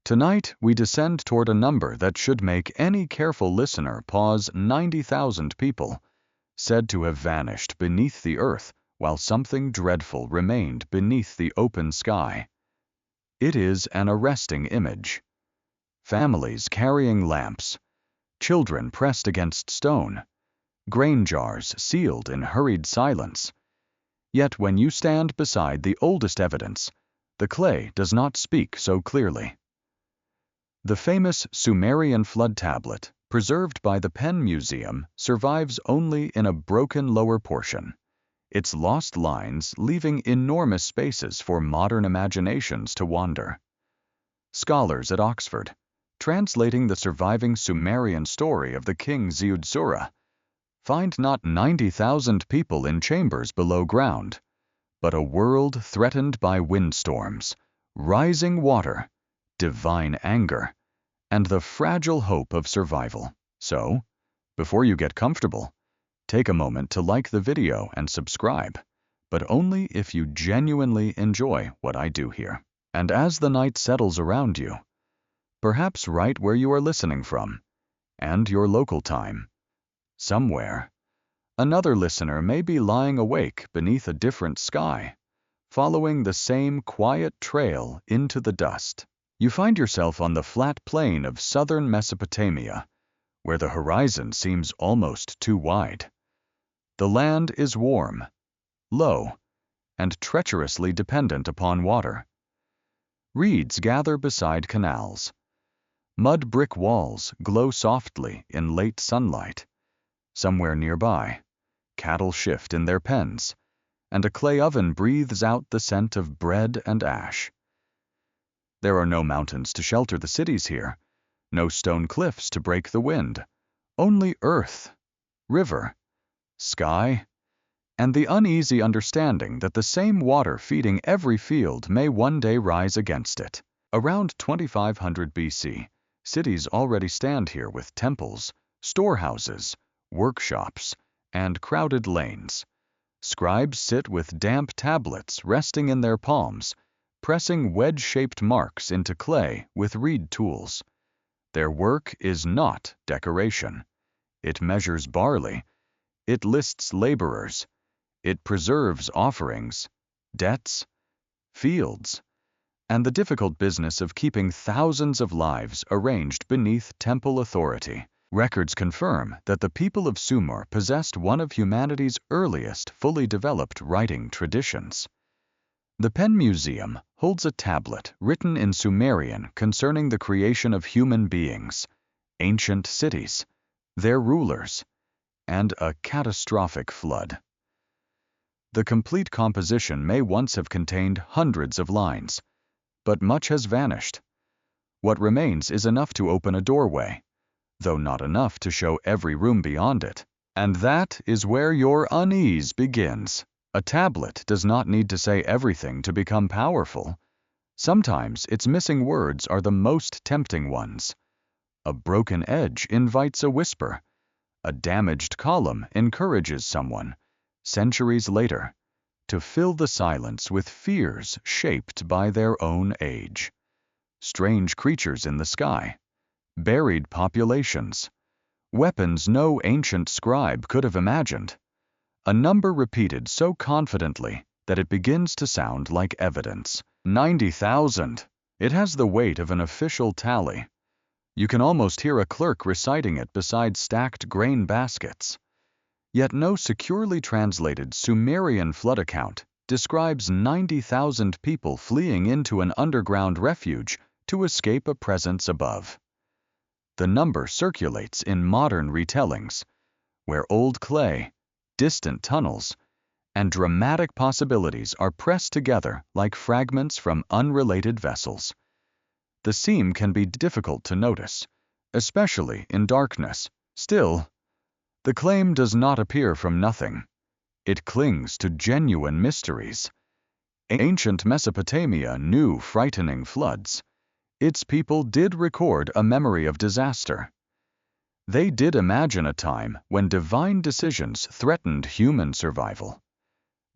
Tonight, we descend toward a number that should make any careful listener pause. 90,000 people, said to have vanished beneath the earth while something dreadful remained beneath the open sky. It is an arresting image. Families carrying lamps, children pressed against stone, grain jars sealed in hurried silence. Yet when you stand beside the oldest evidence, the clay does not speak so clearly. The famous Sumerian flood tablet, preserved by the Penn Museum, survives only in a broken lower portion, its lost lines leaving enormous spaces for modern imaginations to wander. Scholars at Oxford, translating the surviving Sumerian story of the king Ziud-Sura, find not 90,000 people in chambers below ground, but a world threatened by windstorms, rising water, divine anger, and the fragile hope of survival. So, before you get comfortable, take a moment to like the video and subscribe, but only if you genuinely enjoy what I do here. And as the night settles around you, perhaps right where you are listening from, and your local time, somewhere, another listener may be lying awake beneath a different sky, following the same quiet trail into the dust. You find yourself on the flat plain of southern Mesopotamia, where the horizon seems almost too wide. The land is warm, low, and treacherously dependent upon water. Reeds gather beside canals. Mud brick walls glow softly in late sunlight. Somewhere nearby, cattle shift in their pens, and a clay oven breathes out the scent of bread and ash. There are no mountains to shelter the cities here, no stone cliffs to break the wind, only earth, river, sky, and the uneasy understanding that the same water feeding every field may one day rise against it. Around 2500 BC, cities already stand here with temples, storehouses, workshops, and crowded lanes. Scribes sit with damp tablets resting in their palms, pressing wedge-shaped marks into clay with reed tools. Their work is not decoration. It measures barley. It lists laborers. It preserves offerings, debts, fields, and the difficult business of keeping thousands of lives arranged beneath temple authority. Records confirm that the people of Sumer possessed one of humanity's earliest fully developed writing traditions. The Penn Museum holds a tablet written in Sumerian concerning the creation of human beings, ancient cities, their rulers, and a catastrophic flood. The complete composition may once have contained hundreds of lines, but much has vanished. What remains is enough to open a doorway, though not enough to show every room beyond it. And that is where your unease begins. A tablet does not need to say everything to become powerful. Sometimes its missing words are the most tempting ones. A broken edge invites a whisper. A damaged column encourages someone, centuries later, to fill the silence with fears shaped by their own age. Strange creatures in the sky, buried populations, weapons no ancient scribe could have imagined. A number repeated so confidently that it begins to sound like evidence. 90,000. It has the weight of an official tally. You can almost hear a clerk reciting it beside stacked grain baskets. Yet no securely translated Sumerian flood account describes 90,000 people fleeing into an underground refuge to escape a presence above. The number circulates in modern retellings, where old clay, distant tunnels, and dramatic possibilities are pressed together like fragments from unrelated vessels. The seam can be difficult to notice, especially in darkness. Still, the claim does not appear from nothing. It clings to genuine mysteries. Ancient Mesopotamia knew frightening floods. Its people did record a memory of disaster. They did imagine a time when divine decisions threatened human survival.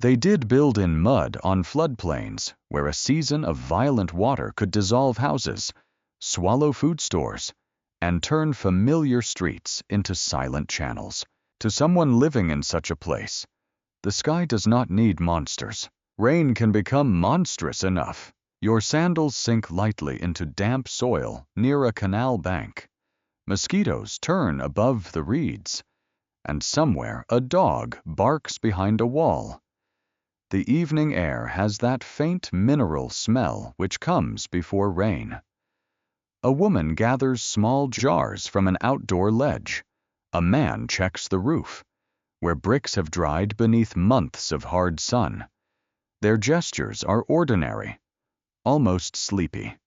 They did build in mud on floodplains where a season of violent water could dissolve houses, swallow food stores, and turn familiar streets into silent channels. To someone living in such a place, the sky does not need monsters. Rain can become monstrous enough. Your sandals sink lightly into damp soil near a canal bank. Mosquitoes turn above the reeds, and somewhere a dog barks behind a wall. The evening air has that faint mineral smell which comes before rain. A woman gathers small jars from an outdoor ledge. A man checks the roof, where bricks have dried beneath months of hard sun. Their gestures are ordinary, almost sleepy.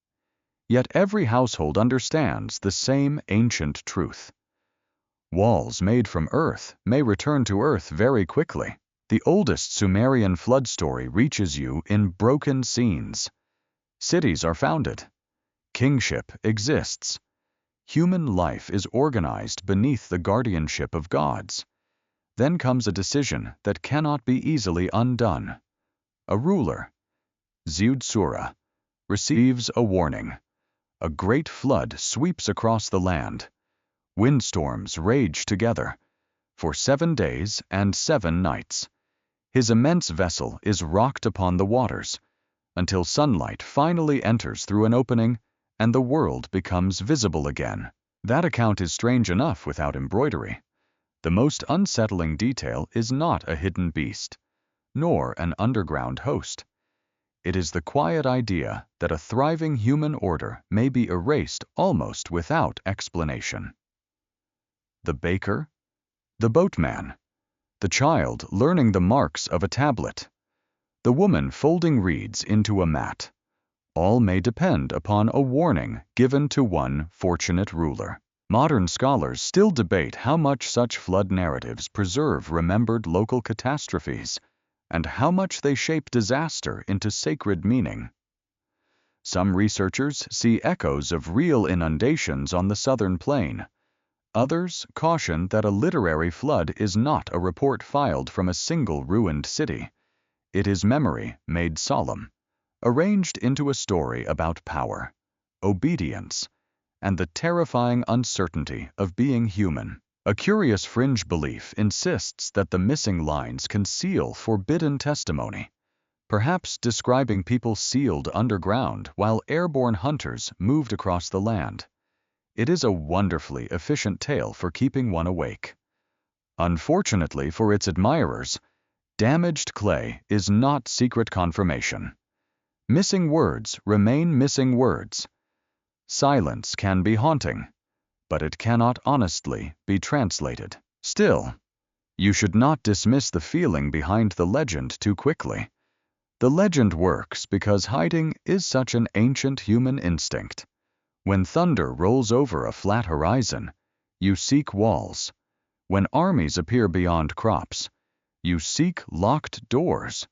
Yet every household understands the same ancient truth. Walls made from earth may return to earth very quickly. The oldest Sumerian flood story reaches you in broken scenes. Cities are founded. Kingship exists. Human life is organized beneath the guardianship of gods. Then comes a decision that cannot be easily undone. A ruler, Sura, receives a warning. A great flood sweeps across the land. Windstorms rage together for 7 days and 7 nights. His immense vessel is rocked upon the waters until sunlight finally enters through an opening and the world becomes visible again. That account is strange enough without embroidery. The most unsettling detail is not a hidden beast, nor an underground host. It is the quiet idea that a thriving human order may be erased almost without explanation. The baker, the boatman, the child learning the marks of a tablet, the woman folding reeds into a mat, all may depend upon a warning given to one fortunate ruler. Modern scholars still debate how much such flood narratives preserve remembered local catastrophes and how much they shape disaster into sacred meaning. Some researchers see echoes of real inundations on the southern plain. Others caution that a literary flood is not a report filed from a single ruined city. It is memory made solemn, arranged into a story about power, obedience, and the terrifying uncertainty of being human. A curious fringe belief insists that the missing lines conceal forbidden testimony, perhaps describing people sealed underground while airborne hunters moved across the land. It is a wonderfully efficient tale for keeping one awake. Unfortunately for its admirers, damaged clay is not secret confirmation. Missing words remain missing words. Silence can be haunting, but it cannot honestly be translated. Still, you should not dismiss the feeling behind the legend too quickly. The legend works because hiding is such an ancient human instinct. When thunder rolls over a flat horizon, you seek walls. When armies appear beyond crops, you seek locked doors.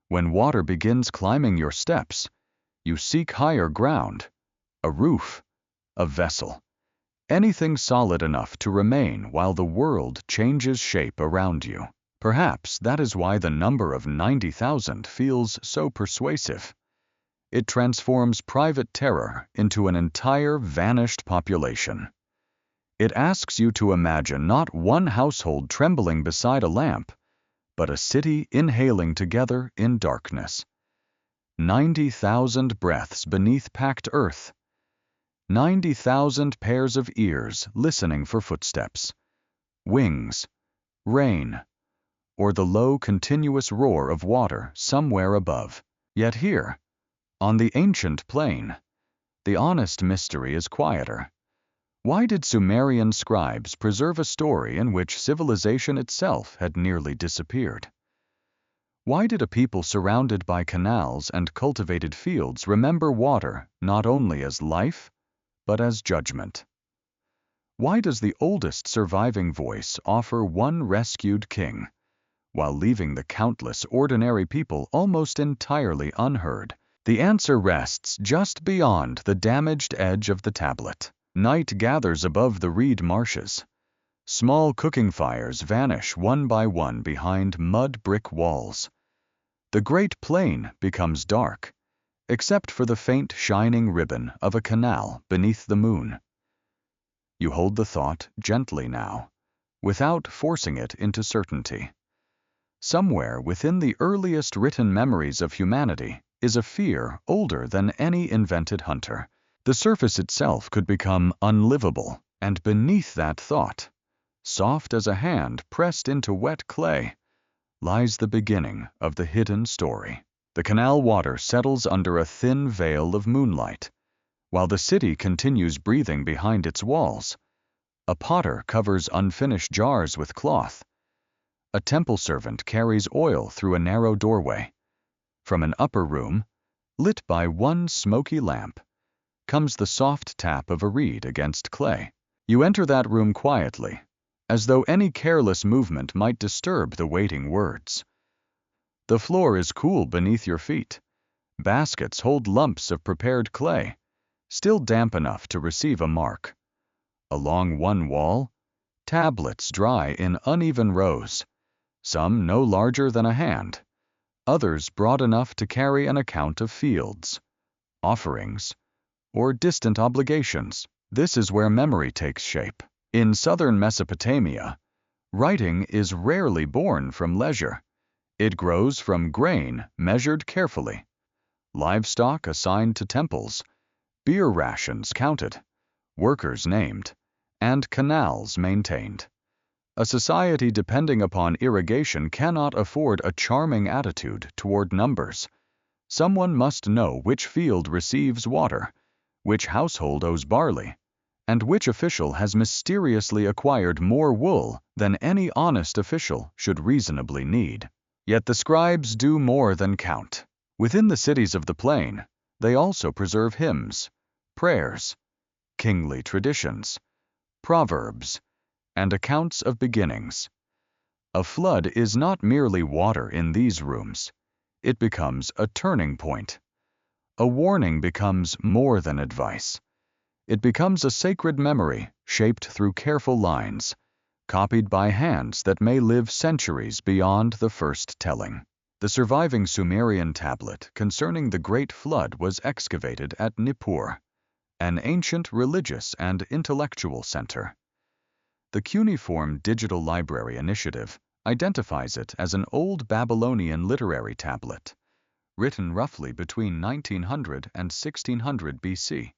When water begins climbing your steps, you seek higher ground, a roof, a vessel, anything solid enough to remain while the world changes shape around you. Perhaps that is why the number of 90,000 feels so persuasive. It transforms private terror into an entire vanished population. It asks you to imagine not one household trembling beside a lamp, but a city inhaling together in darkness. 90,000 breaths beneath packed earth. 90,000 pairs of ears listening for footsteps, wings, rain, or the low continuous roar of water somewhere above. Yet here, on the ancient plain, the honest mystery is quieter. Why did Sumerian scribes preserve a story in which civilization itself had nearly disappeared? Why did a people surrounded by canals and cultivated fields remember water not only as life, but as judgment? Why does the oldest surviving voice offer one rescued king, while leaving the countless ordinary people almost entirely unheard? The answer rests just beyond the damaged edge of the tablet. Night gathers above the reed marshes. Small cooking fires vanish one by one behind mud brick walls. The great plain becomes dark, except for the faint shining ribbon of a canal beneath the moon. You hold the thought gently now, without forcing it into certainty. Somewhere within the earliest written memories of humanity is a fear older than any invented hunter. The surface itself could become unlivable, and beneath that thought, soft as a hand pressed into wet clay, lies the beginning of the hidden story. The canal water settles under a thin veil of moonlight, while the city continues breathing behind its walls. A potter covers unfinished jars with cloth. A temple servant carries oil through a narrow doorway. From an upper room, lit by one smoky lamp, comes the soft tap of a reed against clay. You enter that room quietly, as though any careless movement might disturb the waiting words. The floor is cool beneath your feet. Baskets hold lumps of prepared clay, still damp enough to receive a mark. Along one wall, tablets dry in uneven rows, some no larger than a hand, others broad enough to carry an account of fields, offerings, or distant obligations. This is where memory takes shape. In southern Mesopotamia, writing is rarely born from leisure. It grows from grain measured carefully, livestock assigned to temples, beer rations counted, workers named, and canals maintained. A society depending upon irrigation cannot afford a charming attitude toward numbers. Someone must know which field receives water, which household owes barley, and which official has mysteriously acquired more wool than any honest official should reasonably need. Yet the scribes do more than count. Within the cities of the plain, they also preserve hymns, prayers, kingly traditions, proverbs, and accounts of beginnings. A flood is not merely water in these rooms. It becomes a turning point. A warning becomes more than advice. It becomes a sacred memory shaped through careful lines, copied by hands that may live centuries beyond the first telling. The surviving Sumerian tablet concerning the Great Flood was excavated at Nippur, an ancient religious and intellectual center. The cuneiform Digital Library Initiative identifies it as an Old Babylonian literary tablet, written roughly between 1900 and 1600 BC,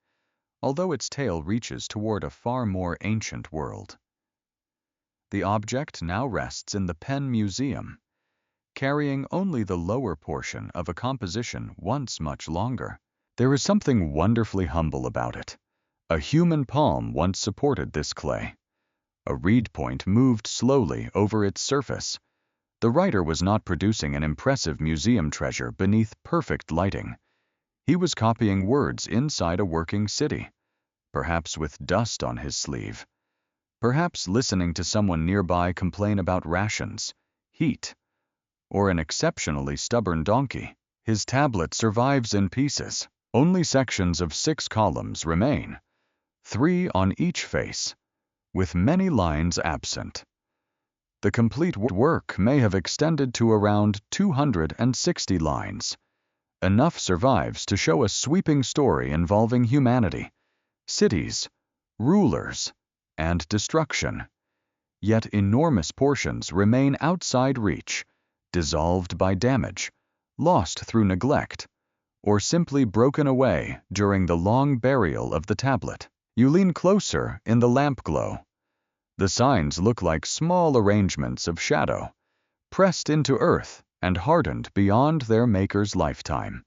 although its tale reaches toward a far more ancient world. The object now rests in the Penn Museum, carrying only the lower portion of a composition once much longer. There is something wonderfully humble about it. A human palm once supported this clay. A reed point moved slowly over its surface. The writer was not producing an impressive museum treasure beneath perfect lighting. He was copying words inside a working city, perhaps with dust on his sleeve, perhaps listening to someone nearby complain about rations, heat, or an exceptionally stubborn donkey. His tablet survives in pieces. Only sections of 6 columns remain, 3 on each face, with many lines absent. The complete work may have extended to around 260 lines. Enough survives to show a sweeping story involving humanity, cities, rulers, and destruction. Yet enormous portions remain outside reach, dissolved by damage, lost through neglect, or simply broken away during the long burial of the tablet. You lean closer in the lamp glow. The signs look like small arrangements of shadow, pressed into earth and hardened beyond their maker's lifetime.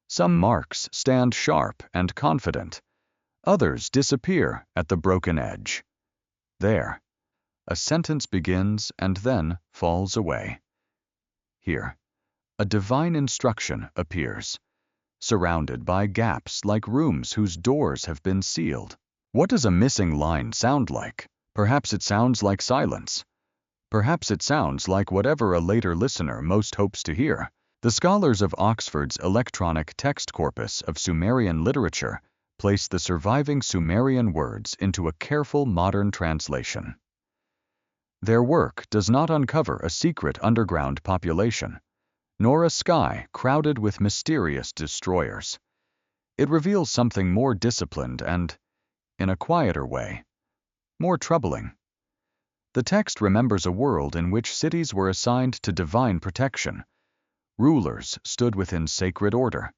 Some marks stand sharp and confident. Others disappear at the broken edge. There, a sentence begins and then falls away. Here, a divine instruction appears, surrounded by gaps like rooms whose doors have been sealed. What does a missing line sound like? Perhaps it sounds like silence. Perhaps it sounds like whatever a later listener most hopes to hear. The scholars of Oxford's electronic text corpus of Sumerian literature place the surviving Sumerian words into a careful modern translation. Their work does not uncover a secret underground population. nor a sky crowded with mysterious destroyers. It reveals something more disciplined and, in a quieter way, more troubling. The text remembers a world in which cities were assigned to divine protection, rulers stood within sacred order,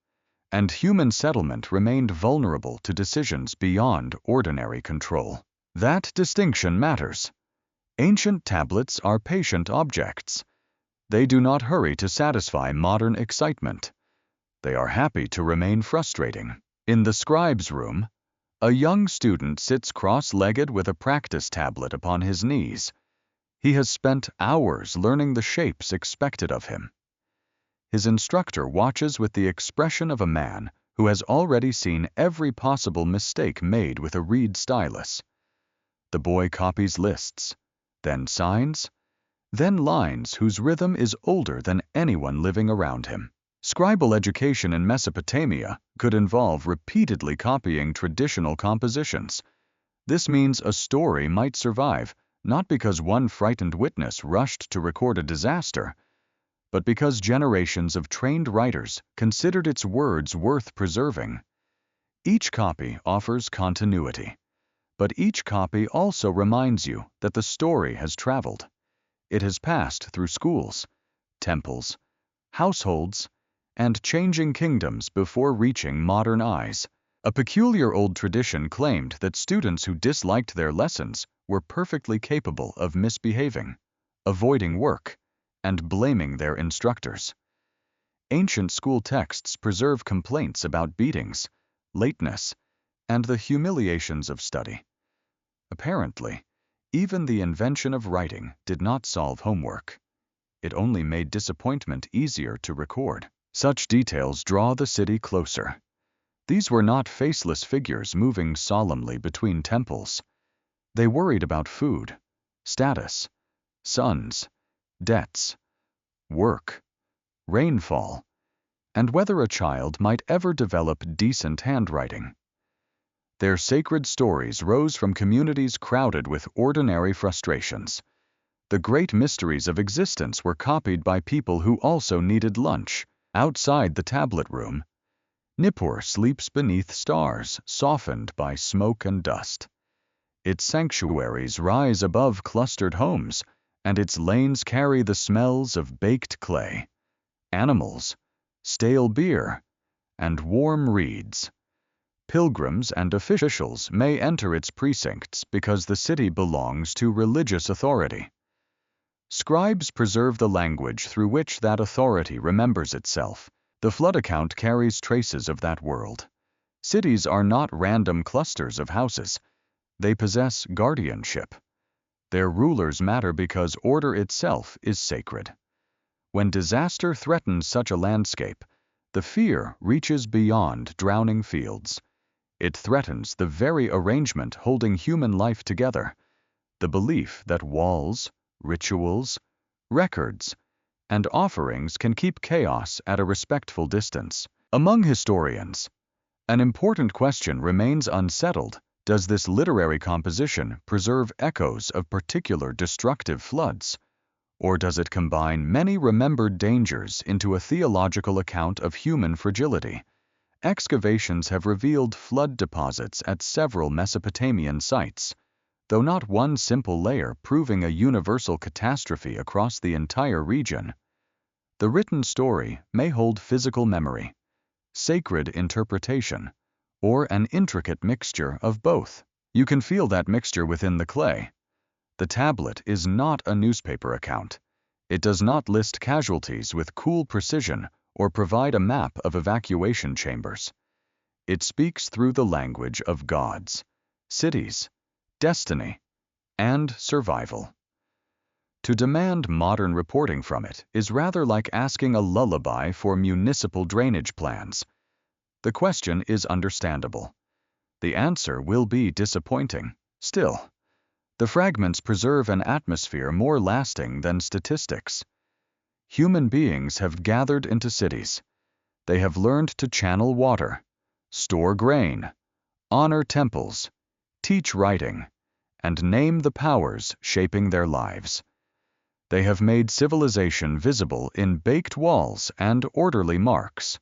and human settlement remained vulnerable to decisions beyond ordinary control. That distinction matters. Ancient tablets are patient objects. They do not hurry to satisfy modern excitement. They are happy to remain frustrating. In the scribe's room, a young student sits cross-legged with a practice tablet upon his knees. He has spent hours learning the shapes expected of him. His instructor watches with the expression of a man who has already seen every possible mistake made with a reed stylus. The boy copies lists, then signs, then lines whose rhythm is older than anyone living around him. Scribal education in Mesopotamia could involve repeatedly copying traditional compositions. This means a story might survive, not because one frightened witness rushed to record a disaster, but because generations of trained writers considered its words worth preserving. Each copy offers continuity, but each copy also reminds you that the story has traveled. It has passed through schools, temples, households, and changing kingdoms before reaching modern eyes. A peculiar old tradition claimed that students who disliked their lessons were perfectly capable of misbehaving, avoiding work, and blaming their instructors. Ancient school texts preserve complaints about beatings, lateness, and the humiliations of study. Apparently, even the invention of writing did not solve homework. It only made disappointment easier to record. Such details draw the city closer. These were not faceless figures moving solemnly between temples. They worried about food, status, sons, debts, work, rainfall, and whether a child might ever develop decent handwriting. Their sacred stories rose from communities crowded with ordinary frustrations. The great mysteries of existence were copied by people who also needed lunch. Outside the tablet room, Nippur sleeps beneath stars softened by smoke and dust. Its sanctuaries rise above clustered homes, and its lanes carry the smells of baked clay, animals, stale beer, and warm reeds. Pilgrims and officials may enter its precincts because the city belongs to religious authority. Scribes preserve the language through which that authority remembers itself. The flood account carries traces of that world. Cities are not random clusters of houses. They possess guardianship. Their rulers matter because order itself is sacred. When disaster threatens such a landscape, the fear reaches beyond drowning fields. It threatens the very arrangement holding human life together, the belief that walls, rituals, records, and offerings can keep chaos at a respectful distance. Among historians, an important question remains unsettled. Does this literary composition preserve echoes of particular destructive floods, or does it combine many remembered dangers into a theological account of human fragility? Excavations have revealed flood deposits at several Mesopotamian sites, though not one simple layer proving a universal catastrophe across the entire region. The written story may hold physical memory, sacred interpretation, or an intricate mixture of both. You can feel that mixture within the clay. The tablet is not a newspaper account. It does not list casualties with cool precision or provide a map of evacuation chambers. It speaks through the language of gods, cities, destiny, and survival. To demand modern reporting from it is rather like asking a lullaby for municipal drainage plans. The question is understandable. The answer will be disappointing. Still, the fragments preserve an atmosphere more lasting than statistics. Human beings have gathered into cities. They have learned to channel water, store grain, honor temples, teach writing, and name the powers shaping their lives. They have made civilization visible in baked walls and orderly marks.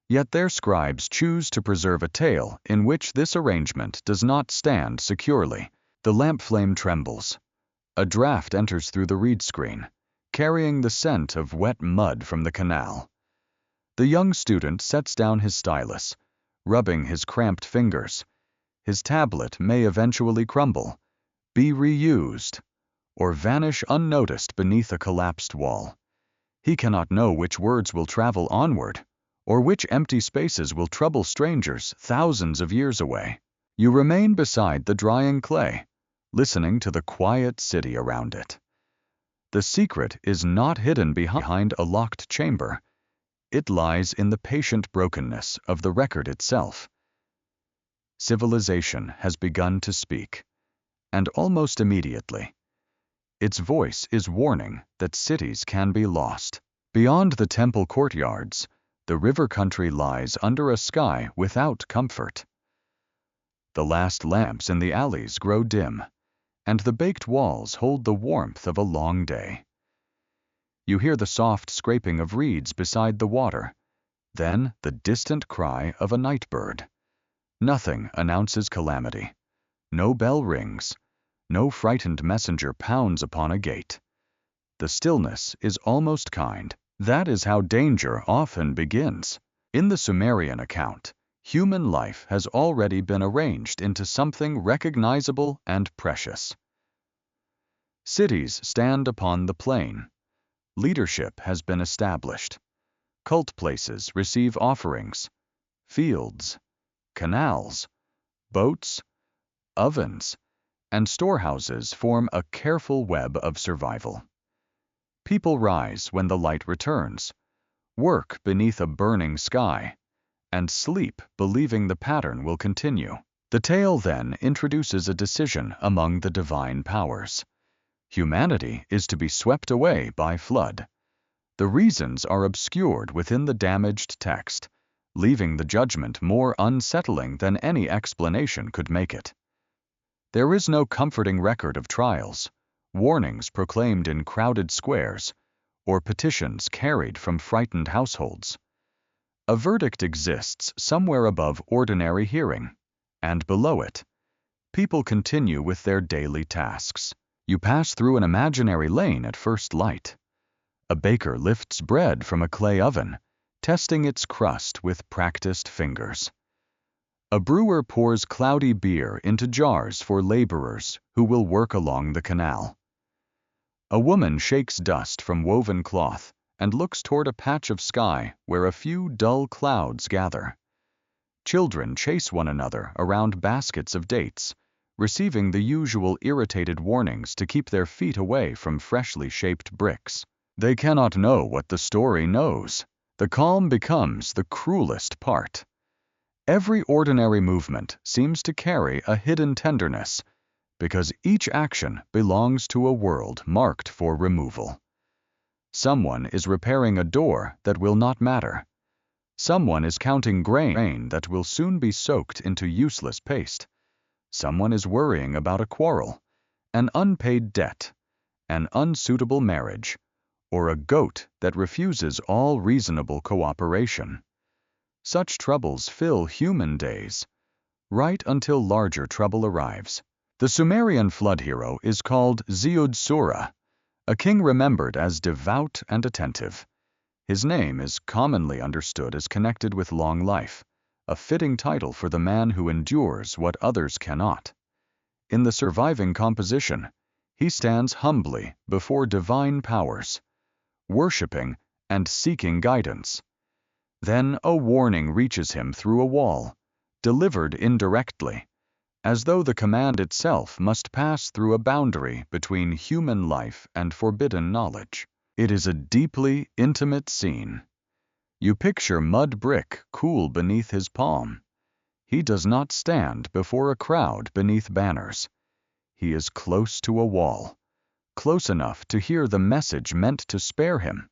Yet their scribes choose to preserve a tale in which this arrangement does not stand securely. The lamp flame trembles. A draft enters through the reed screen, carrying the scent of wet mud from the canal. The young student sets down his stylus, rubbing his cramped fingers. His tablet may eventually crumble, be reused, or vanish unnoticed beneath a collapsed wall. He cannot know which words will travel onward, or which empty spaces will trouble strangers thousands of years away. You remain beside the drying clay, listening to the quiet city around it. The secret is not hidden behind a locked chamber. It lies in the patient brokenness of the record itself. Civilization has begun to speak, and almost immediately, its voice is warning that cities can be lost. Beyond the temple courtyards, the river country lies under a sky without comfort. The last lamps in the alleys grow dim, and the baked walls hold the warmth of a long day. You hear the soft scraping of reeds beside the water, then the distant cry of a night bird. Nothing announces calamity. No bell rings. No frightened messenger pounds upon a gate. The stillness is almost kind. That is how danger often begins. In the Sumerian account, human life has already been arranged into something recognizable and precious. Cities stand upon the plain. Leadership has been established. Cult places receive offerings. Fields, canals, boats, ovens, and storehouses form a careful web of survival. People rise when the light returns, work beneath a burning sky, and sleep believing the pattern will continue. The tale then introduces a decision among the divine powers. Humanity is to be swept away by flood. The reasons are obscured within the damaged text, leaving the judgment more unsettling than any explanation could make it. There is no comforting record of trials, warnings proclaimed in crowded squares, or petitions carried from frightened households. A verdict exists somewhere above ordinary hearing, and below it, people continue with their daily tasks. You pass through an imaginary lane at first light. A baker lifts bread from a clay oven, testing its crust with practiced fingers. A brewer pours cloudy beer into jars for laborers who will work along the canal. A woman shakes dust from woven cloth and looks toward a patch of sky where a few dull clouds gather. Children chase one another around baskets of dates, receiving the usual irritated warnings to keep their feet away from freshly shaped bricks. They cannot know what the story knows. The calm becomes the cruelest part. Every ordinary movement seems to carry a hidden tenderness, because each action belongs to a world marked for removal. Someone is repairing a door that will not matter. Someone is counting grain that will soon be soaked into useless paste. Someone is worrying about a quarrel, an unpaid debt, an unsuitable marriage, or a goat that refuses all reasonable cooperation. Such troubles fill human days, right until larger trouble arrives. The Sumerian flood hero is called Ziud-Sura, a king remembered as devout and attentive. His name is commonly understood as connected with long life, a fitting title for the man who endures what others cannot. In the surviving composition, he stands humbly before divine powers, worshiping and seeking guidance. Then a warning reaches him through a wall, delivered indirectly, as though the command itself must pass through a boundary between human life and forbidden knowledge. It is a deeply intimate scene. You picture mud brick cool beneath his palm. He does not stand before a crowd beneath banners. He is close to a wall, close enough to hear the message meant to spare him.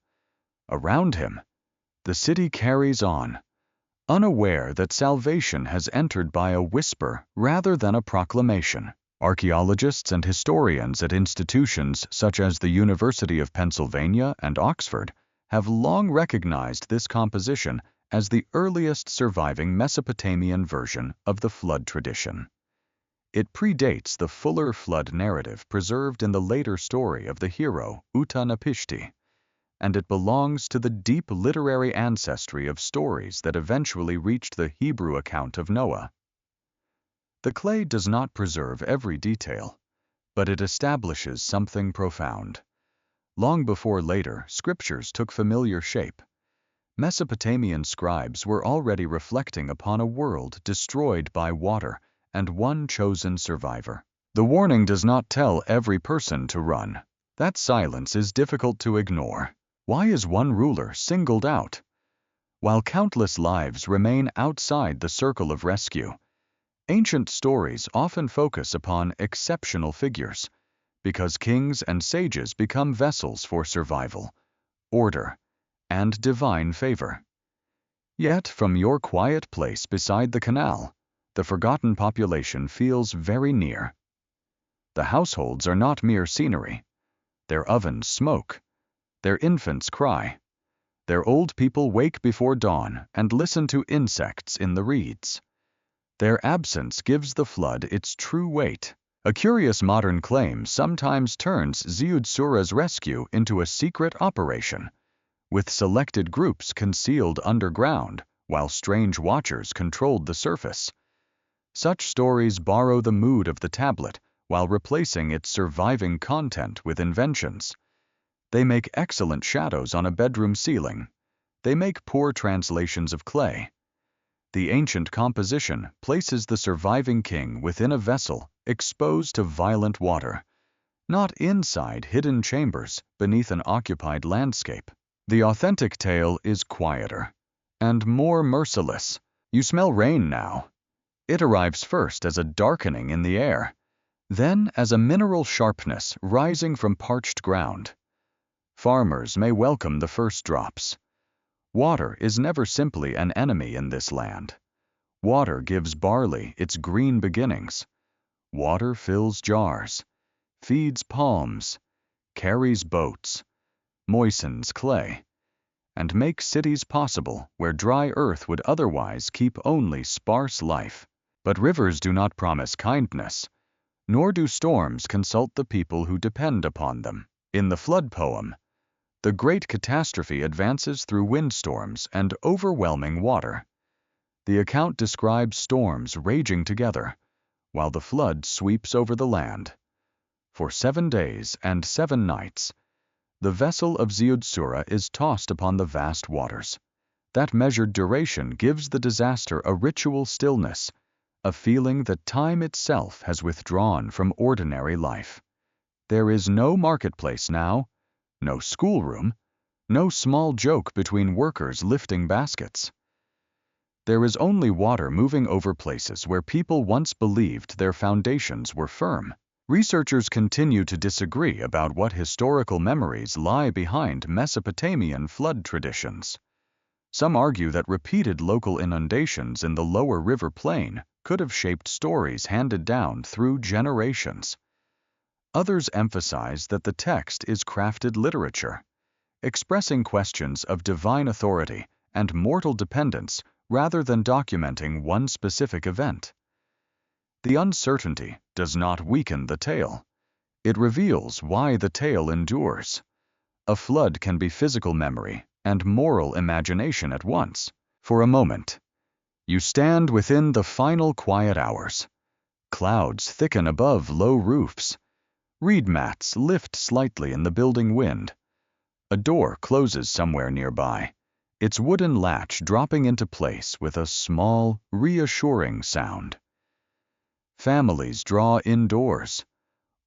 Around him, the city carries on, unaware that salvation has entered by a whisper rather than a proclamation. Archaeologists and historians at institutions such as the University of Pennsylvania and Oxford have long recognized this composition as the earliest surviving Mesopotamian version of the flood tradition. It predates the fuller flood narrative preserved in the later story of the hero Utanapishti, and it belongs to the deep literary ancestry of stories that eventually reached the Hebrew account of Noah. The clay does not preserve every detail, but it establishes something profound. Long before later scriptures took familiar shape, Mesopotamian scribes were already reflecting upon a world destroyed by water and one chosen survivor. The warning does not tell every person to run. That silence is difficult to ignore. Why is one ruler singled out, while countless lives remain outside the circle of rescue? Ancient stories often focus upon exceptional figures, because kings and sages become vessels for survival, order, and divine favor. Yet, from your quiet place beside the canal, the forgotten population feels very near. The households are not mere scenery. Their ovens smoke, their infants cry, their old people wake before dawn and listen to insects in the reeds. Their absence gives the flood its true weight. A curious modern claim sometimes turns Ziud-Sura's rescue into a secret operation, with selected groups concealed underground while strange watchers controlled the surface. Such stories borrow the mood of the tablet while replacing its surviving content with inventions. They make excellent shadows on a bedroom ceiling. They make poor translations of clay. The ancient composition places the surviving king within a vessel exposed to violent water, not inside hidden chambers beneath an occupied landscape. The authentic tale is quieter and more merciless. You smell rain now. It arrives first as a darkening in the air, then as a mineral sharpness rising from parched ground. Farmers may welcome the first drops. Water is never simply an enemy in this land. Water gives barley its green beginnings. Water fills jars, feeds palms, carries boats, moistens clay, and makes cities possible where dry earth would otherwise keep only sparse life. But rivers do not promise kindness, nor do storms consult the people who depend upon them. In the flood poem, the great catastrophe advances through windstorms and overwhelming water. The account describes storms raging together, while the flood sweeps over the land. For 7 days and 7 nights, the vessel of Ziud-Sura is tossed upon the vast waters. That measured duration gives the disaster a ritual stillness, a feeling that time itself has withdrawn from ordinary life. There is no marketplace now, no schoolroom, no small joke between workers lifting baskets. There is only water moving over places where people once believed their foundations were firm. Researchers continue to disagree about what historical memories lie behind Mesopotamian flood traditions. Some argue that repeated local inundations in the lower river plain could have shaped stories handed down through generations. Others emphasize that the text is crafted literature, expressing questions of divine authority and mortal dependence rather than documenting one specific event. The uncertainty does not weaken the tale. It reveals why the tale endures. A flood can be physical memory and moral imagination at once. For a moment, you stand within the final quiet hours. Clouds thicken above low roofs. Reed mats lift slightly in the building wind. A door closes somewhere nearby, its wooden latch dropping into place with a small, reassuring sound. Families draw indoors.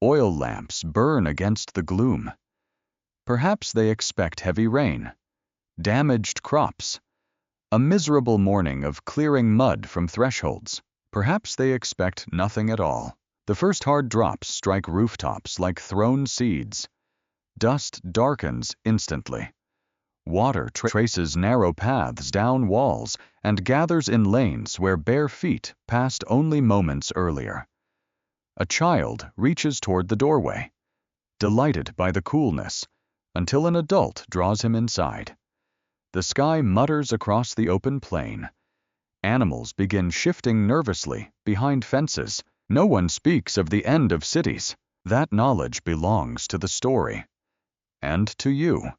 Oil lamps burn against the gloom. Perhaps they expect heavy rain, damaged crops, a miserable morning of clearing mud from thresholds. Perhaps they expect nothing at all. The first hard drops strike rooftops like thrown seeds. Dust darkens instantly. Water traces narrow paths down walls and gathers in lanes where bare feet passed only moments earlier. A child reaches toward the doorway, delighted by the coolness, until an adult draws him inside. The sky mutters across the open plain. Animals begin shifting nervously behind fences. No one speaks of the end of cities. That knowledge belongs to the story. And to you,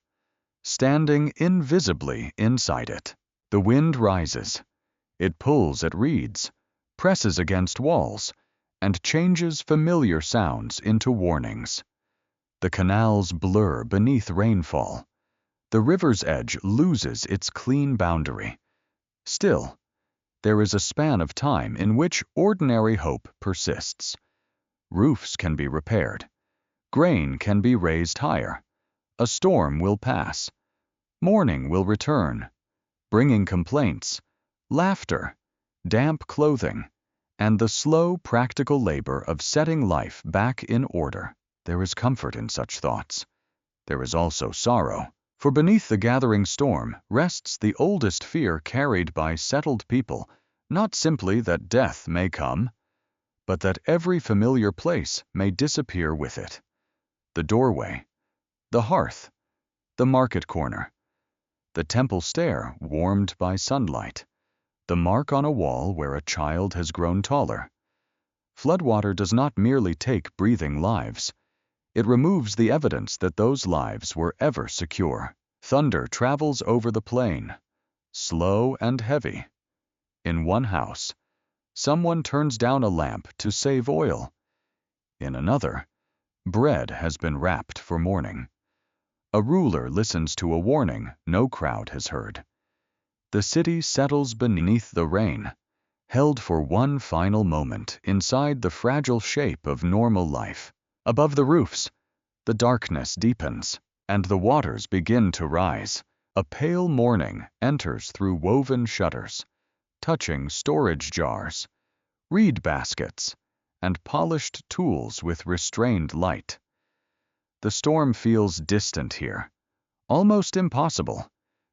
standing invisibly inside it. The wind rises. It pulls at reeds, presses against walls, and changes familiar sounds into warnings. The canals blur beneath rainfall. The river's edge loses its clean boundary. Still, there is a span of time in which ordinary hope persists. Roofs can be repaired. Grain can be raised higher. A storm will pass. Morning will return, bringing complaints, laughter, damp clothing, and the slow, practical labor of setting life back in order. There is comfort in such thoughts. There is also sorrow, for beneath the gathering storm rests the oldest fear carried by settled people, not simply that death may come, but that every familiar place may disappear with it. The doorway, the hearth, the market corner, the temple stair warmed by sunlight, the mark on a wall where a child has grown taller. Floodwater does not merely take breathing lives. It removes the evidence that those lives were ever secure. Thunder travels over the plain, slow and heavy. In one house, someone turns down a lamp to save oil. In another, bread has been wrapped for morning. A ruler listens to a warning no crowd has heard. The city settles beneath the rain, held for one final moment inside the fragile shape of normal life. Above the roofs, the darkness deepens, and the waters begin to rise. A pale morning enters through woven shutters, touching storage jars, reed baskets, and polished tools with restrained light. The storm feels distant here, almost impossible,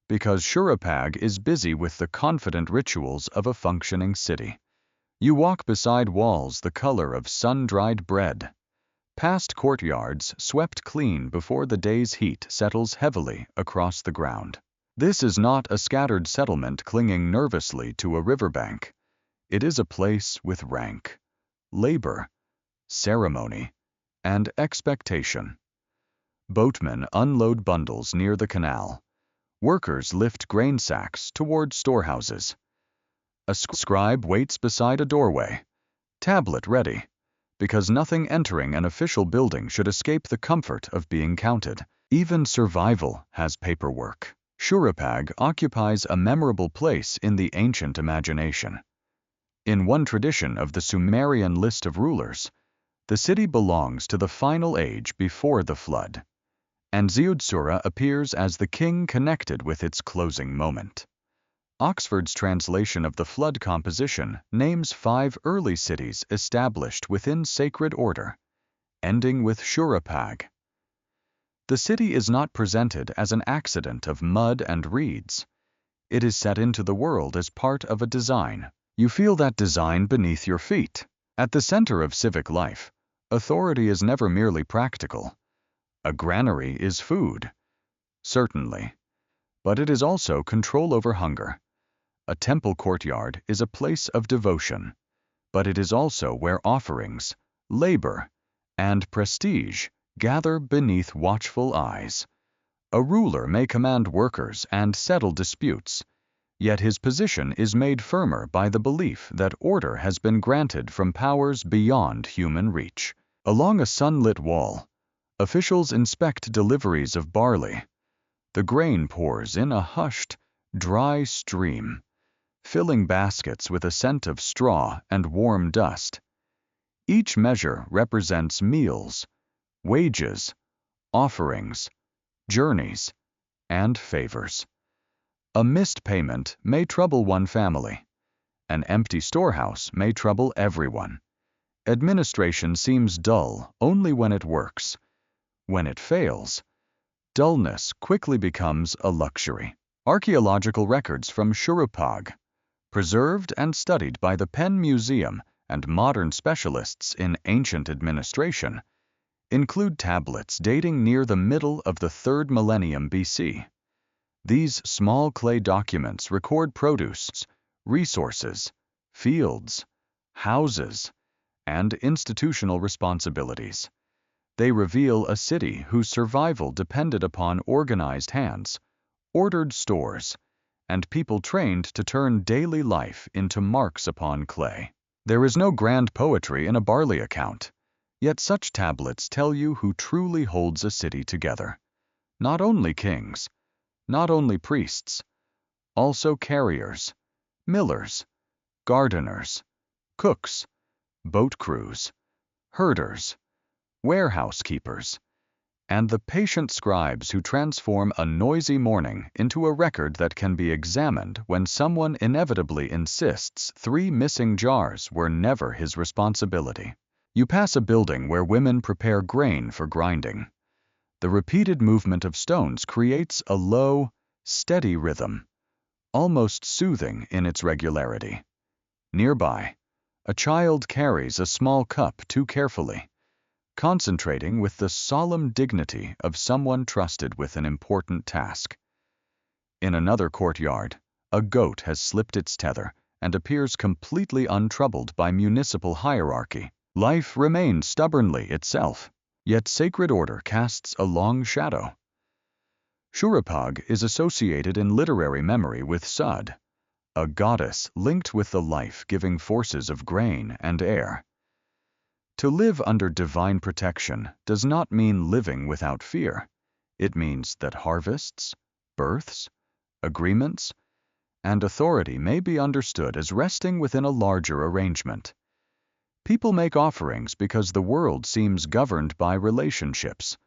because Shurupag is busy with the confident rituals of a functioning city. You walk beside walls the color of sun-dried bread, past courtyards swept clean before the day's heat settles heavily across the ground. This is not a scattered settlement clinging nervously to a riverbank. It is a place with rank, labor, ceremony, and expectation. Boatmen unload bundles near the canal. Workers lift grain sacks toward storehouses. A scribe waits beside a doorway, tablet ready, because nothing entering an official building should escape the comfort of being counted. Even survival has paperwork. Shurupag occupies a memorable place in the ancient imagination. In one tradition of the Sumerian list of rulers, the city belongs to the final age before the flood, and Ziudsura appears as the king connected with its closing moment. Oxford's translation of the flood composition names 5 early cities established within sacred order, ending with Shurupag. The city is not presented as an accident of mud and reeds. It is set into the world as part of a design. You feel that design beneath your feet. At the center of civic life, authority is never merely practical. A granary is food, certainly, but it is also control over hunger. A temple courtyard is a place of devotion, but it is also where offerings, labor, and prestige gather beneath watchful eyes. A ruler may command workers and settle disputes, yet his position is made firmer by the belief that order has been granted from powers beyond human reach. Along a sunlit wall, officials inspect deliveries of barley. The grain pours in a hushed, dry stream, filling baskets with a scent of straw and warm dust. Each measure represents meals, wages, offerings, journeys, and favors. A missed payment may trouble one family. An empty storehouse may trouble everyone. Administration seems dull only when it works. When it fails, dullness quickly becomes a luxury. Archaeological records from Shurupag, preserved and studied by the Penn Museum and modern specialists in ancient administration, include tablets dating near the middle of the 3rd millennium BC. These small clay documents record produce, resources, fields, houses, and institutional responsibilities. They reveal a city whose survival depended upon organized hands, ordered stores, and people trained to turn daily life into marks upon clay. There is no grand poetry in a barley account, yet such tablets tell you who truly holds a city together. Not only kings, not only priests, also carriers, millers, gardeners, cooks, boat crews, herders, warehouse keepers, and the patient scribes who transform a noisy morning into a record that can be examined when someone inevitably insists 3 missing jars were never his responsibility. You pass a building where women prepare grain for grinding. The repeated movement of stones creates a low, steady rhythm, almost soothing in its regularity. Nearby, a child carries a small cup too carefully, concentrating with the solemn dignity of someone trusted with an important task. In another courtyard, a goat has slipped its tether and appears completely untroubled by municipal hierarchy. Life remains stubbornly itself, yet sacred order casts a long shadow. Shuruppak is associated in literary memory with Sud, a goddess linked with the life-giving forces of grain and air. To live under divine protection does not mean living without fear. It means that harvests, births, agreements, and authority may be understood as resting within a larger arrangement. People make offerings because the world seems governed by relationships,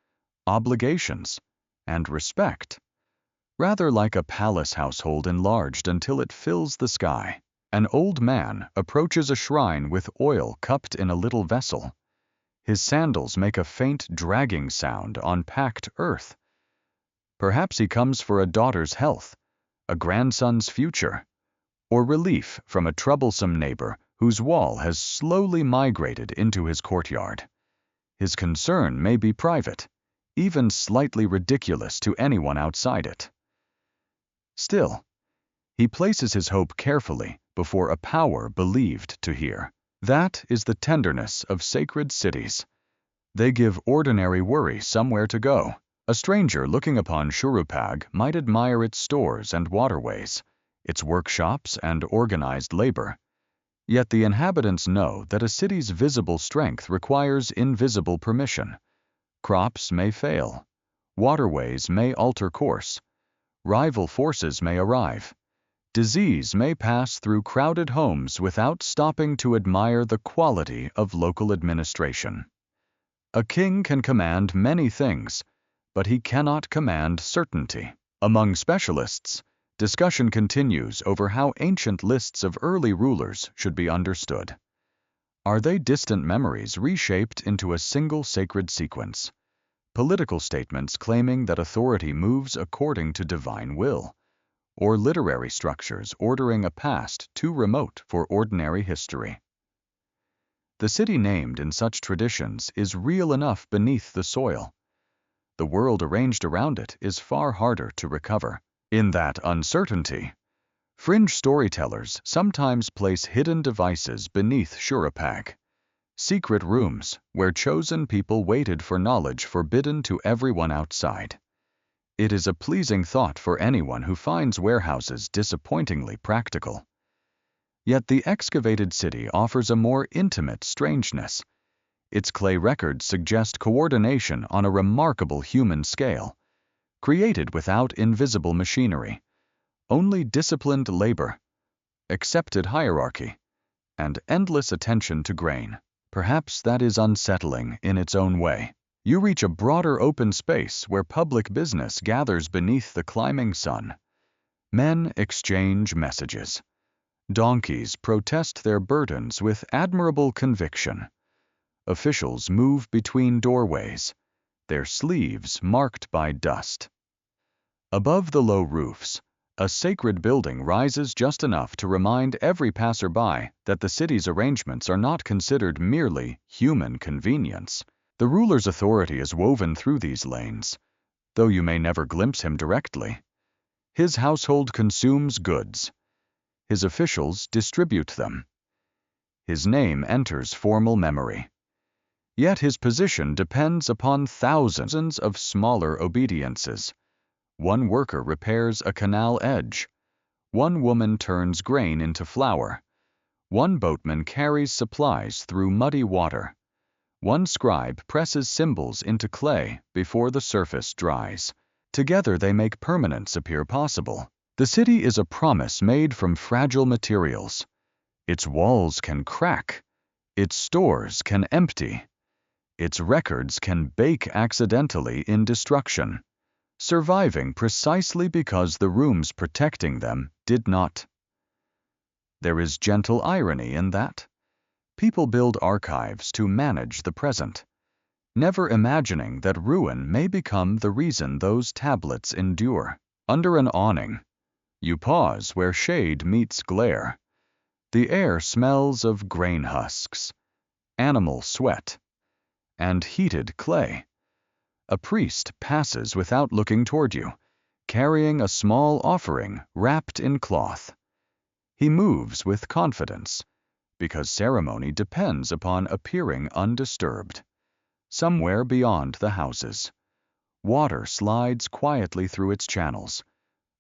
obligations, and respect, rather like a palace household enlarged until it fills the sky. An old man approaches a shrine with oil cupped in a little vessel. His sandals make a faint dragging sound on packed earth. Perhaps he comes for a daughter's health, a grandson's future, or relief from a troublesome neighbor whose wall has slowly migrated into his courtyard. His concern may be private, even slightly ridiculous to anyone outside it. Still, he places his hope carefully before a power believed to hear. That is the tenderness of sacred cities. They give ordinary worry somewhere to go. A stranger looking upon Shuruppak might admire its stores and waterways, its workshops and organized labor. Yet the inhabitants know that a city's visible strength requires invisible permission. Crops may fail, waterways may alter course, rival forces may arrive. Disease may pass through crowded homes without stopping to admire the quality of local administration. A king can command many things, but he cannot command certainty. Among specialists, discussion continues over how ancient lists of early rulers should be understood. Are they distant memories reshaped into a single sacred sequence? Political statements claiming that authority moves according to divine will? Or literary structures ordering a past too remote for ordinary history? The city named in such traditions is real enough beneath the soil. The world arranged around it is far harder to recover. In that uncertainty, fringe storytellers sometimes place hidden devices beneath Shuruppak, secret rooms where chosen people waited for knowledge forbidden to everyone outside. It is a pleasing thought for anyone who finds warehouses disappointingly practical. Yet the excavated city offers a more intimate strangeness. Its clay records suggest coordination on a remarkable human scale, created without invisible machinery, only disciplined labor, accepted hierarchy, and endless attention to grain. Perhaps that is unsettling in its own way. You reach a broader open space where public business gathers beneath the climbing sun. Men exchange messages. Donkeys protest their burdens with admirable conviction. Officials move between doorways, their sleeves marked by dust. Above the low roofs, A sacred building rises just enough to remind every passerby that the city's arrangements are not considered merely human convenience. The ruler's authority is woven through these lanes, though you may never glimpse him directly. His household consumes goods. His officials distribute them. His name enters formal memory. Yet his position depends upon thousands of smaller obediences. One worker repairs a canal edge. One woman turns grain into flour. One boatman carries supplies through muddy water. One scribe presses symbols into clay before the surface dries. Together they make permanence appear possible. The city is a promise made from fragile materials. Its walls can crack. Its stores can empty. Its records can bake accidentally in destruction, surviving precisely because the rooms protecting them did not. There is gentle irony in that. People build archives to manage the present, never imagining that ruin may become the reason those tablets endure. Under an awning, you pause where shade meets glare. The air smells of grain husks, animal sweat, and heated clay. A priest passes without looking toward you, carrying a small offering wrapped in cloth. He moves with confidence, because ceremony depends upon appearing undisturbed. Somewhere beyond the houses, water slides quietly through its channels,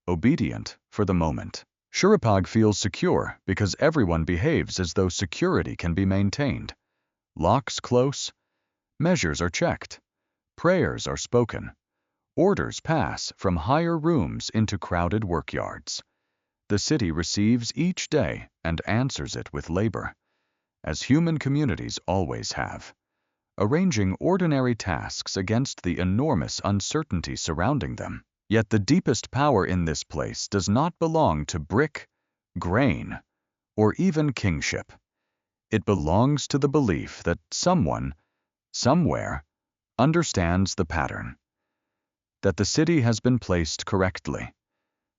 obedient for the moment. Shurupag feels secure because everyone behaves as though security can be maintained. Locks close, measures are checked, prayers are spoken, orders pass from higher rooms into crowded workyards. The city receives each day and answers it with labor, as human communities always have, arranging ordinary tasks against the enormous uncertainty surrounding them. Yet the deepest power in this place does not belong to brick, grain, or even kingship. It belongs to the belief that someone, somewhere, understands the pattern, that the city has been placed correctly,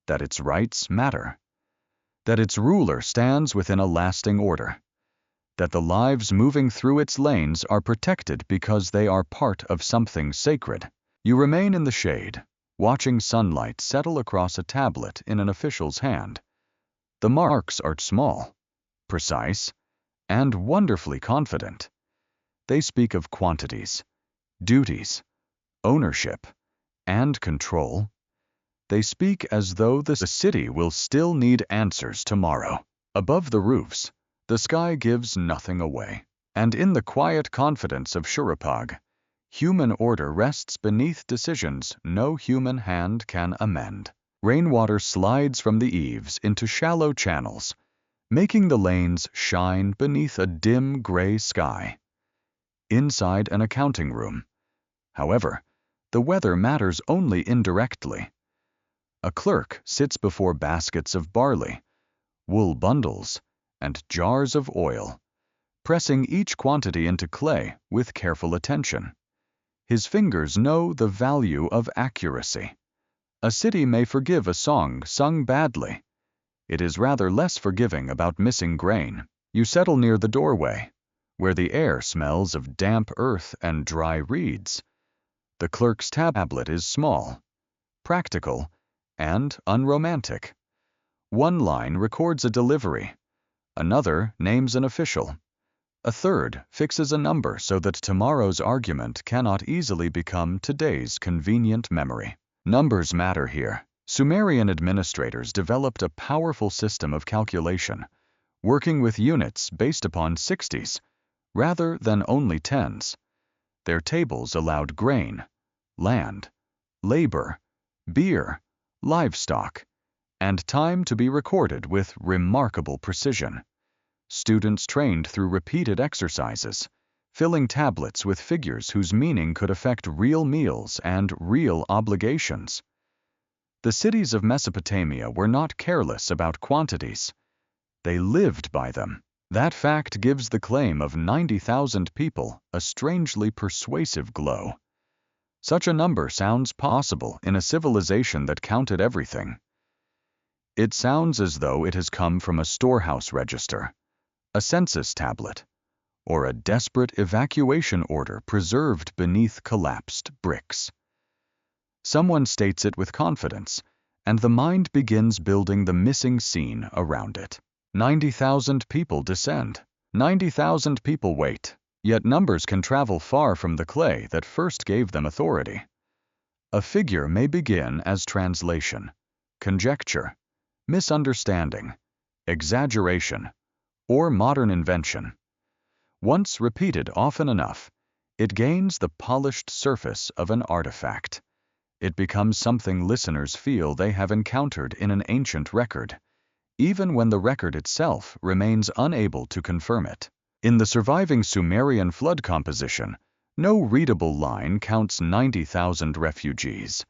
that its rights matter, that its ruler stands within a lasting order, that the lives moving through its lanes are protected because they are part of something sacred. You remain in the shade, watching sunlight settle across a tablet in an official's hand. The marks are small, precise, and wonderfully confident. They speak of quantities, duties, ownership, and control. They speak as though the city will still need answers tomorrow. Above the roofs, the sky gives nothing away, and in the quiet confidence of Shurupag, human order rests beneath decisions no human hand can amend. Rainwater slides from the eaves into shallow channels, making the lanes shine beneath a dim gray sky. Inside an accounting room, however, the weather matters only indirectly. A clerk sits before baskets of barley, wool bundles, and jars of oil, pressing each quantity into clay with careful attention. His fingers know the value of accuracy. A city may forgive a song sung badly. It is rather less forgiving about missing grain. You settle near the doorway, where the air smells of damp earth and dry reeds. The clerk's tablet is small, practical, and unromantic. One line records a delivery, another names an official, a third fixes a number so that tomorrow's argument cannot easily become today's convenient memory. Numbers matter here. Sumerian administrators developed a powerful system of calculation, working with units based upon 60s, rather than only 10s. Their tables allowed grain, land, labor, beer, livestock, and time to be recorded with remarkable precision. Students trained through repeated exercises, filling tablets with figures whose meaning could affect real meals and real obligations. The cities of Mesopotamia were not careless about quantities. They lived by them. That fact gives the claim of 90,000 people a strangely persuasive glow. Such a number sounds possible in a civilization that counted everything. It sounds as though it has come from a storehouse register, a census tablet, or a desperate evacuation order preserved beneath collapsed bricks. Someone states it with confidence, and the mind begins building the missing scene around it. 90,000 people descend. 90,000 people wait. Yet numbers can travel far from the clay that first gave them authority. A figure may begin as translation, conjecture, misunderstanding, exaggeration, or modern invention. Once repeated often enough, it gains the polished surface of an artifact. It becomes something listeners feel they have encountered in an ancient record, even when the record itself remains unable to confirm it. In the surviving Sumerian flood composition, no readable line counts 90,000 refugees.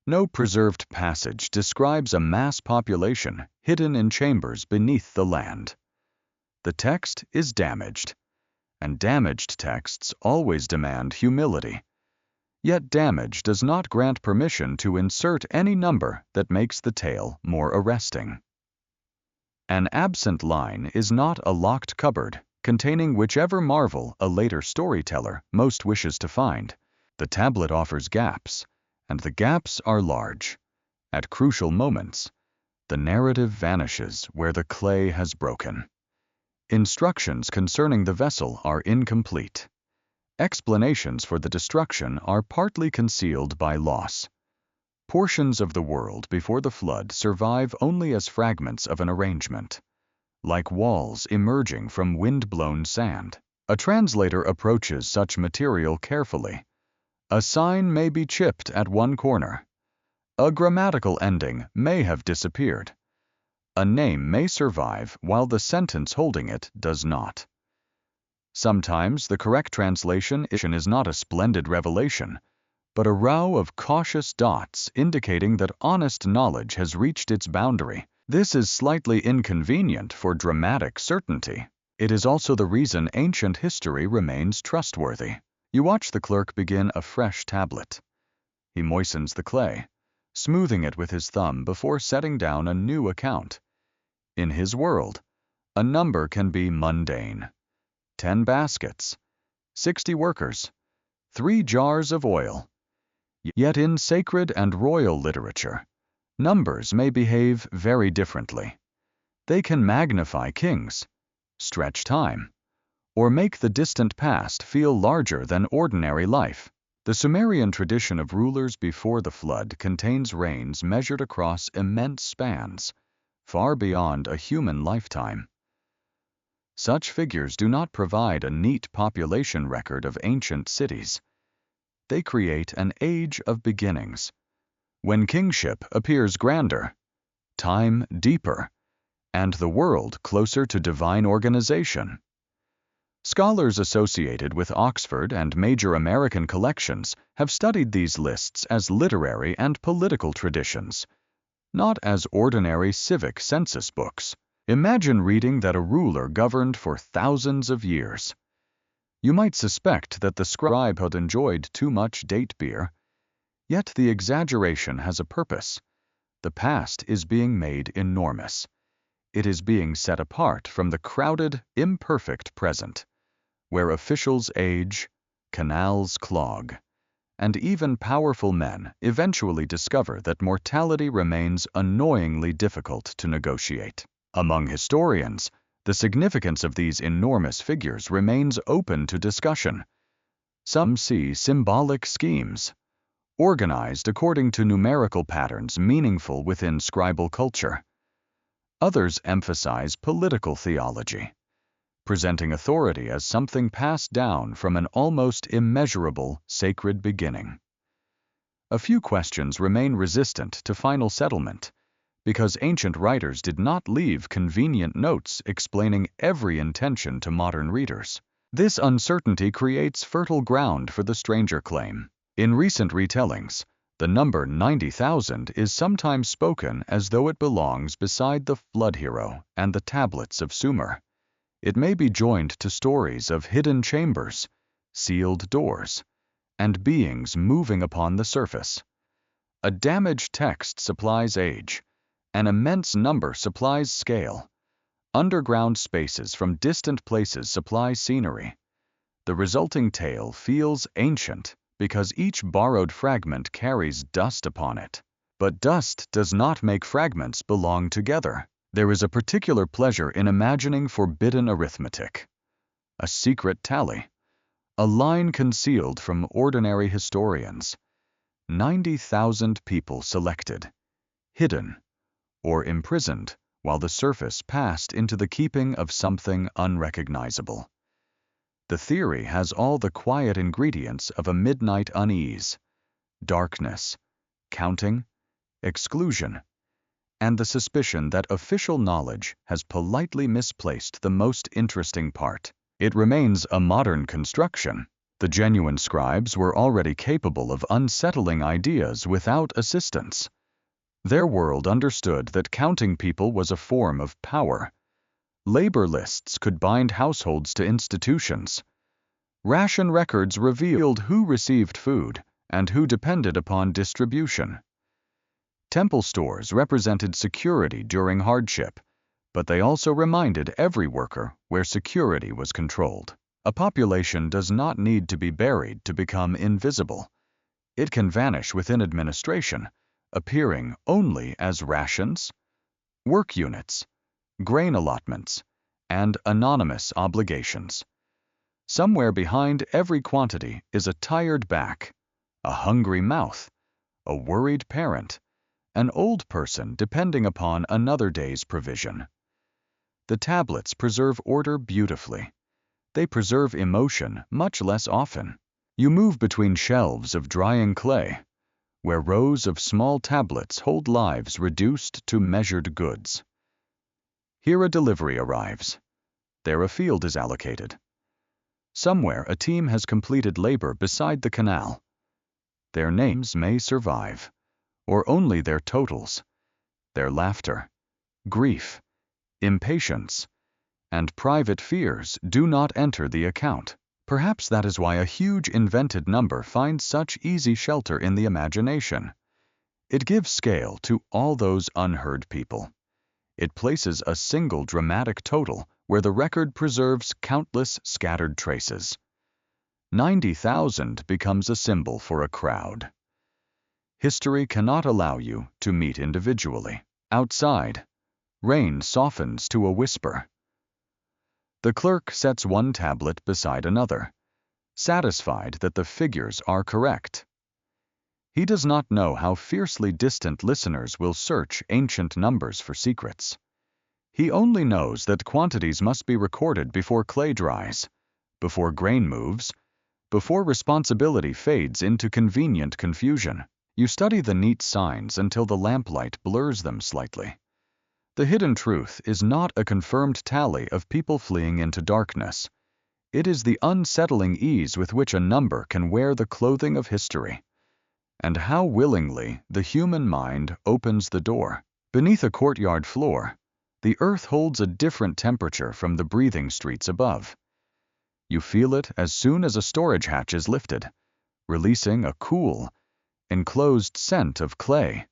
No preserved passage describes a mass population hidden in chambers beneath the land. The text is damaged, and damaged texts always demand humility. Yet damage does not grant permission to insert any number that makes the tale more arresting. An absent line is not a locked cupboard containing whichever marvel a later storyteller most wishes to find. The tablet offers gaps, and the gaps are large. At crucial moments, the narrative vanishes where the clay has broken. Instructions concerning the vessel are incomplete. Explanations for the destruction are partly concealed by loss. Portions of the world before the flood survive only as fragments of an arrangement, like walls emerging from wind-blown sand. A translator approaches such material carefully. A sign may be chipped at one corner. A grammatical ending may have disappeared. A name may survive while the sentence holding it does not. Sometimes the correct translation is not a splendid revelation, but a row of cautious dots indicating that honest knowledge has reached its boundary. This is slightly inconvenient for dramatic certainty. It is also the reason ancient history remains trustworthy. You watch the clerk begin a fresh tablet. He moistens the clay, smoothing it with his thumb before setting down a new account. In his world, a number can be mundane. 10 baskets, 60 workers, 3 jars of oil. Yet in sacred and royal literature, numbers may behave very differently. They can magnify kings, stretch time, or make the distant past feel larger than ordinary life. The Sumerian tradition of rulers before the flood contains reigns measured across immense spans, far beyond a human lifetime. Such figures do not provide a neat population record of ancient cities. They create an age of beginnings, when kingship appears grander, time deeper, and the world closer to divine organization. Scholars associated with Oxford and major American collections have studied these lists as literary and political traditions, not as ordinary civic census books. Imagine reading that a ruler governed for thousands of years. You might suspect that the scribe had enjoyed too much date beer. Yet the exaggeration has a purpose. The past is being made enormous. It is being set apart from the crowded, imperfect present, where officials age, canals clog, and even powerful men eventually discover that mortality remains annoyingly difficult to negotiate. Among historians, the significance of these enormous figures remains open to discussion. Some see symbolic schemes, organized according to numerical patterns meaningful within scribal culture. Others emphasize political theology, presenting authority as something passed down from an almost immeasurable sacred beginning. A few questions remain resistant to final settlement, because ancient writers did not leave convenient notes explaining every intention to modern readers. This uncertainty creates fertile ground for the stranger claim. In recent retellings, the number 90,000 is sometimes spoken as though it belongs beside the flood hero and the tablets of Sumer. It may be joined to stories of hidden chambers, sealed doors, and beings moving upon the surface. A damaged text supplies age, An immense number supplies scale. Underground spaces from distant places supply scenery. The resulting tale feels ancient because each borrowed fragment carries dust upon it. But dust does not make fragments belong together. There is a particular pleasure in imagining forbidden arithmetic, a secret tally, a line concealed from ordinary historians. 90,000 people selected, hidden, or imprisoned, while the surface passed into the keeping of something unrecognizable. The theory has all the quiet ingredients of a midnight unease: darkness, counting, exclusion, and the suspicion that official knowledge has politely misplaced the most interesting part. It remains a modern construction. The genuine scribes were already capable of unsettling ideas without assistance. Their world understood that counting people was a form of power. Labor lists could bind households to institutions. Ration records revealed who received food and who depended upon distribution. Temple stores represented security during hardship, but they also reminded every worker where security was controlled. A population does not need to be buried to become invisible. It can vanish within administration, appearing only as rations, work units, grain allotments, and anonymous obligations. Somewhere behind every quantity is a tired back, a hungry mouth, a worried parent, an old person depending upon another day's provision. The tablets preserve order beautifully. They preserve emotion much less often. You move between shelves of drying clay, where rows of small tablets hold lives reduced to measured goods. Here a delivery arrives. There a field is allocated. Somewhere a team has completed labor beside the canal. Their names may survive, or only their totals, their laughter, grief, impatience, and private fears do not enter the account. Perhaps that is why a huge invented number finds such easy shelter in the imagination. It gives scale to all those unheard people. It places a single dramatic total where the record preserves countless scattered traces. 90,000 becomes a symbol for a crowd. History cannot allow you to meet individually. Outside, rain softens to a whisper. The clerk sets one tablet beside another, satisfied that the figures are correct. He does not know how fiercely distant listeners will search ancient numbers for secrets. He only knows that quantities must be recorded before clay dries, before grain moves, before responsibility fades into convenient confusion. You study the neat signs until the lamplight blurs them slightly. The hidden truth is not a confirmed tally of people fleeing into darkness. It is the unsettling ease with which a number can wear the clothing of history, and how willingly the human mind opens the door. Beneath a courtyard floor, the earth holds a different temperature from the breathing streets above. You feel it as soon as a storage hatch is lifted, releasing a cool, enclosed scent of clay,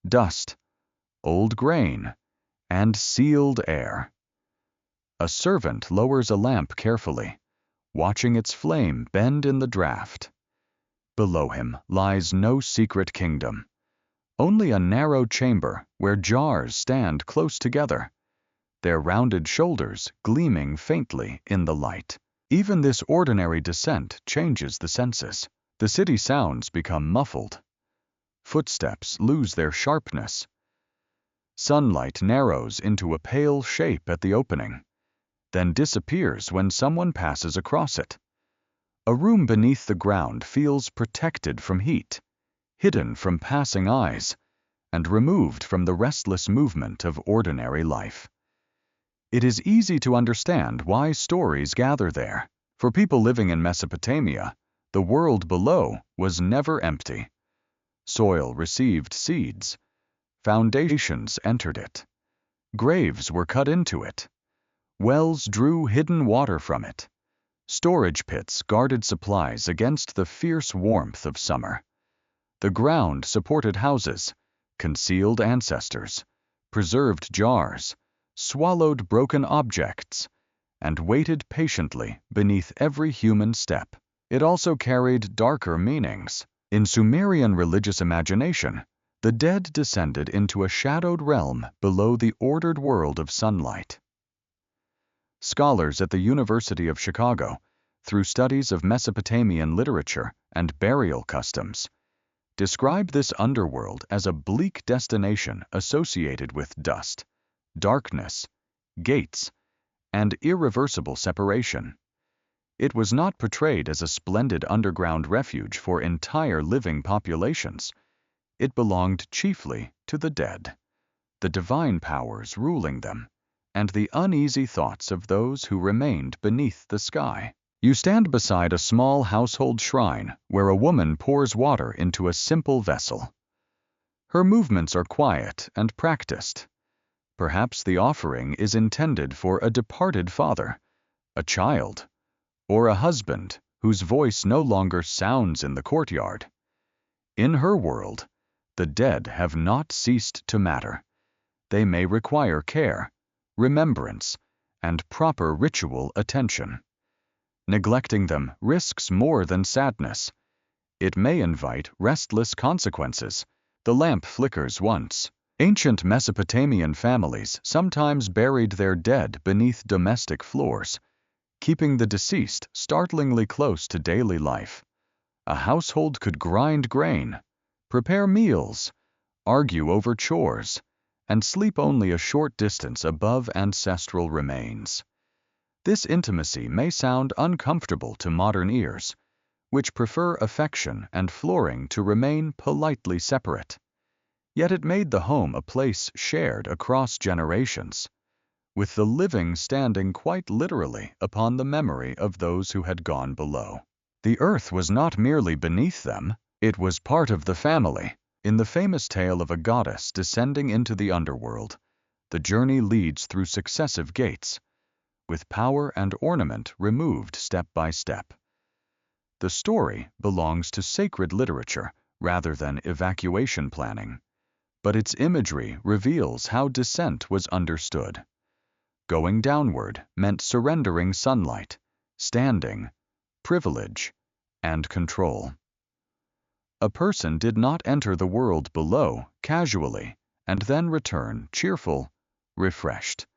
dust, old grain, and sealed air. A servant lowers a lamp carefully, watching its flame bend in the draft. Below him lies no secret kingdom, only a narrow chamber where jars stand close together, their rounded shoulders gleaming faintly in the light. Even this ordinary descent changes the senses. The city sounds become muffled. Footsteps lose their sharpness. Sunlight narrows into a pale shape at the opening, then disappears when someone passes across it. A room beneath the ground feels protected from heat, hidden from passing eyes, and removed from the restless movement of ordinary life. It is easy to understand why stories gather there. For people living in Mesopotamia, the world below was never empty. Soil received seeds. Foundations entered it. Graves were cut into it. Wells drew hidden water from it. Storage pits guarded supplies against the fierce warmth of summer. The ground supported houses, concealed ancestors, preserved jars, swallowed broken objects, and waited patiently beneath every human step. It also carried darker meanings. In Sumerian religious imagination, the dead descended into a shadowed realm below the ordered world of sunlight. Scholars at the University of Chicago, through studies of Mesopotamian literature and burial customs, describe this underworld as a bleak destination associated with dust, darkness, gates, and irreversible separation. It was not portrayed as a splendid underground refuge for entire living populations. It belonged chiefly to the dead, the divine powers ruling them, and the uneasy thoughts of those who remained beneath the sky. You stand beside a small household shrine where a woman pours water into a simple vessel. Her movements are quiet and practiced. Perhaps the offering is intended for a departed father, a child, or a husband whose voice no longer sounds in the courtyard. In her world, the dead have not ceased to matter. They may require care, remembrance, and proper ritual attention. Neglecting them risks more than sadness. It may invite restless consequences. The lamp flickers once. Ancient Mesopotamian families sometimes buried their dead beneath domestic floors, keeping the deceased startlingly close to daily life. A household could grind grain, prepare meals, argue over chores, and sleep only a short distance above ancestral remains. This intimacy may sound uncomfortable to modern ears, which prefer affection and flooring to remain politely separate. Yet it made the home a place shared across generations, with the living standing quite literally upon the memory of those who had gone below. The earth was not merely beneath them, it was part of the family. In the famous tale of a goddess descending into the underworld, the journey leads through successive gates, with power and ornament removed step by step. The story belongs to sacred literature rather than evacuation planning, but its imagery reveals how descent was understood. Going downward meant surrendering sunlight, standing, privilege, and control. A person did not enter the world below casually and then return cheerful, refreshed,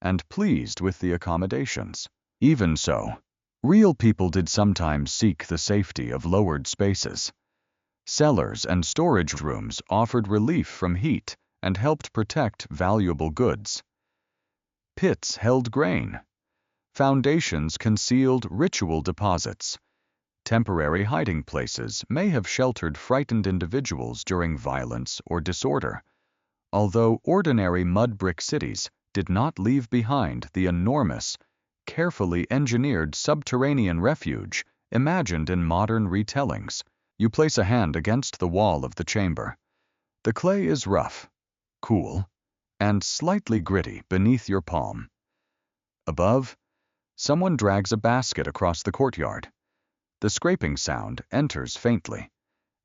and pleased with the accommodations. Even so, real people did sometimes seek the safety of lowered spaces. Cellars and storage rooms offered relief from heat and helped protect valuable goods. Pits held grain. Foundations concealed ritual deposits. Temporary hiding places may have sheltered frightened individuals during violence or disorder, although ordinary mud brick cities did not leave behind the enormous, carefully engineered subterranean refuge imagined in modern retellings. You place a hand against the wall of the chamber. The clay is rough, cool, and slightly gritty beneath your palm. Above, someone drags a basket across the courtyard. The scraping sound enters faintly,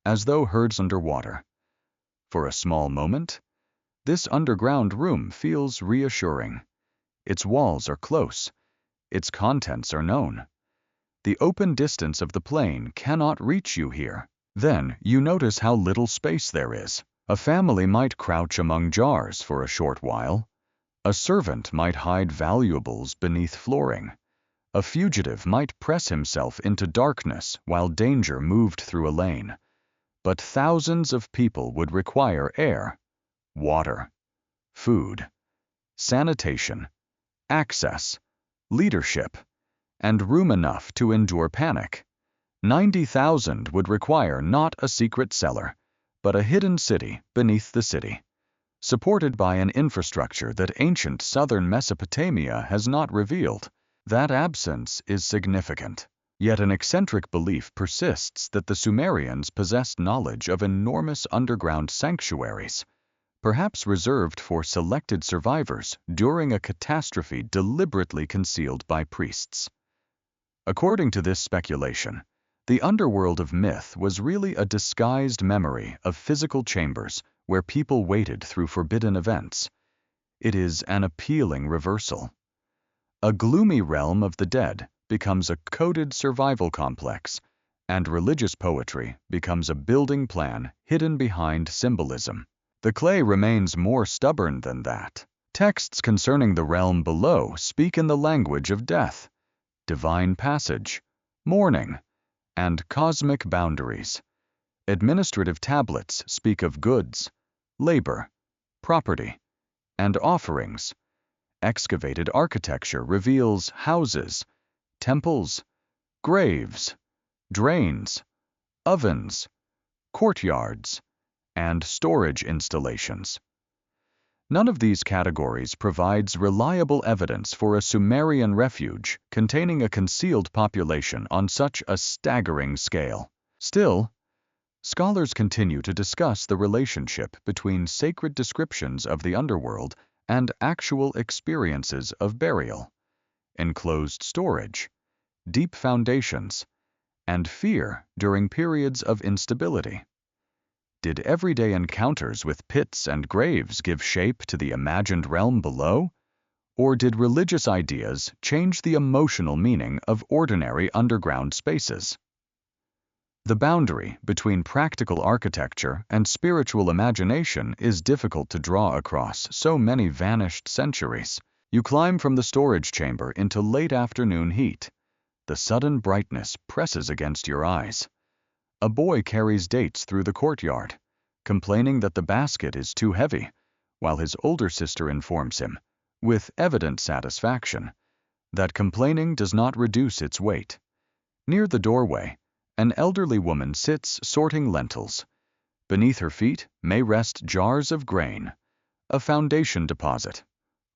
as though heard underwater. For a small moment, this underground room feels reassuring. Its walls are close, its contents are known. The open distance of the plain cannot reach you here. Then you notice how little space there is. A family might crouch among jars for a short while. A servant might hide valuables beneath flooring. A fugitive might press himself into darkness while danger moved through a lane. But thousands of people would require air, water, food, sanitation, access, leadership, and room enough to endure panic. 90,000 would require not a secret cellar, but a hidden city beneath the city, supported by an infrastructure that ancient southern Mesopotamia has not revealed. That absence is significant. Yet an eccentric belief persists that the Sumerians possessed knowledge of enormous underground sanctuaries, perhaps reserved for selected survivors during a catastrophe deliberately concealed by priests. According to this speculation, the underworld of myth was really a disguised memory of physical chambers where people waited through forbidden events. It is an appealing reversal. A gloomy realm of the dead becomes a coded survival complex, and religious poetry becomes a building plan hidden behind symbolism. The clay remains more stubborn than that. Texts concerning the realm below speak in the language of death, divine passage, mourning, and cosmic boundaries. Administrative tablets speak of goods, labor, property, and offerings. Excavated architecture reveals houses, temples, graves, drains, ovens, courtyards, and storage installations. None of these categories provides reliable evidence for a Sumerian refuge containing a concealed population on such a staggering scale. Still, scholars continue to discuss the relationship between sacred descriptions of the underworld and actual experiences of burial, enclosed storage, deep foundations, and fear during periods of instability. Did everyday encounters with pits and graves give shape to the imagined realm below? Or did religious ideas change the emotional meaning of ordinary underground spaces? The boundary between practical architecture and spiritual imagination is difficult to draw across so many vanished centuries. You climb from the storage chamber into late afternoon heat. The sudden brightness presses against your eyes. A boy carries dates through the courtyard, complaining that the basket is too heavy, while his older sister informs him, with evident satisfaction, that complaining does not reduce its weight. Near the doorway, an elderly woman sits sorting lentils. Beneath her feet may rest jars of grain, a foundation deposit,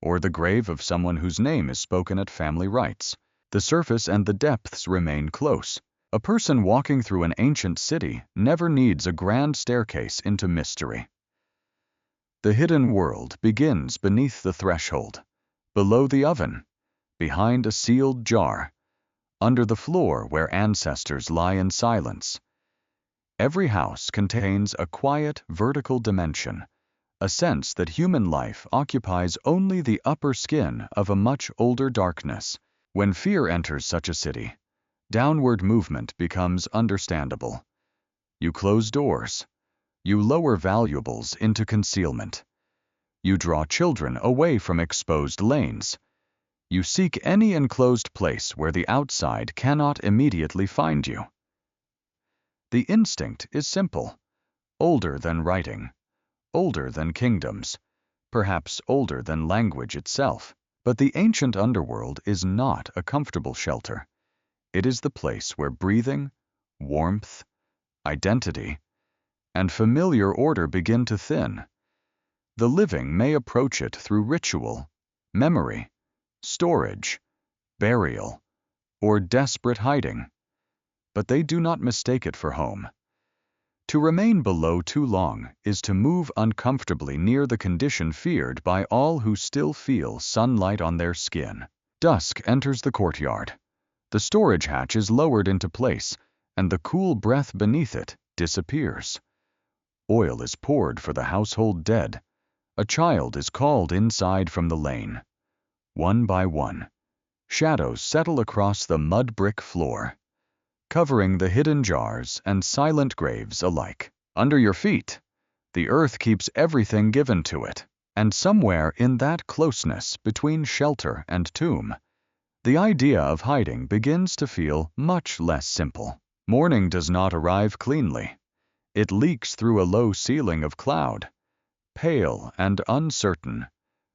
or the grave of someone whose name is spoken at family rites. The surface and the depths remain close. A person walking through an ancient city never needs a grand staircase into mystery. The hidden world begins beneath the threshold, below the oven, behind a sealed jar, under the floor where ancestors lie in silence. Every house contains a quiet vertical dimension, a sense that human life occupies only the upper skin of a much older darkness. When fear enters such a city, downward movement becomes understandable. You close doors. You lower valuables into concealment. You draw children away from exposed lanes. You seek any enclosed place where the outside cannot immediately find you. The instinct is simple, older than writing, older than kingdoms, perhaps older than language itself. But the ancient underworld is not a comfortable shelter. It is the place where breathing, warmth, identity, and familiar order begin to thin. The living may approach it through ritual, memory, storage, burial, or desperate hiding, but they do not mistake it for home. To remain below too long is to move uncomfortably near the condition feared by all who still feel sunlight on their skin. Dusk enters the courtyard. The storage hatch is lowered into place, and the cool breath beneath it disappears. Oil is poured for the household dead. A child is called inside from the lane. One by one, shadows settle across the mud brick floor, covering the hidden jars and silent graves alike. Under your feet, the earth keeps everything given to it, and somewhere in that closeness between shelter and tomb, the idea of hiding begins to feel much less simple. Morning does not arrive cleanly. It leaks through a low ceiling of cloud, pale and uncertain,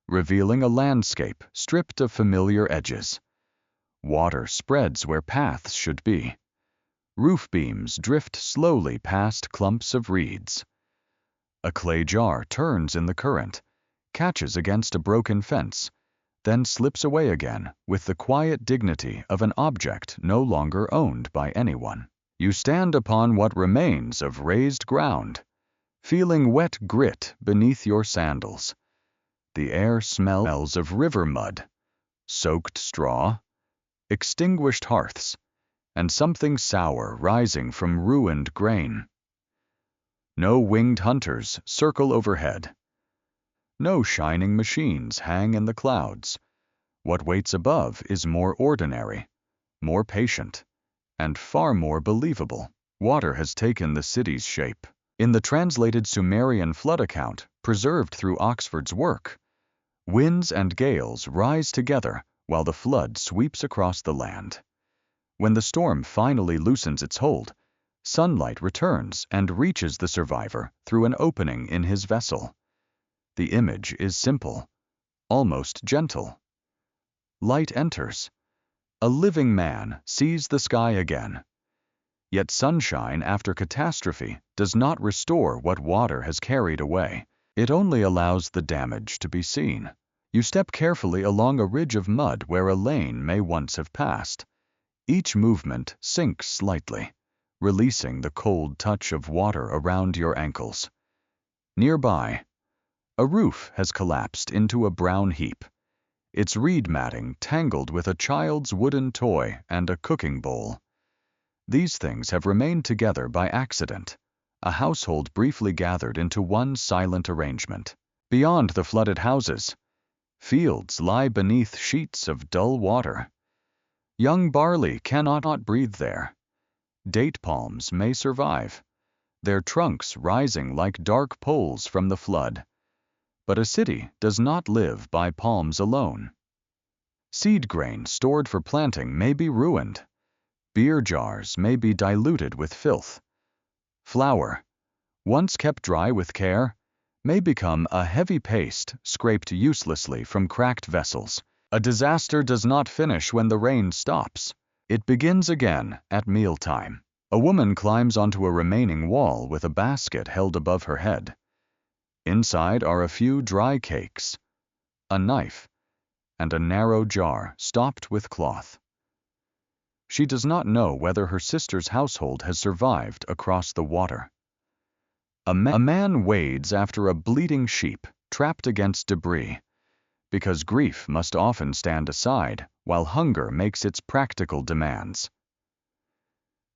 revealing a landscape stripped of familiar edges. Water spreads where paths should be. Roof beams drift slowly past clumps of reeds. A clay jar turns in the current, catches against a broken fence, then slips away again with the quiet dignity of an object no longer owned by anyone. You stand upon what remains of raised ground, feeling wet grit beneath your sandals. The air smells of river mud, soaked straw, extinguished hearths, and something sour rising from ruined grain. No winged hunters circle overhead. No shining machines hang in the clouds. What waits above is more ordinary, more patient, and far more believable. Water has taken the city's shape. In the translated Sumerian flood account, preserved through Oxford's work, winds and gales rise together while the flood sweeps across the land. When the storm finally loosens its hold, sunlight returns and reaches the survivor through an opening in his vessel. The image is simple, almost gentle. Light enters. A living man sees the sky again. Yet sunshine after catastrophe does not restore what water has carried away. It only allows the damage to be seen. You step carefully along a ridge of mud where a lane may once have passed. Each movement sinks slightly, releasing the cold touch of water around your ankles. Nearby, a roof has collapsed into a brown heap, its reed matting tangled with a child's wooden toy and a cooking bowl. These things have remained together by accident, a household briefly gathered into one silent arrangement. Beyond the flooded houses, fields lie beneath sheets of dull water. Young barley cannot breathe there. Date palms may survive, their trunks rising like dark poles from the flood. But a city does not live by palms alone. Seed grain stored for planting may be ruined. Beer jars may be diluted with filth. Flour, once kept dry with care, may become a heavy paste scraped uselessly from cracked vessels. A disaster does not finish when the rain stops. It begins again at mealtime. A woman climbs onto a remaining wall with a basket held above her head. Inside are a few dry cakes, a knife, and a narrow jar stopped with cloth. She does not know whether her sister's household has survived across the water. A man wades after a bleeding sheep trapped against debris, because grief must often stand aside while hunger makes its practical demands.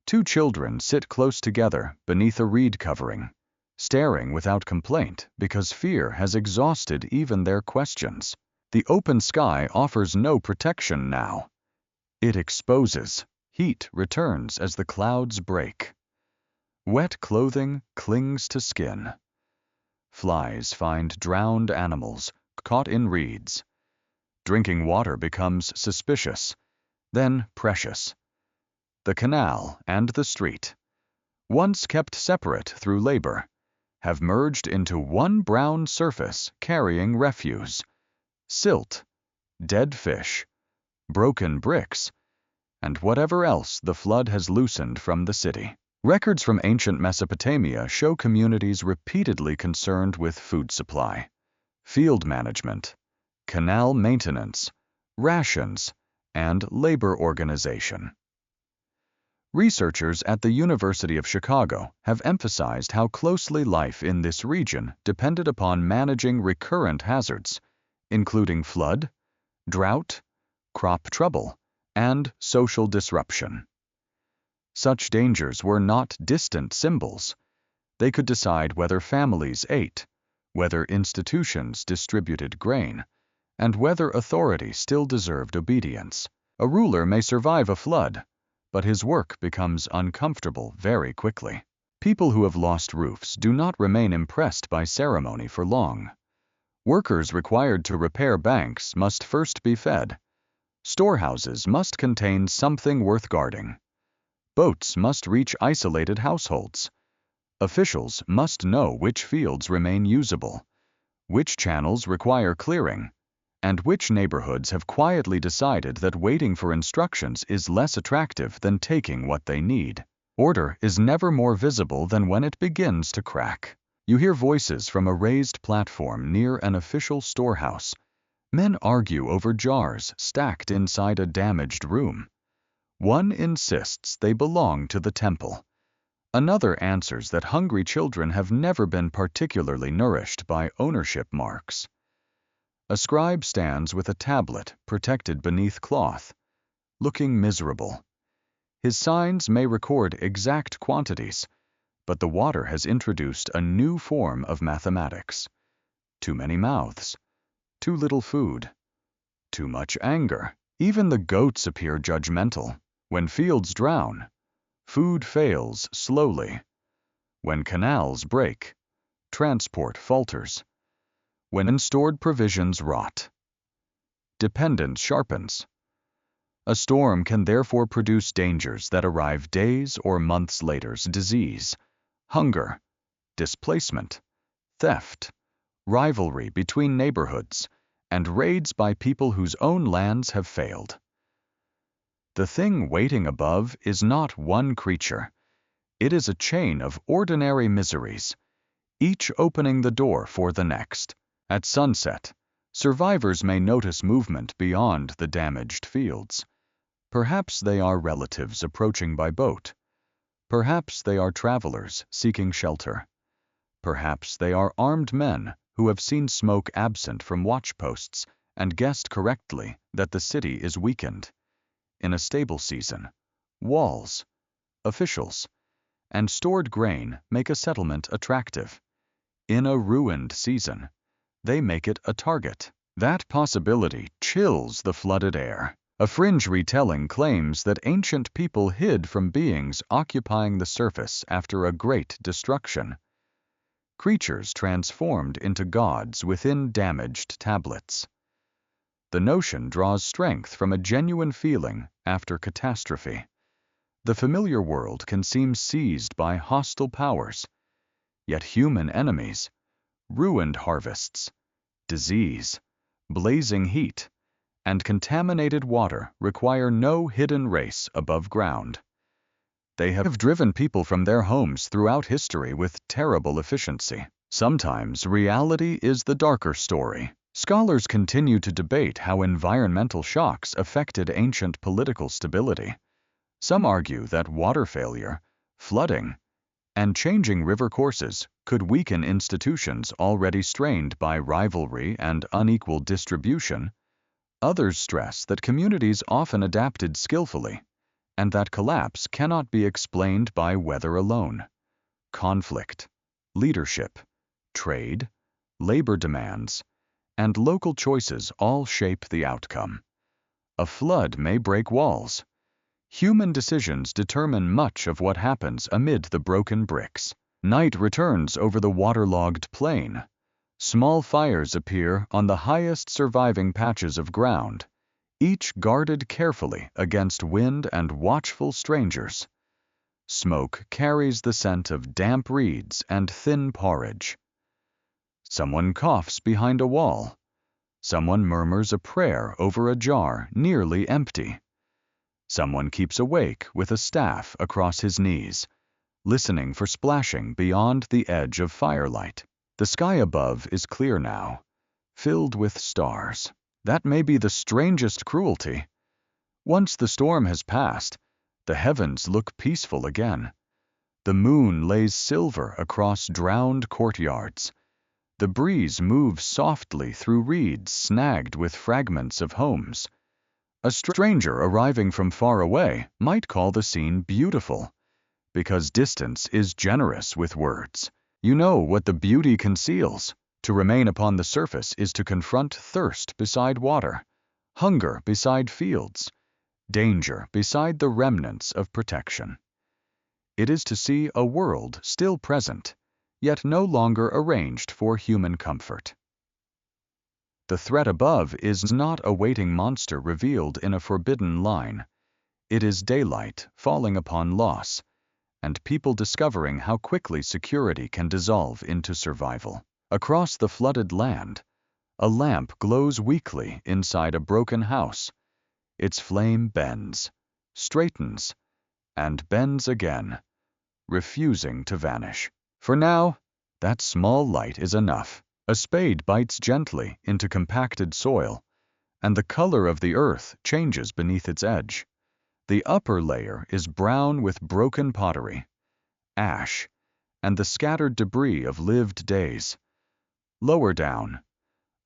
Two children sit close together beneath a reed covering, staring without complaint because fear has exhausted even their questions. The open sky offers no protection now. It exposes. Heat returns as the clouds break. Wet clothing clings to skin. Flies find drowned animals caught in reeds. Drinking water becomes suspicious, then precious. The canal and the street, once kept separate through labor, have merged into one brown surface carrying refuse. Silt, dead fish, broken bricks, and whatever else the flood has loosened from the city. Records from ancient Mesopotamia show communities repeatedly concerned with food supply, field management, canal maintenance, rations, and labor organization. Researchers at the University of Chicago have emphasized how closely life in this region depended upon managing recurrent hazards, including flood, drought, crop trouble, and social disruption. Such dangers were not distant symbols. They could decide whether families ate, whether institutions distributed grain, and whether authority still deserved obedience. A ruler may survive a flood, but his work becomes uncomfortable very quickly. People who have lost roofs do not remain impressed by ceremony for long. Workers required to repair banks must first be fed. Storehouses must contain something worth guarding. Boats must reach isolated households. Officials must know which fields remain usable, which channels require clearing, and which neighborhoods have quietly decided that waiting for instructions is less attractive than taking what they need. Order is never more visible than when it begins to crack. You hear voices from a raised platform near an official storehouse. Men argue over jars stacked inside a damaged room. One insists they belong to the temple. Another answers that hungry children have never been particularly nourished by ownership marks. A scribe stands with a tablet protected beneath cloth, looking miserable. His signs may record exact quantities, but the water has introduced a new form of mathematics. too many mouths, too little food, too much anger. Even the goats appear judgmental. When fields drown, food fails slowly. When canals break, transport falters. When stored provisions rot, dependence sharpens. A storm can therefore produce dangers that arrive days or months later: disease, hunger, displacement, theft, rivalry between neighborhoods, and raids by people whose own lands have failed. The thing waiting above is not one creature. It is a chain of ordinary miseries, each opening the door for the next. At sunset, survivors may notice movement beyond the damaged fields. Perhaps they are relatives approaching by boat. Perhaps they are travelers seeking shelter. Perhaps they are armed men who have seen smoke absent from watchposts and guessed correctly that the city is weakened. In a stable season, walls, officials, and stored grain make a settlement attractive. In a ruined season, they make it a target. That possibility chills the flooded air. A fringe retelling claims that ancient people hid from beings occupying the surface after a great destruction. Creatures transformed into gods within damaged tablets. The notion draws strength from a genuine feeling after catastrophe. The familiar world can seem seized by hostile powers, yet human enemies, ruined harvests, disease, blazing heat, and contaminated water require no hidden race above ground. They have driven people from their homes throughout history with terrible efficiency. Sometimes reality is the darker story. Scholars continue to debate how environmental shocks affected ancient political stability. Some argue that water failure, flooding, and changing river courses could weaken institutions already strained by rivalry and unequal distribution. Others stress that communities often adapted skillfully, and that collapse cannot be explained by weather alone. Conflict, leadership, trade, labor demands, and local choices all shape the outcome. A flood may break walls. Human decisions determine much of what happens amid the broken bricks. Night returns over the waterlogged plain. Small fires appear on the highest surviving patches of ground, each guarded carefully against wind and watchful strangers. Smoke carries the scent of damp reeds and thin porridge. Someone coughs behind a wall. Someone murmurs a prayer over a jar nearly empty. Someone keeps awake with a staff across his knees, listening for splashing beyond the edge of firelight. The sky above is clear now, filled with stars. That may be the strangest cruelty. Once the storm has passed, the heavens look peaceful again. The moon lays silver across drowned courtyards. The breeze moves softly through reeds snagged with fragments of homes. A stranger arriving from far away might call the scene beautiful, because distance is generous with words. You know what the beauty conceals. To remain upon the surface is to confront thirst beside water, hunger beside fields, danger beside the remnants of protection. It is to see a world still present, yet no longer arranged for human comfort. The threat above is not a waiting monster revealed in a forbidden line. It is daylight falling upon loss, and people discovering how quickly security can dissolve into survival. Across the flooded land, a lamp glows weakly inside a broken house. Its flame bends, straightens, and bends again, refusing to vanish. For now, that small light is enough. A spade bites gently into compacted soil, and the color of the earth changes beneath its edge. The upper layer is brown with broken pottery, ash, and the scattered debris of lived days. Lower down,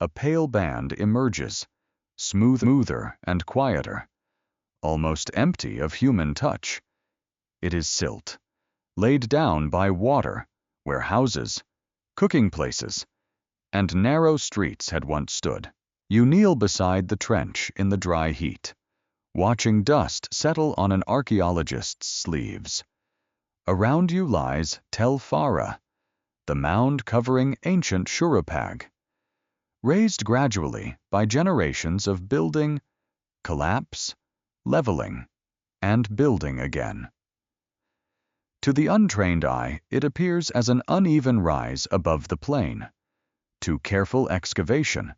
a pale band emerges, smoother and quieter, almost empty of human touch. It is silt, laid down by water, where houses, cooking places, and narrow streets had once stood. You kneel beside the trench in the dry heat, watching dust settle on an archaeologist's sleeves. Around you lies Tel Fara, the mound covering ancient Shuruppak, raised gradually by generations of building, collapse, leveling, and building again. To the untrained eye, it appears as an uneven rise above the plain. To careful excavation,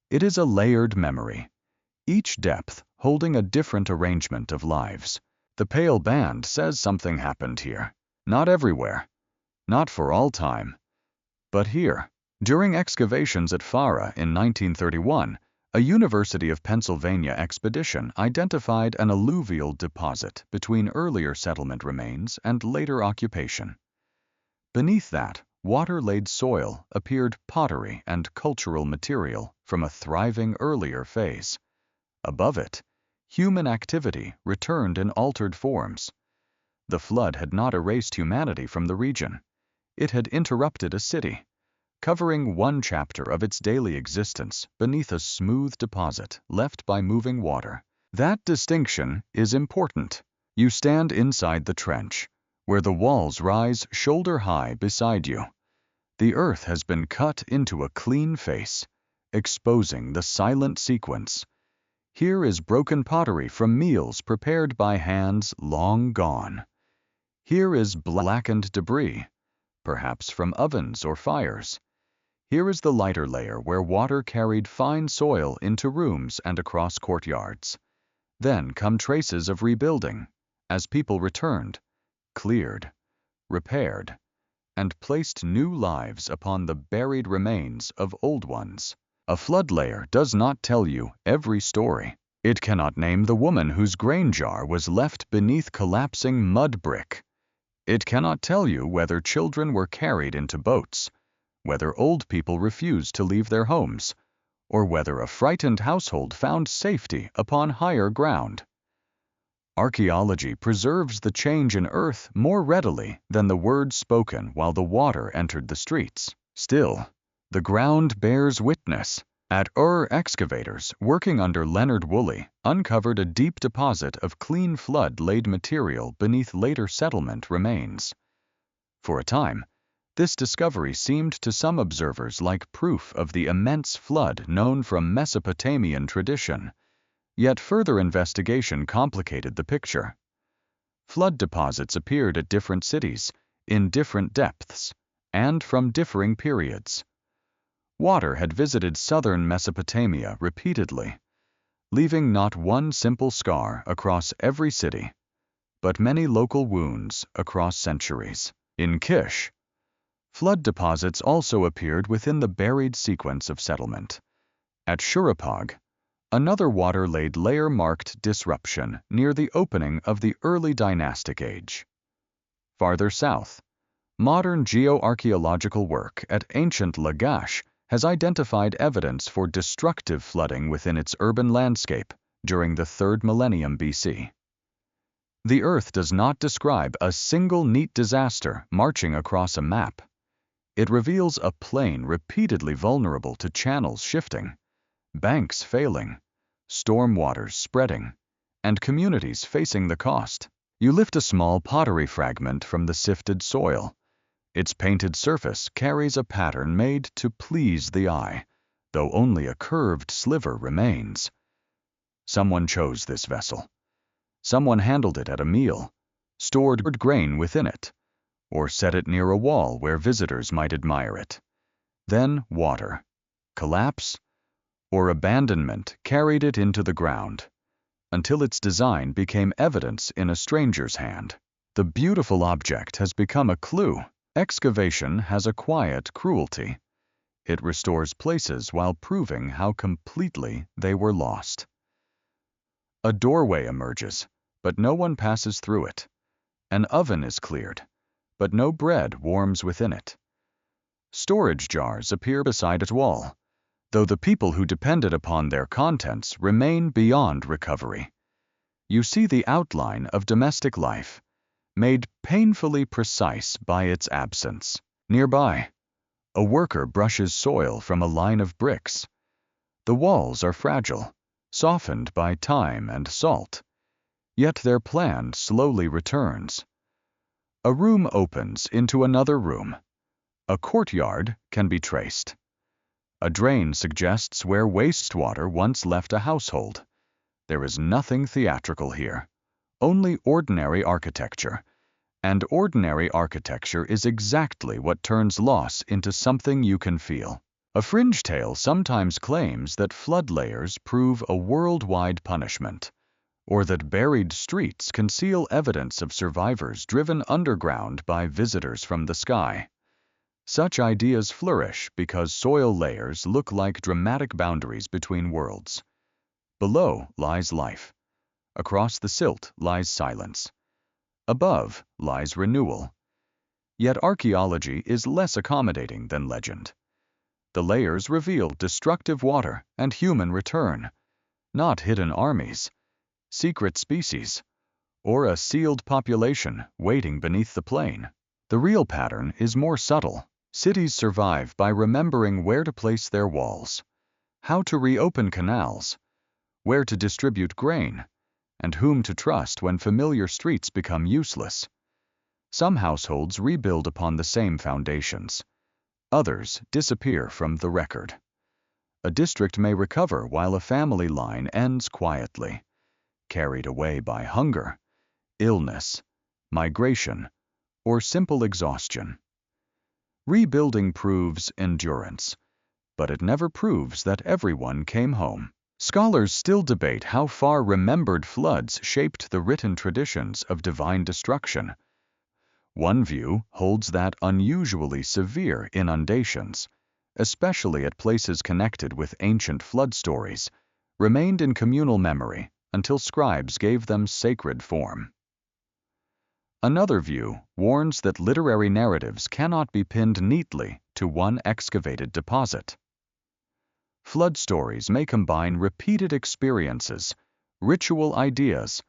it is a layered memory, each depth holding a different arrangement of lives. The pale band says something happened here. Not everywhere, not for all time, but here. During excavations at Fara in 1931, a University of Pennsylvania expedition identified an alluvial deposit between earlier settlement remains and later occupation. Beneath that, water-laid soil appeared pottery and cultural material from a thriving earlier phase. Above it, human activity returned in altered forms. The flood had not erased humanity from the region. It had interrupted a city, covering one chapter of its daily existence beneath a smooth deposit left by moving water. That distinction is important. You stand inside the trench, where the walls rise shoulder-high beside you. The earth has been cut into a clean face, exposing the silent sequence. Here is broken pottery from meals prepared by hands long gone. Here is blackened debris, perhaps from ovens or fires. Here is the lighter layer where water carried fine soil into rooms and across courtyards. Then come traces of rebuilding, as people returned, cleared, repaired, and placed new lives upon the buried remains of old ones. A flood layer does not tell you every story. It cannot name the woman whose grain jar was left beneath collapsing mud brick. It cannot tell you whether children were carried into boats, whether old people refused to leave their homes, or whether a frightened household found safety upon higher ground. Archaeology preserves the change in earth more readily than the words spoken while the water entered the streets. Still, the ground bears witness. At Ur, excavators working under Leonard Woolley uncovered a deep deposit of clean flood-laid material beneath later settlement remains. For a time, this discovery seemed to some observers like proof of the immense flood known from Mesopotamian tradition. Yet further investigation complicated the picture. Flood deposits appeared at different cities, in different depths, and from differing periods. Water had visited southern Mesopotamia repeatedly, leaving not one simple scar across every city, but many local wounds across centuries. In Kish, flood deposits also appeared within the buried sequence of settlement. At Shuruppak, another water-laid layer marked disruption near the opening of the early dynastic age. Farther south, modern geoarchaeological work at ancient Lagash has identified evidence for destructive flooding within its urban landscape during the 3rd millennium BC. The Earth does not describe a single neat disaster marching across a map. It reveals a plain repeatedly vulnerable to channels shifting, banks failing, storm waters spreading, and communities facing the cost. You lift a small pottery fragment from the sifted soil. Its painted surface carries a pattern made to please the eye, though only a curved sliver remains. Someone chose this vessel. Someone handled it at a meal, stored grain within it, or set it near a wall where visitors might admire it. Then water, collapse, or abandonment carried it into the ground, until its design became evidence in a stranger's hand. The beautiful object has become a clue. Excavation has a quiet cruelty. It restores places while proving how completely they were lost. A doorway emerges, but no one passes through it. An oven is cleared, but no bread warms within it. Storage jars appear beside its wall, though the people who depended upon their contents remain beyond recovery. You see the outline of domestic life, made painfully precise by its absence. Nearby, A worker brushes soil from a line of bricks. The walls are fragile, softened by time and salt, yet their plan slowly returns. A room opens into another room. A courtyard can be traced. A drain suggests where wastewater once left a household. There is nothing theatrical here, only ordinary architecture. And ordinary architecture is exactly what turns loss into something you can feel. A fringe tale sometimes claims that flood layers prove a worldwide punishment, or that buried streets conceal evidence of survivors driven underground by visitors from the sky. Such ideas flourish because soil layers look like dramatic boundaries between worlds. Below lies life. Across the silt lies silence. Above lies renewal. Yet archaeology is less accommodating than legend. The layers reveal destructive water and human return, not hidden armies, secret species, or a sealed population waiting beneath the plain. The real pattern is more subtle. Cities survive by remembering where to place their walls, how to reopen canals, where to distribute grain, and whom to trust when familiar streets become useless. Some households rebuild upon the same foundations. Others disappear from the record. A district may recover while a family line ends quietly, carried away by hunger, illness, migration, or simple exhaustion. Rebuilding proves endurance, but it never proves that everyone came home. Scholars still debate how far remembered floods shaped the written traditions of divine destruction. One view holds that unusually severe inundations, especially at places connected with ancient flood stories, remained in communal memory until scribes gave them sacred form. Another view warns that literary narratives cannot be pinned neatly to one excavated deposit. Flood stories may combine repeated experiences, ritual ideas,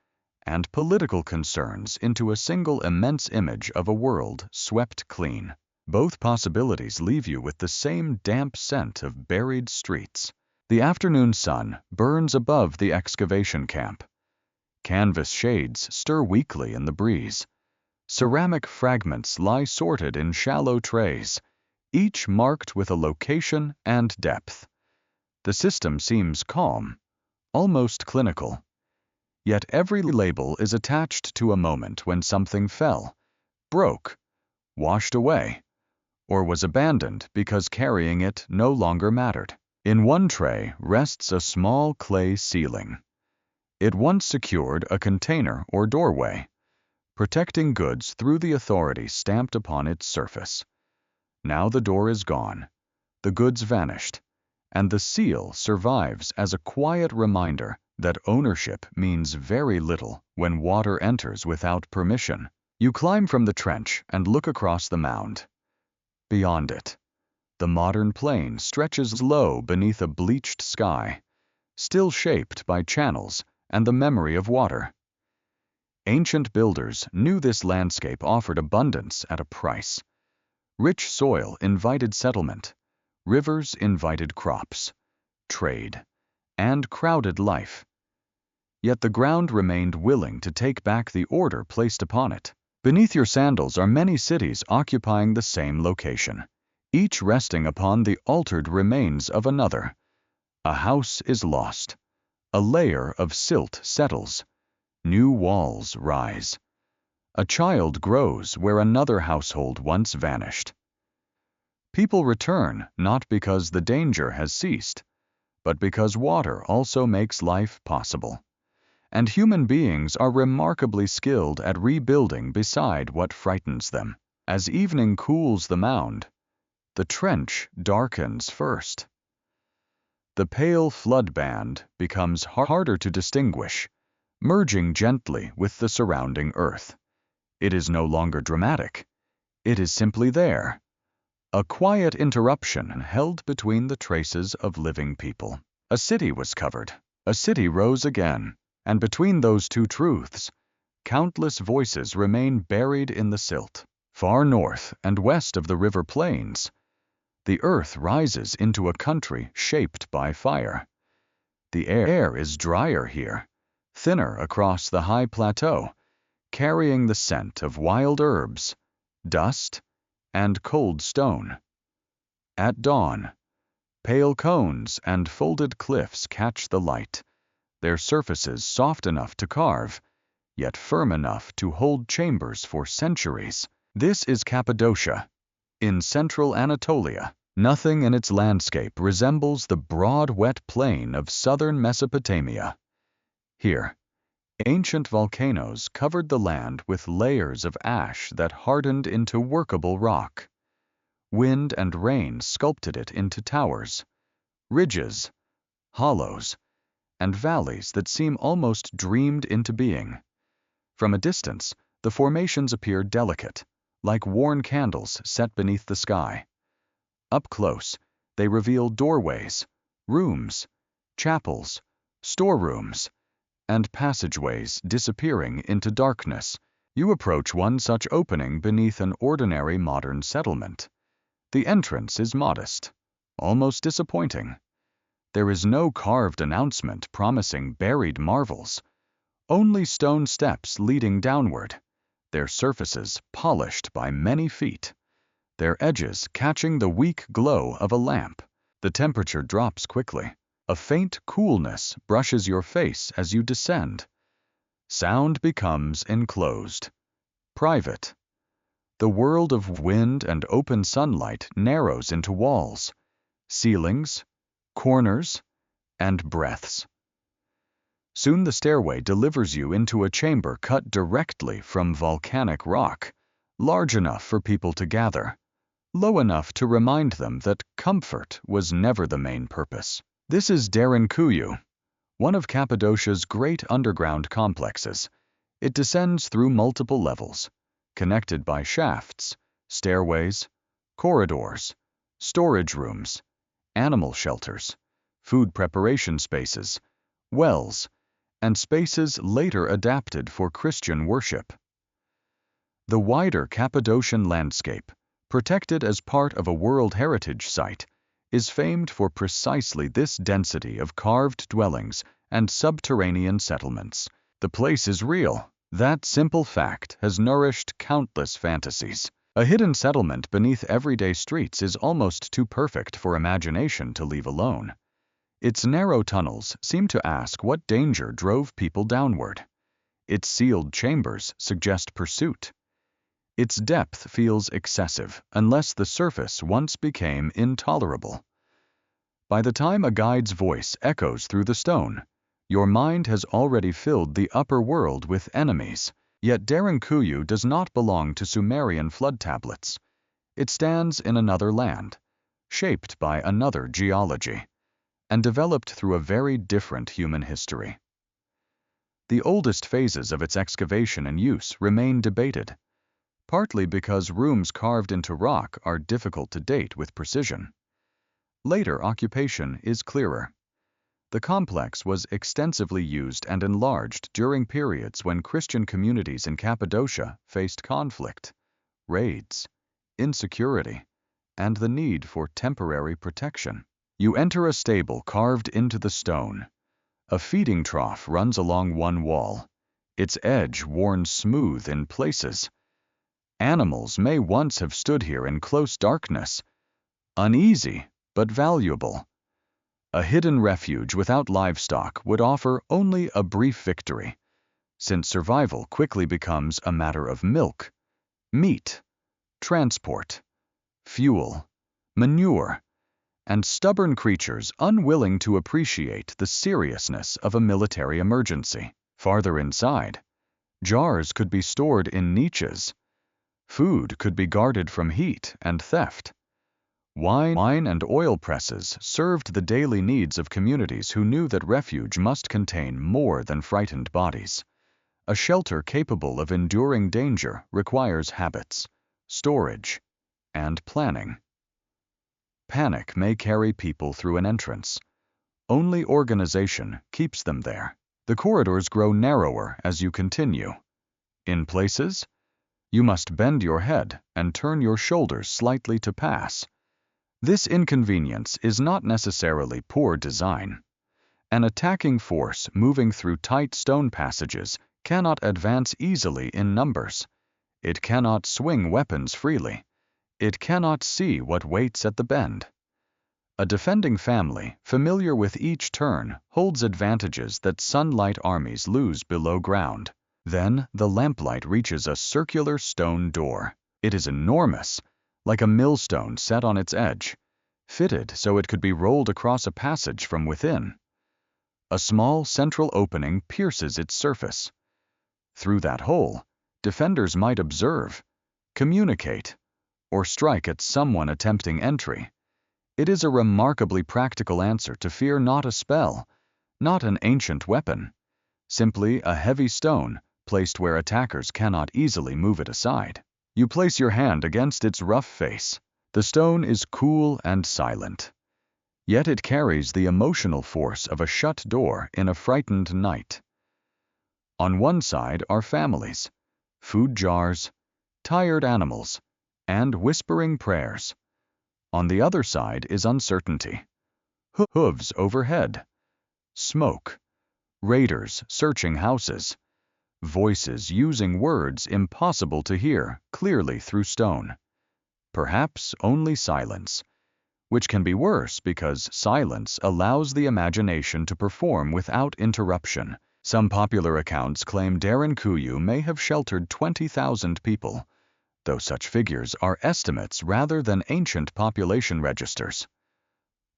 and political concerns into a single immense image of a world swept clean. Both possibilities leave you with the same damp scent of buried streets. The afternoon sun burns above the excavation camp. Canvas shades stir weakly in the breeze. Ceramic fragments lie sorted in shallow trays, each marked with a location and depth. The system seems calm, almost clinical. Yet every label is attached to a moment when something fell, broke, washed away, or was abandoned because carrying it no longer mattered. In one tray rests a small clay ceiling. It once secured a container or doorway, protecting goods through the authority stamped upon its surface. Now the door is gone, the goods vanished, and the seal survives as a quiet reminder that ownership means very little when water enters without permission. You climb from the trench and look across the mound. Beyond it, the modern plain stretches low beneath a bleached sky, still shaped by channels and the memory of water. Ancient builders knew this landscape offered abundance at a price. Rich soil invited settlement, rivers invited crops, trade, and crowded life. Yet the ground remained willing to take back the order placed upon it. Beneath your sandals are many cities occupying the same location, each resting upon the altered remains of another. A house is lost. A layer of silt settles. New walls rise. A child grows where another household once vanished. People return not because the danger has ceased, but because water also makes life possible. And human beings are remarkably skilled at rebuilding beside what frightens them. As evening cools the mound, the trench darkens first. The pale flood band becomes harder to distinguish, merging gently with the surrounding earth. It is no longer dramatic. It is simply there, a quiet interruption held between the traces of living people. A city was covered. A city rose again. And between those two truths, countless voices remain buried in the silt. Far north and west of the river plains, The earth rises into a country shaped by fire. The air is drier here, thinner across the high plateau, carrying the scent of wild herbs, dust, and cold stone. At dawn, pale cones and folded cliffs catch the light, their surfaces soft enough to carve, yet firm enough to hold chambers for centuries. This is Cappadocia, in central Anatolia. Nothing in its landscape resembles the broad, wet plain of southern Mesopotamia. Here, ancient volcanoes covered the land with layers of ash that hardened into workable rock. Wind and rain sculpted it into towers, ridges, hollows, and valleys that seem almost dreamed into being. From a distance, the formations appear delicate, like worn candles set beneath the sky. Up close, they reveal doorways, rooms, chapels, storerooms, and passageways disappearing into darkness. You approach one such opening beneath an ordinary modern settlement. The entrance is modest, almost disappointing. There is no carved announcement promising buried marvels, only stone steps leading downward, their surfaces polished by many feet, their edges catching the weak glow of a lamp. The temperature drops quickly. A faint coolness brushes your face as you descend. Sound becomes enclosed, private. The world of wind and open sunlight narrows into walls, ceilings, corners, and breaths. Soon the stairway delivers you into a chamber cut directly from volcanic rock, large enough for people to gather, low enough to remind them that comfort was never the main purpose. This is Derinkuyu, one of Cappadocia's great underground complexes. It descends through multiple levels, connected by shafts, stairways, corridors, storage rooms, animal shelters, food preparation spaces, wells, and spaces later adapted for Christian worship. The wider Cappadocian landscape, protected as part of a World Heritage Site, is famed for precisely this density of carved dwellings and subterranean settlements. The place is real. That simple fact has nourished countless fantasies. A hidden settlement beneath everyday streets is almost too perfect for imagination to leave alone. Its narrow tunnels seem to ask what danger drove people downward. Its sealed chambers suggest pursuit. Its depth feels excessive unless the surface once became intolerable. By the time a guide's voice echoes through the stone, your mind has already filled the upper world with enemies. Yet Derinkuyu does not belong to Sumerian flood tablets. It stands in another land, shaped by another geology, and developed through a very different human history. The oldest phases of its excavation and use remain debated, partly because rooms carved into rock are difficult to date with precision. Later occupation is clearer. The complex was extensively used and enlarged during periods when Christian communities in Cappadocia faced conflict, raids, insecurity, and the need for temporary protection. You enter a stable carved into the stone. A feeding trough runs along one wall, its edge worn smooth in places. Animals may once have stood here in close darkness, uneasy but valuable. A hidden refuge without livestock would offer only a brief victory, since survival quickly becomes a matter of milk, meat, transport, fuel, manure, and stubborn creatures unwilling to appreciate the seriousness of a military emergency. Farther inside, jars could be stored in niches. Food could be guarded from heat and theft. Wine and oil presses served the daily needs of communities who knew that refuge must contain more than frightened bodies. A shelter capable of enduring danger requires habits, storage, and planning. Panic may carry people through an entrance. Only organization keeps them there. The corridors grow narrower as you continue. In places, you must bend your head and turn your shoulders slightly to pass. This inconvenience is not necessarily poor design. An attacking force moving through tight stone passages cannot advance easily in numbers. It cannot swing weapons freely. It cannot see what waits at the bend. A defending family, familiar with each turn, holds advantages that sunlight armies lose below ground. Then the lamplight reaches a circular stone door. It is enormous, like a millstone set on its edge, fitted so it could be rolled across a passage from within. A small central opening pierces its surface. Through that hole, defenders might observe, communicate, or strike at someone attempting entry. It is a remarkably practical answer to fear not a spell, not an ancient weapon, simply a heavy stone placed where attackers cannot easily move it aside. You place your hand against its rough face. The stone is cool and silent, yet it carries the emotional force of a shut door in a frightened night. On one side are families, food jars, tired animals, and whispering prayers. On the other side is uncertainty. Hooves overhead, smoke, raiders searching houses, voices using words impossible to hear clearly through stone. Perhaps only silence, which can be worse because silence allows the imagination to perform without interruption. Some popular accounts claim Derinkuyu may have sheltered 20,000 people, though such figures are estimates rather than ancient population registers.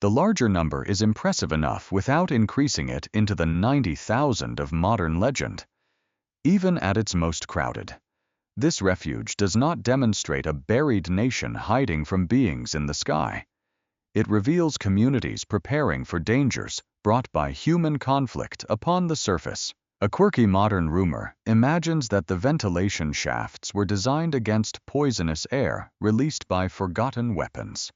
The larger number is impressive enough without increasing it into the 90,000 of modern legend. Even at its most crowded, this refuge does not demonstrate a buried nation hiding from beings in the sky. It reveals communities preparing for dangers brought by human conflict upon the surface. A quirky modern rumor imagines that the ventilation shafts were designed against poisonous air released by forgotten weapons,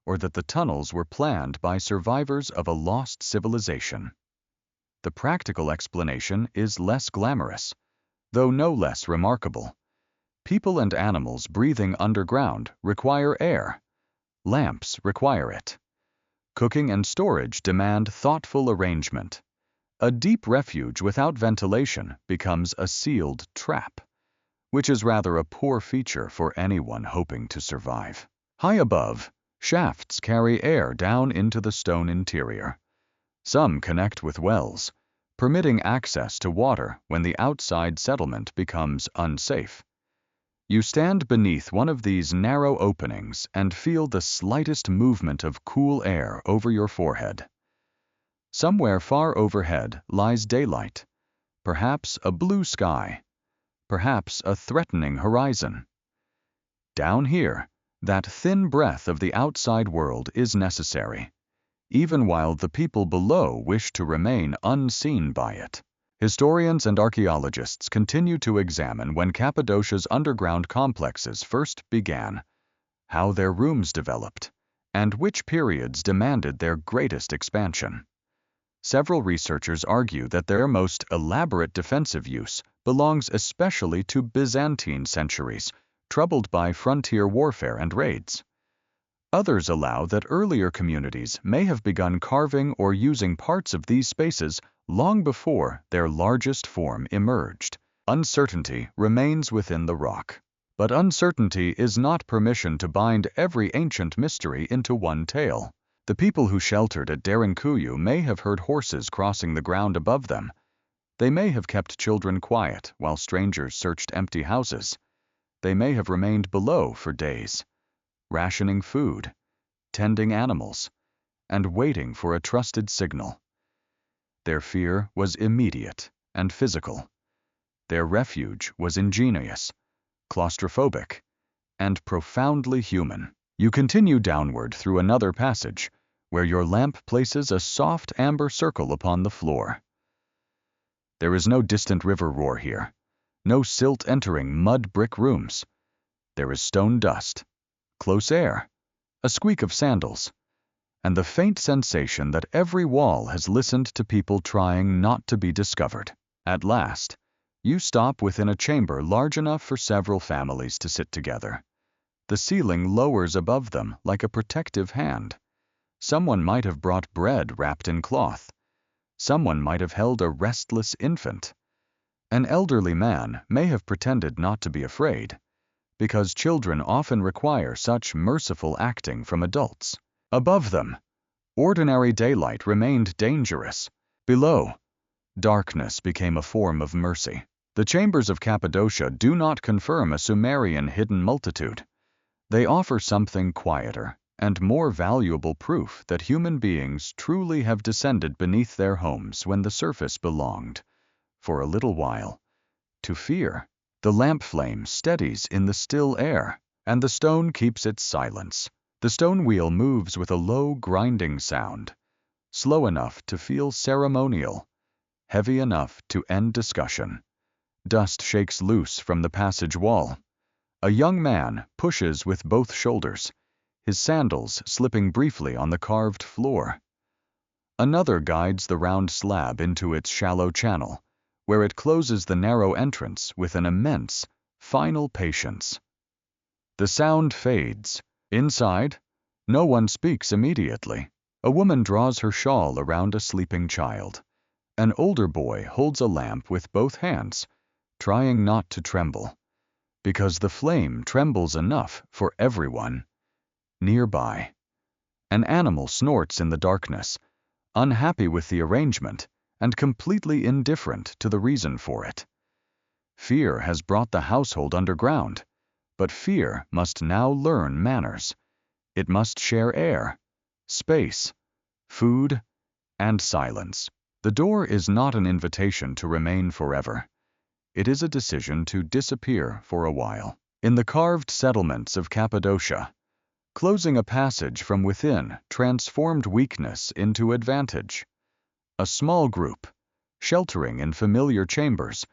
or that the tunnels were planned by survivors of a lost civilization. The practical explanation is less glamorous, though no less remarkable. People and animals breathing underground require air. Lamps require it. Cooking and storage demand thoughtful arrangement. A deep refuge without ventilation becomes a sealed trap, which is rather a poor feature for anyone hoping to survive. High above, shafts carry air down into the stone interior. Some connect with wells, permitting access to water when the outside settlement becomes unsafe. You stand beneath one of these narrow openings and feel the slightest movement of cool air over your forehead. Somewhere far overhead lies daylight, perhaps a blue sky, perhaps a threatening horizon. Down here, that thin breath of the outside world is necessary, even while the people below wish to remain unseen by it. Historians and archaeologists continue to examine when Cappadocia's underground complexes first began, how their rooms developed, and which periods demanded their greatest expansion. Several researchers argue that their most elaborate defensive use belongs especially to Byzantine centuries, troubled by frontier warfare and raids. Others allow that earlier communities may have begun carving or using parts of these spaces long before their largest form emerged. Uncertainty remains within the rock. But uncertainty is not permission to bind every ancient mystery into one tale. The people who sheltered at Derinkuyu may have heard horses crossing the ground above them. They may have kept children quiet while strangers searched empty houses. They may have remained below for days, rationing food, tending animals, and waiting for a trusted signal. Their fear was immediate and physical. Their refuge was ingenious, claustrophobic, and profoundly human. You continue downward through another passage, where your lamp places a soft amber circle upon the floor. There is no distant river roar here, no silt entering mud brick rooms. There is stone dust, close air, a squeak of sandals, and the faint sensation that every wall has listened to people trying not to be discovered. At last, you stop within a chamber large enough for several families to sit together. The ceiling lowers above them like a protective hand. Someone might have brought bread wrapped in cloth. Someone might have held a restless infant. An elderly man may have pretended not to be afraid, because children often require such merciful acting from adults. Above them, ordinary daylight remained dangerous. Below, darkness became a form of mercy. The chambers of Cappadocia do not confirm a Sumerian hidden multitude. They offer something quieter and more valuable proof that human beings truly have descended beneath their homes when the surface belonged, for a little while, to fear. The lamp flame steadies in the still air, and the stone keeps its silence. The stone wheel moves with a low grinding sound, slow enough to feel ceremonial, heavy enough to end discussion. Dust shakes loose from the passage wall. A young man pushes with both shoulders, his sandals slipping briefly on the carved floor. Another guides the round slab into its shallow channel, where it closes the narrow entrance with an immense, final patience. The sound fades. Inside, no one speaks immediately. A woman draws her shawl around a sleeping child. An older boy holds a lamp with both hands, trying not to tremble, because the flame trembles enough for everyone. Nearby, an animal snorts in the darkness, unhappy with the arrangement and completely indifferent to the reason for it. Fear has brought the household underground, but fear must now learn manners. It must share air, space, food, and silence. The door is not an invitation to remain forever. It is a decision to disappear for a while. In the carved settlements of Cappadocia, closing a passage from within transformed weakness into advantage. A small group, sheltering in familiar chambers,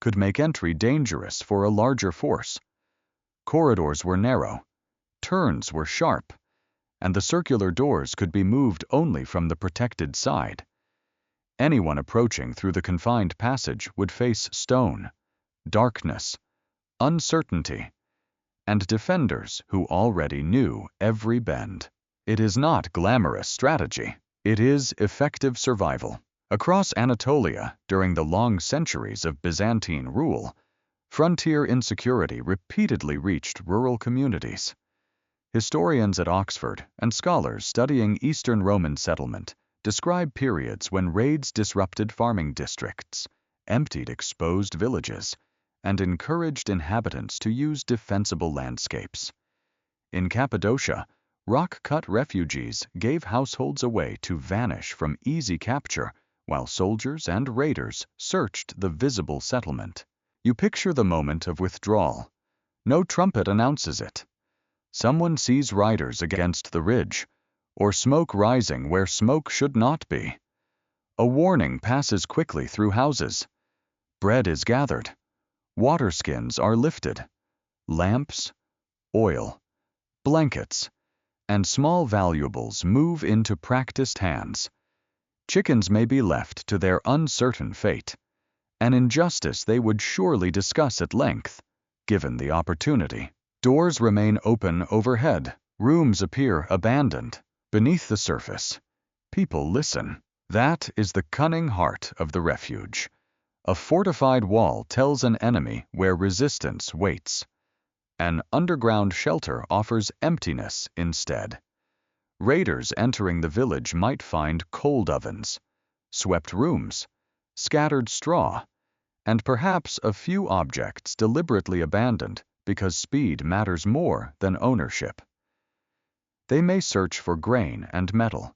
could make entry dangerous for a larger force. Corridors were narrow, turns were sharp, and the circular doors could be moved only from the protected side. Anyone approaching through the confined passage would face stone, darkness, uncertainty, and defenders who already knew every bend. It is not glamorous strategy. It is effective survival. Across Anatolia, during the long centuries of Byzantine rule, frontier insecurity repeatedly reached rural communities. Historians at Oxford and scholars studying Eastern Roman settlement describe periods when raids disrupted farming districts, emptied exposed villages, and encouraged inhabitants to use defensible landscapes. In Cappadocia, rock-cut refugees gave households a way to vanish from easy capture while soldiers and raiders searched the visible settlement. You picture the moment of withdrawal. No trumpet announces it. Someone sees riders against the ridge, or smoke rising where smoke should not be. A warning passes quickly through houses. Bread is gathered. Water skins are lifted. Lamps, oil, blankets, and small valuables move into practiced hands. Chickens may be left to their uncertain fate, an injustice they would surely discuss at length, given the opportunity. Doors remain open overhead. Rooms appear abandoned. Beneath the surface, people listen. That is the cunning heart of the refuge. A fortified wall tells an enemy where resistance waits. An underground shelter offers emptiness instead. Raiders entering the village might find cold ovens, swept rooms, scattered straw, and perhaps a few objects deliberately abandoned because speed matters more than ownership. They may search for grain and metal,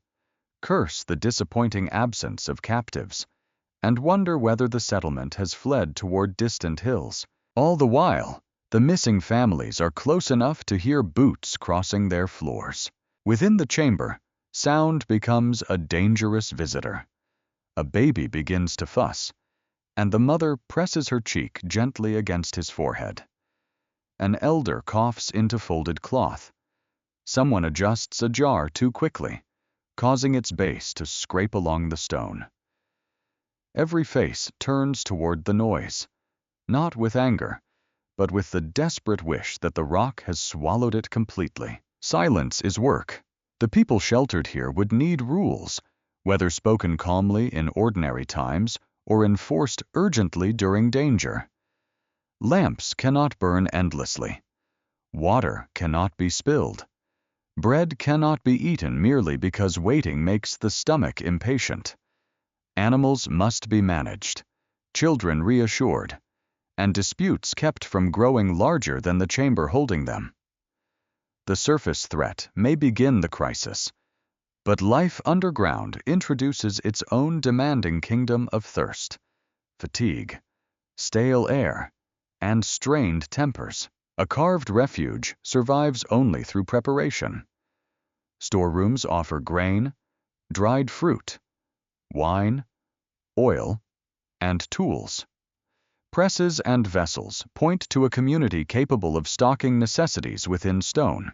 curse the disappointing absence of captives, and wonder whether the settlement has fled toward distant hills. All the while, the missing families are close enough to hear boots crossing their floors. Within the chamber, sound becomes a dangerous visitor. A baby begins to fuss, and the mother presses her cheek gently against his forehead. An elder coughs into folded cloth. Someone adjusts a jar too quickly, causing its base to scrape along the stone. Every face turns toward the noise, not with anger, but with the desperate wish that the rock has swallowed it completely. Silence is work. The people sheltered here would need rules, whether spoken calmly in ordinary times or enforced urgently during danger. Lamps cannot burn endlessly. Water cannot be spilled. Bread cannot be eaten merely because waiting makes the stomach impatient. Animals must be managed, children reassured, and disputes kept from growing larger than the chamber holding them. The surface threat may begin the crisis, but life underground introduces its own demanding kingdom of thirst, fatigue, stale air, and strained tempers. A carved refuge survives only through preparation. Storerooms offer grain, dried fruit, wine, oil, and tools. Presses and vessels point to a community capable of stocking necessities within stone.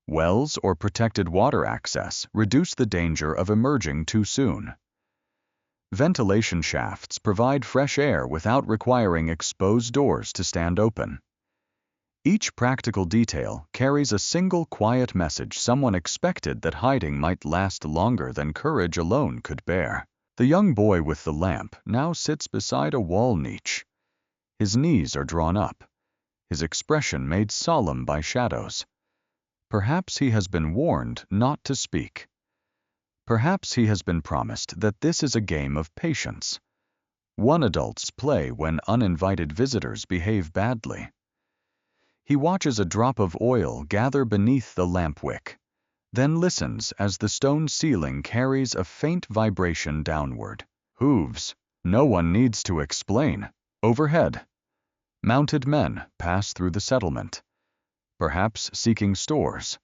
Wells or protected water access reduce the danger of emerging too soon. Ventilation shafts provide fresh air without requiring exposed doors to stand open. Each practical detail carries a single quiet message someone expected that hiding might last longer than courage alone could bear. The young boy with the lamp now sits beside a wall niche. His knees are drawn up, his expression made solemn by shadows. Perhaps he has been warned not to speak. Perhaps he has been promised that this is a game of patience. One adult's play when uninvited visitors behave badly. He watches a drop of oil gather beneath the lamp wick, then listens as the stone ceiling carries a faint vibration downward. Hooves. No one needs to explain. Overhead. Mounted men pass through the settlement, perhaps seeking stores,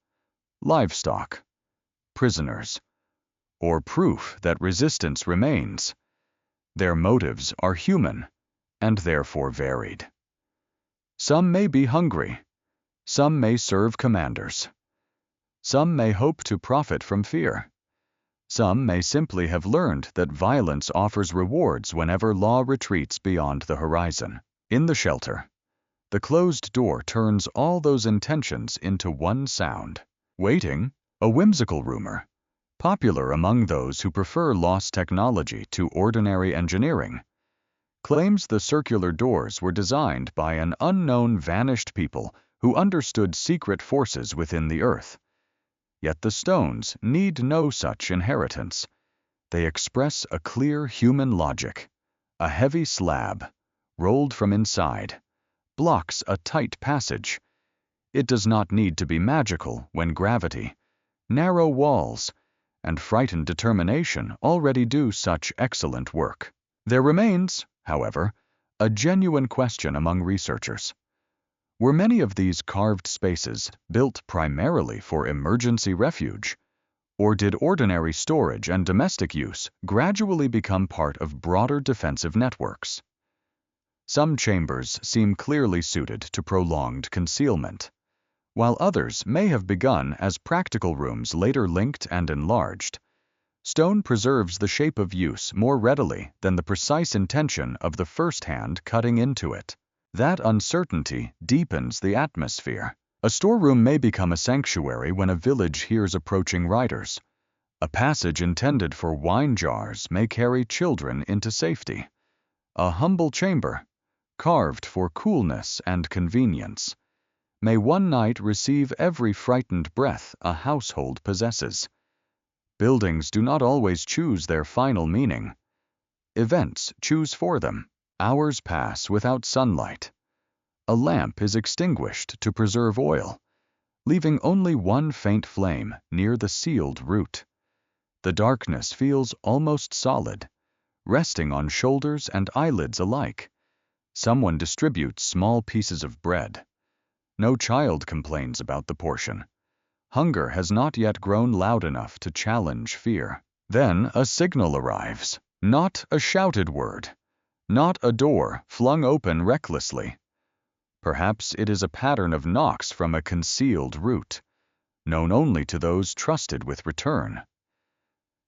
livestock, prisoners, or proof that resistance remains. Their motives are human and therefore varied. Some may be hungry, some may serve commanders, some may hope to profit from fear, some may simply have learned that violence offers rewards whenever law retreats beyond the horizon. In the shelter, the closed door turns all those intentions into one sound. Waiting, a whimsical rumor, popular among those who prefer lost technology to ordinary engineering, claims the circular doors were designed by an unknown vanished people who understood secret forces within the earth. Yet the stones need no such inheritance. They express a clear human logic. A heavy slab, rolled from inside, blocks a tight passage. It does not need to be magical when gravity, narrow walls, and frightened determination already do such excellent work. There remains, however, a genuine question among researchers. Were many of these carved spaces built primarily for emergency refuge, or did ordinary storage and domestic use gradually become part of broader defensive networks? Some chambers seem clearly suited to prolonged concealment, while others may have begun as practical rooms later linked and enlarged. Stone preserves the shape of use more readily than the precise intention of the first hand cutting into it. That uncertainty deepens the atmosphere. A storeroom may become a sanctuary when a village hears approaching riders. A passage intended for wine jars may carry children into safety. A humble chamber, carved for coolness and convenience, may one night receive every frightened breath a household possesses. Buildings do not always choose their final meaning. Events choose for them. Hours pass without sunlight. A lamp is extinguished to preserve oil, leaving only one faint flame near the sealed root. The darkness feels almost solid, resting on shoulders and eyelids alike. Someone distributes small pieces of bread. No child complains about the portion. Hunger has not yet grown loud enough to challenge fear. Then a signal arrives, not a shouted word, not a door flung open recklessly. Perhaps it is a pattern of knocks from a concealed route, known only to those trusted with return.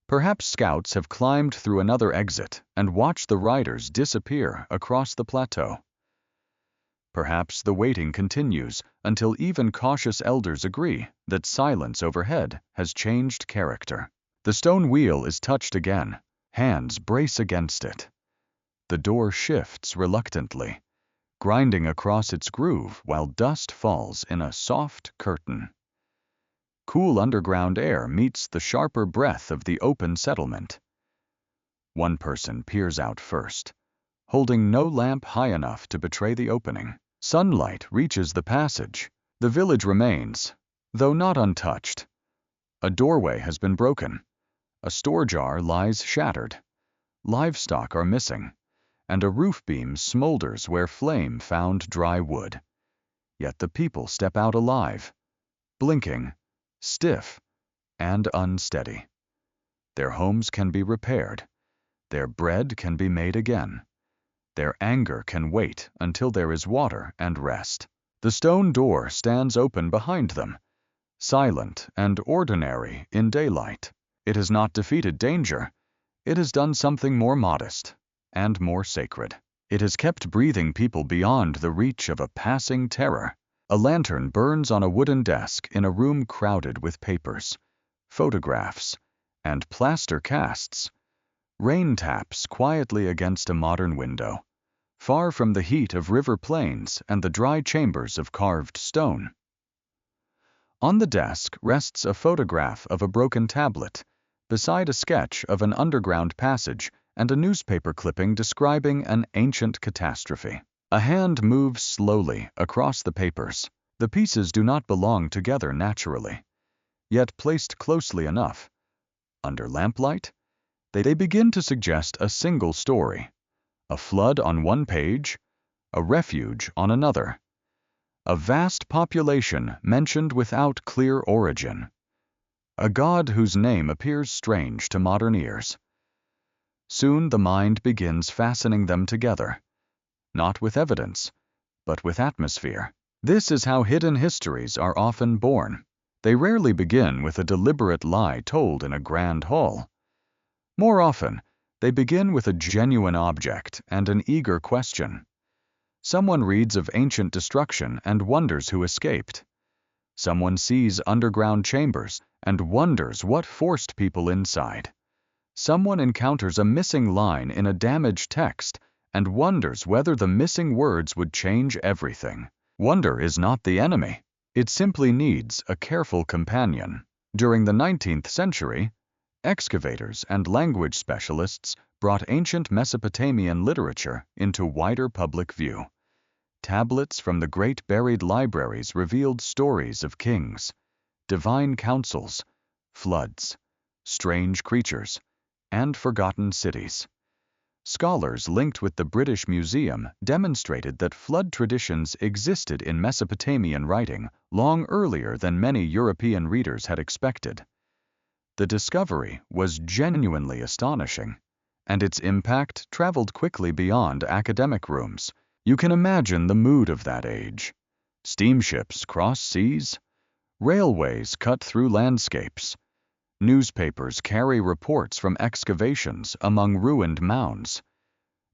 Perhaps scouts have climbed through another exit and watched the riders disappear across the plateau. Perhaps the waiting continues until even cautious elders agree that silence overhead has changed character. The stone wheel is touched again. Hands brace against it. The door shifts reluctantly, grinding across its groove while dust falls in a soft curtain. Cool underground air meets the sharper breath of the open settlement. One person peers out first, holding no lamp high enough to betray the opening. Sunlight reaches the passage. The village remains, though not untouched. A doorway has been broken. A store jar lies shattered. Livestock are missing, and a roof beam smolders where flame found dry wood. Yet the people step out alive, blinking, stiff, and unsteady. Their homes can be repaired. Their bread can be made again. Their anger can wait until there is water and rest. The stone door stands open behind them, silent and ordinary in daylight. It has not defeated danger. It has done something more modest and more sacred. It has kept breathing people beyond the reach of a passing terror. A lantern burns on a wooden desk in a room crowded with papers, photographs, and plaster casts. Rain taps quietly against a modern window, far from the heat of river plains and the dry chambers of carved stone. On the desk rests a photograph of a broken tablet, beside a sketch of an underground passage and a newspaper clipping describing an ancient catastrophe. A hand moves slowly across the papers. The pieces do not belong together naturally, yet placed closely enough. Under lamplight, they begin to suggest a single story. A flood on one page, a refuge on another. A vast population mentioned without clear origin. A god whose name appears strange to modern ears. Soon the mind begins fastening them together, not with evidence, but with atmosphere. This is how hidden histories are often born. They rarely begin with a deliberate lie told in a grand hall. More often, they begin with a genuine object and an eager question. Someone reads of ancient destruction and wonders who escaped. Someone sees underground chambers and wonders what forced people inside. Someone encounters a missing line in a damaged text and wonders whether the missing words would change everything. Wonder is not the enemy. It simply needs a careful companion. During the 19th century, excavators and language specialists brought ancient Mesopotamian literature into wider public view. Tablets from the great buried libraries revealed stories of kings, divine councils, floods, strange creatures, and forgotten cities. Scholars linked with the British Museum demonstrated that flood traditions existed in Mesopotamian writing long earlier than many European readers had expected. The discovery was genuinely astonishing, and its impact traveled quickly beyond academic rooms. You can imagine the mood of that age. Steamships cross seas, railways cut through landscapes, newspapers carry reports from excavations among ruined mounds.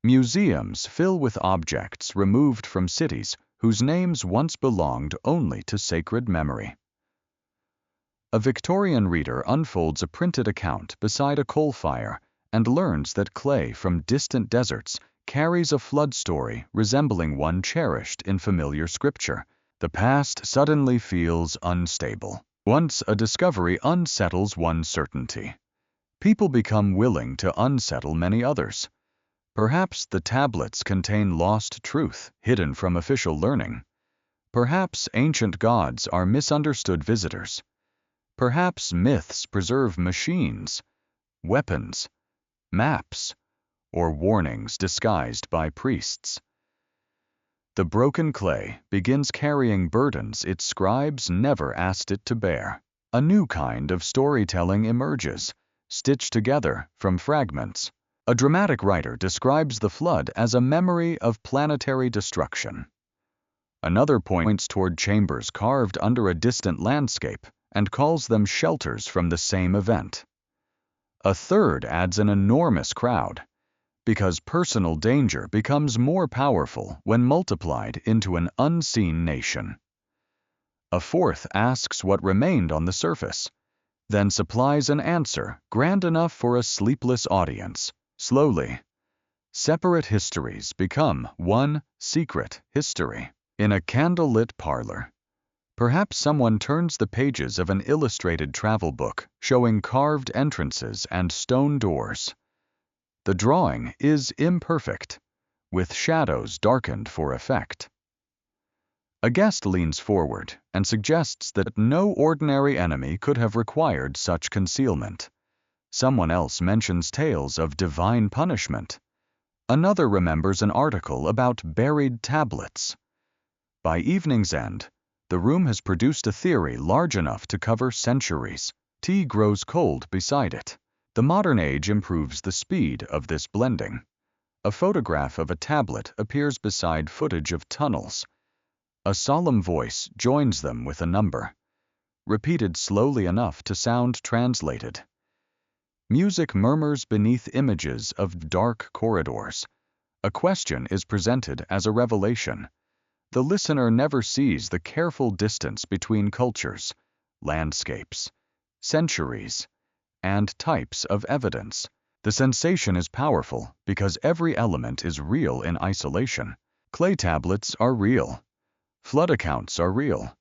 Museums fill with objects removed from cities whose names once belonged only to sacred memory. A Victorian reader unfolds a printed account beside a coal fire and learns that clay from distant deserts carries a flood story resembling one cherished in familiar scripture. The past suddenly feels unstable. Once a discovery unsettles one certainty, people become willing to unsettle many others. Perhaps the tablets contain lost truth hidden from official learning. Perhaps ancient gods are misunderstood visitors. Perhaps myths preserve machines, weapons, maps, or warnings disguised by priests. The broken clay begins carrying burdens its scribes never asked it to bear. A new kind of storytelling emerges, stitched together from fragments. A dramatic writer describes the flood as a memory of planetary destruction. Another points toward chambers carved under a distant landscape and calls them shelters from the same event. A third adds an enormous crowd, because personal danger becomes more powerful when multiplied into an unseen nation. A fourth asks what remained on the surface, then supplies an answer grand enough for a sleepless audience. Slowly, separate histories become one secret history. In a candlelit parlor, perhaps someone turns the pages of an illustrated travel book showing carved entrances and stone doors. The drawing is imperfect, with shadows darkened for effect. A guest leans forward and suggests that no ordinary enemy could have required such concealment. Someone else mentions tales of divine punishment. Another remembers an article about buried tablets. By evening's end, the room has produced a theory large enough to cover centuries. Tea grows cold beside it. The modern age improves the speed of this blending. A photograph of a tablet appears beside footage of tunnels. A solemn voice joins them with a number, repeated slowly enough to sound translated. Music murmurs beneath images of dark corridors. A question is presented as a revelation. The listener never sees the careful distance between cultures, landscapes, centuries, and types of evidence. The sensation is powerful because every element is real in isolation. Clay tablets are real. Flood accounts are real.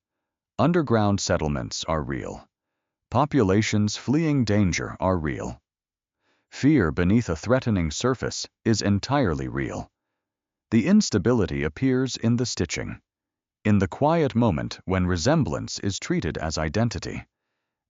Underground settlements are real. Populations fleeing danger are real. Fear beneath a threatening surface is entirely real. The instability appears in the stitching, in the quiet moment when resemblance is treated as identity,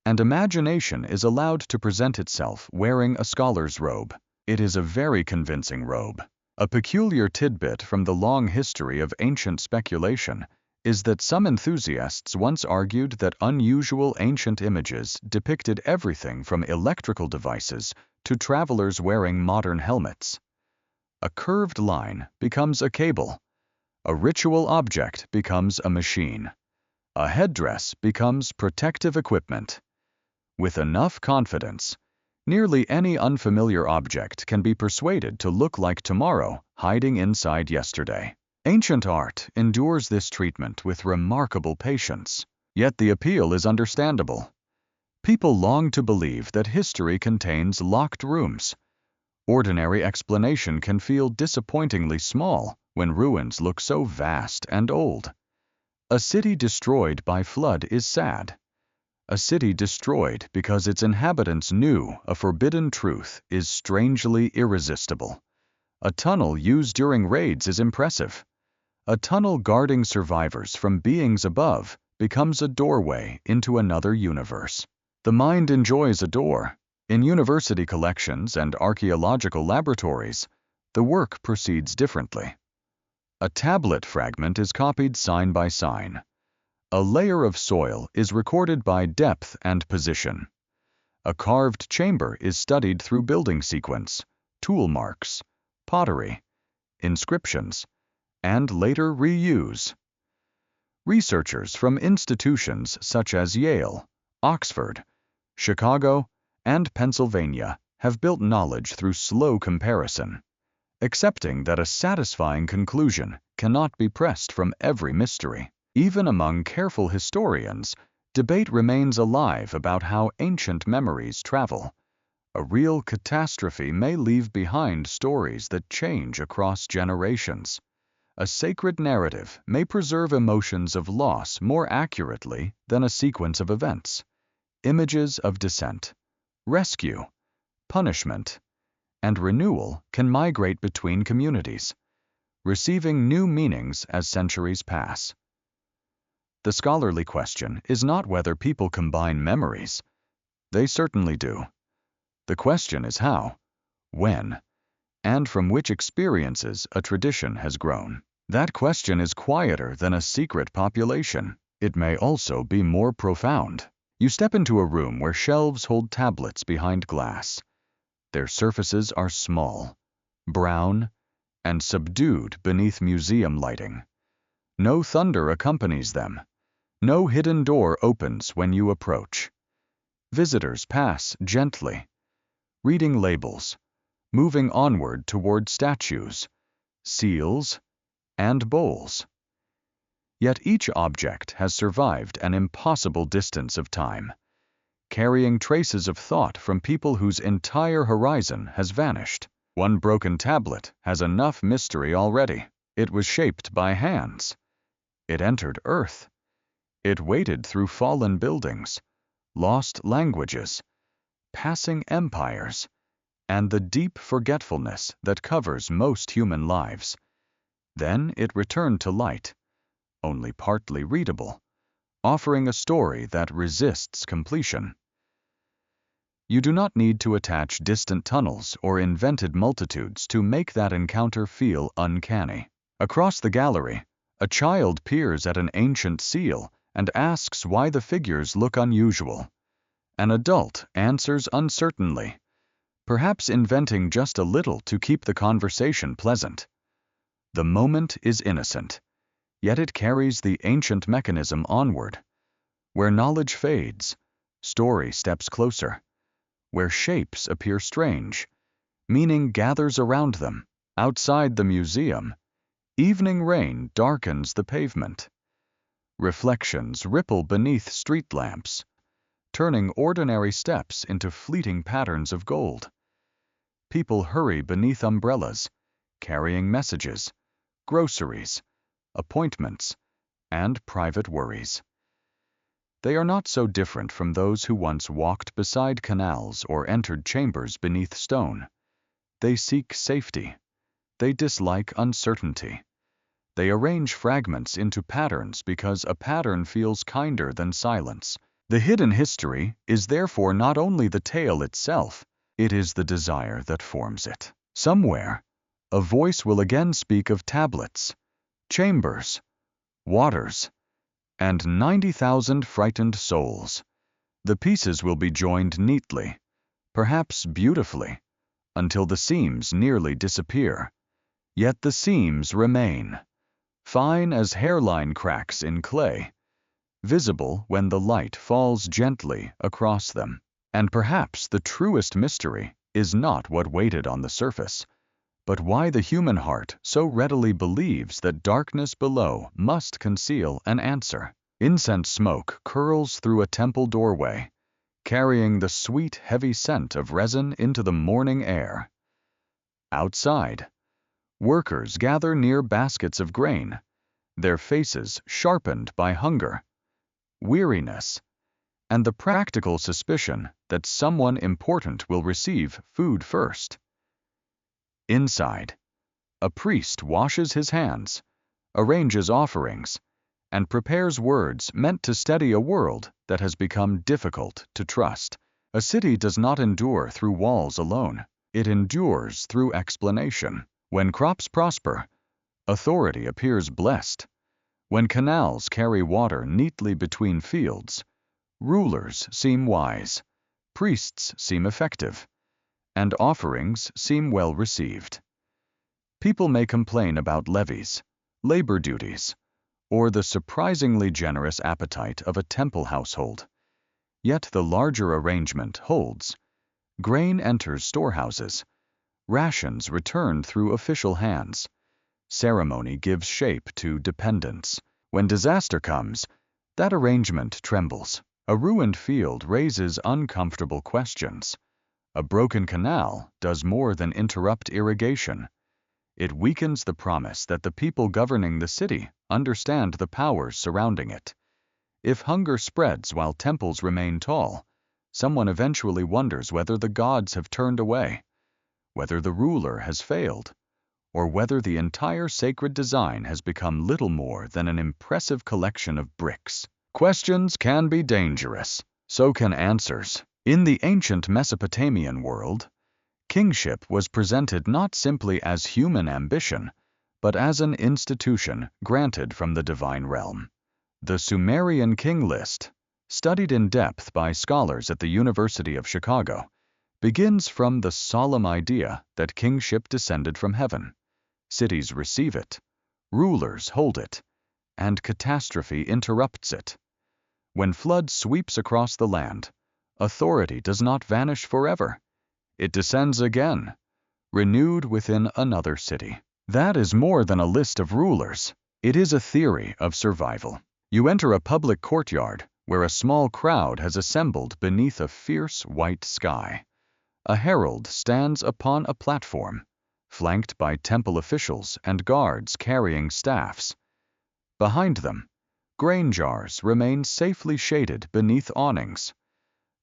and imagination is allowed to present itself wearing a scholar's robe. It is a very convincing robe. A peculiar tidbit from the long history of ancient speculation is that some enthusiasts once argued that unusual ancient images depicted everything from electrical devices to travelers wearing modern helmets. A curved line becomes a cable. A ritual object becomes a machine. A headdress becomes protective equipment. With enough confidence, nearly any unfamiliar object can be persuaded to look like tomorrow hiding inside yesterday. Ancient art endures this treatment with remarkable patience, yet the appeal is understandable. People long to believe that history contains locked rooms. Ordinary explanation can feel disappointingly small when ruins look so vast and old. A city destroyed by flood is sad. A city destroyed because its inhabitants knew a forbidden truth is strangely irresistible. A tunnel used during raids is impressive. A tunnel guarding survivors from beings above becomes a doorway into another universe. The mind enjoys a door. In university collections and archaeological laboratories, the work proceeds differently. A tablet fragment is copied sign by sign. A layer of soil is recorded by depth and position. A carved chamber is studied through building sequence, tool marks, pottery, inscriptions, and later reuse. Researchers from institutions such as Yale, Oxford, Chicago, and Pennsylvania have built knowledge through slow comparison, accepting that a satisfying conclusion cannot be pressed from every mystery. Even among careful historians, debate remains alive about how ancient memories travel. A real catastrophe may leave behind stories that change across generations. A sacred narrative may preserve emotions of loss more accurately than a sequence of events. Images of descent, rescue, punishment, and renewal can migrate between communities, receiving new meanings as centuries pass. The scholarly question is not whether people combine memories. They certainly do. The question is how, when, and from which experiences a tradition has grown. That question is quieter than a secret population. It may also be more profound. You step into a room where shelves hold tablets behind glass. Their surfaces are small, brown, and subdued beneath museum lighting. No thunder accompanies them. No hidden door opens when you approach. Visitors pass gently, reading labels, moving onward toward statues, seals, and bowls. Yet each object has survived an impossible distance of time, carrying traces of thought from people whose entire horizon has vanished. One broken tablet has enough mystery already. It was shaped by hands. It entered Earth. It waded through fallen buildings, lost languages, passing empires, and the deep forgetfulness that covers most human lives. Then it returned to light, only partly readable, offering a story that resists completion. You do not need to attach distant tunnels or invented multitudes to make that encounter feel uncanny. Across the gallery, a child peers at an ancient seal and asks why the figures look unusual. An adult answers uncertainly, perhaps inventing just a little to keep the conversation pleasant. The moment is innocent, yet it carries the ancient mechanism onward. Where knowledge fades, story steps closer. Where shapes appear strange, meaning gathers around them. Outside the museum, evening rain darkens the pavement. Reflections ripple beneath street lamps, turning ordinary steps into fleeting patterns of gold. People hurry beneath umbrellas, carrying messages, groceries, appointments, and private worries. They are not so different from those who once walked beside canals or entered chambers beneath stone. They seek safety. They dislike uncertainty. They arrange fragments into patterns because a pattern feels kinder than silence. The hidden history is therefore not only the tale itself, it is the desire that forms it. Somewhere, a voice will again speak of tablets, chambers, waters, and 90,000 frightened souls. The pieces will be joined neatly, perhaps beautifully, until the seams nearly disappear. Yet the seams remain, fine as hairline cracks in clay, visible when the light falls gently across them. And perhaps the truest mystery is not what waited on the surface, but why the human heart so readily believes that darkness below must conceal an answer. Incense smoke curls through a temple doorway, carrying the sweet, heavy scent of resin into the morning air. Outside, workers gather near baskets of grain, their faces sharpened by hunger, weariness, and the practical suspicion that someone important will receive food first. Inside, a priest washes his hands, arranges offerings, and prepares words meant to steady a world that has become difficult to trust. A city does not endure through walls alone. It endures through explanation. When crops prosper, authority appears blessed. When canals carry water neatly between fields, rulers seem wise, priests seem effective, and offerings seem well received. People may complain about levies, labor duties, or the surprisingly generous appetite of a temple household. Yet the larger arrangement holds. Grain enters storehouses, rations return through official hands. Ceremony gives shape to dependence. When disaster comes, that arrangement trembles. A ruined field raises uncomfortable questions. A broken canal does more than interrupt irrigation. It weakens the promise that the people governing the city understand the powers surrounding it. If hunger spreads while temples remain tall, someone eventually wonders whether the gods have turned away, whether the ruler has failed, or whether the entire sacred design has become little more than an impressive collection of bricks. Questions can be dangerous, so can answers. In the ancient Mesopotamian world, kingship was presented not simply as human ambition, but as an institution granted from the divine realm. The Sumerian king list, studied in depth by scholars at the University of Chicago, begins from the solemn idea that kingship descended from heaven. Cities receive it, rulers hold it, and catastrophe interrupts it. When flood sweeps across the land, authority does not vanish forever. It descends again, renewed within another city. That is more than a list of rulers. It is a theory of survival. You enter a public courtyard where a small crowd has assembled beneath a fierce white sky. A herald stands upon a platform, flanked by temple officials and guards carrying staffs. Behind them, grain jars remain safely shaded beneath awnings.